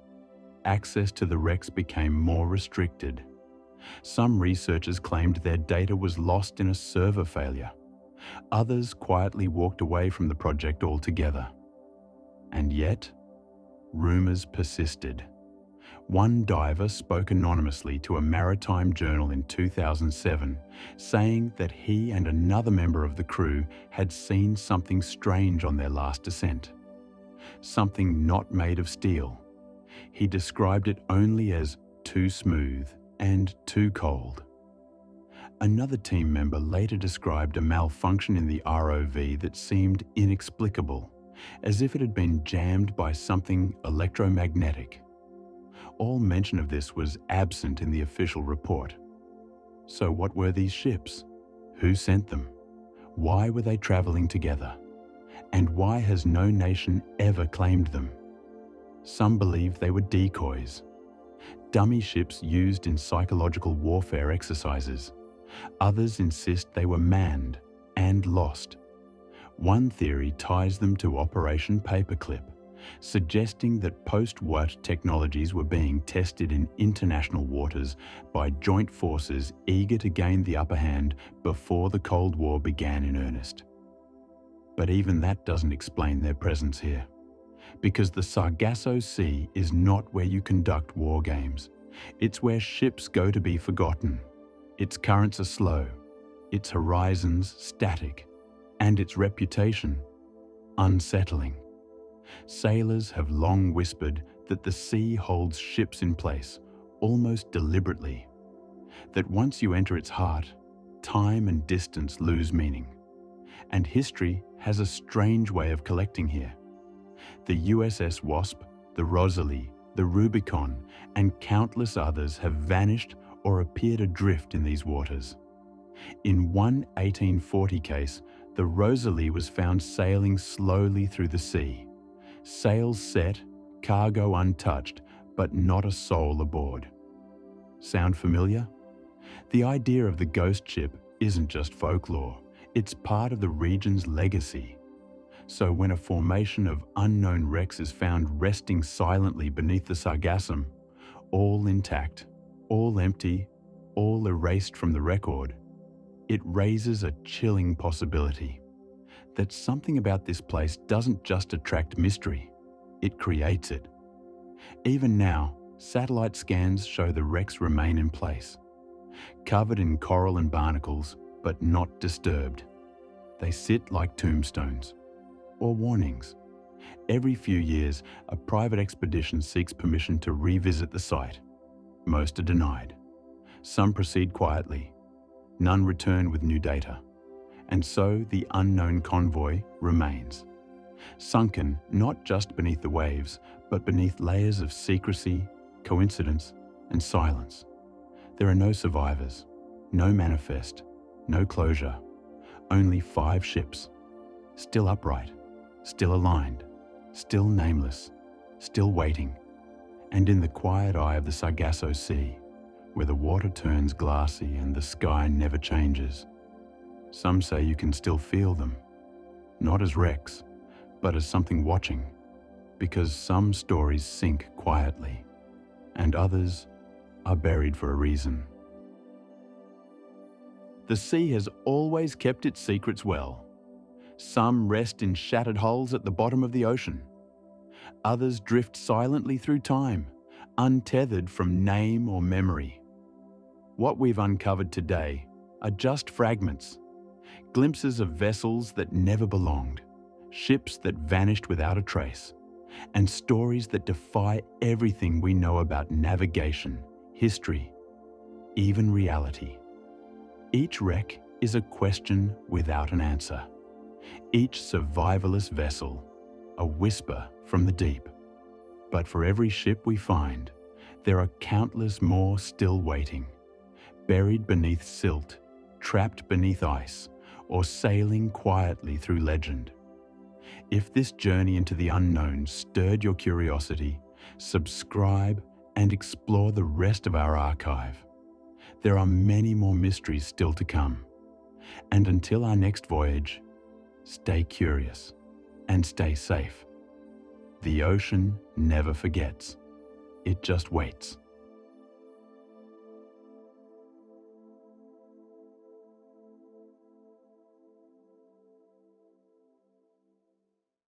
Access to the wrecks became more restricted. Some researchers claimed their data was lost in a server failure. Others quietly walked away from the project altogether. And yet, rumors persisted. One diver spoke anonymously to a maritime journal in 2007, saying that he and another member of the crew had seen something strange on their last descent. Something not made of steel. He described it only as too smooth and too cold. Another team member later described a malfunction in the ROV that seemed inexplicable, as if it had been jammed by something electromagnetic. All mention of this was absent in the official report. So what were these ships? Who sent them? Why were they traveling together? And why has no nation ever claimed them? Some believe they were decoys, dummy ships used in psychological warfare exercises. Others insist they were manned and lost. One theory ties them to Operation Paperclip, suggesting that post-war technologies were being tested in international waters by joint forces eager to gain the upper hand before the Cold War began in earnest. But even that doesn't explain their presence here, because the Sargasso Sea is not where you conduct war games. It's where ships go to be forgotten. Its currents are slow, its horizons static, and its reputation unsettling. Sailors have long whispered that the sea holds ships in place, almost deliberately. That once you enter its heart, time and distance lose meaning. And history has a strange way of collecting here. The USS Wasp, the Rosalie, the Rubicon, and countless others have vanished or appeared adrift in these waters. In one 1840 case, the Rosalie was found sailing slowly through the sea. Sails set, cargo untouched, but not a soul aboard. Sound familiar? The idea of the ghost ship isn't just folklore, it's part of the region's legacy. So when a formation of unknown wrecks is found resting silently beneath the Sargassum, all intact, all empty, all erased from the record, it raises a chilling possibility that something about this place doesn't just attract mystery, it creates it. Even now, satellite scans show the wrecks remain in place, covered in coral and barnacles, but not disturbed. They sit like tombstones, or warnings. Every few years, a private expedition seeks permission to revisit the site. Most are denied. Some proceed quietly. None return with new data. And so the unknown convoy remains, sunken not just beneath the waves, but beneath layers of secrecy, coincidence, and silence. There are no survivors, no manifest, no closure, only 5 ships, still upright, still aligned, still nameless, still waiting, and in the quiet eye of the Sargasso Sea, where the water turns glassy and the sky never changes. Some say you can still feel them, not as wrecks, but as something watching, because some stories sink quietly, and others are buried for a reason. The sea has always kept its secrets well. Some rest in shattered hulls at the bottom of the ocean. Others drift silently through time, untethered from name or memory. What we've uncovered today are just fragments, glimpses of vessels that never belonged, ships that vanished without a trace, and stories that defy everything we know about navigation, history, even reality. Each wreck is a question without an answer. Each survivalist vessel, a whisper from the deep. But for every ship we find, there are countless more still waiting, buried beneath silt, trapped beneath ice, or sailing quietly through legend. If this journey into the unknown stirred your curiosity, subscribe and explore the rest of our archive. There are many more mysteries still to come. And until our next voyage, stay curious and stay safe. The ocean never forgets. It just waits.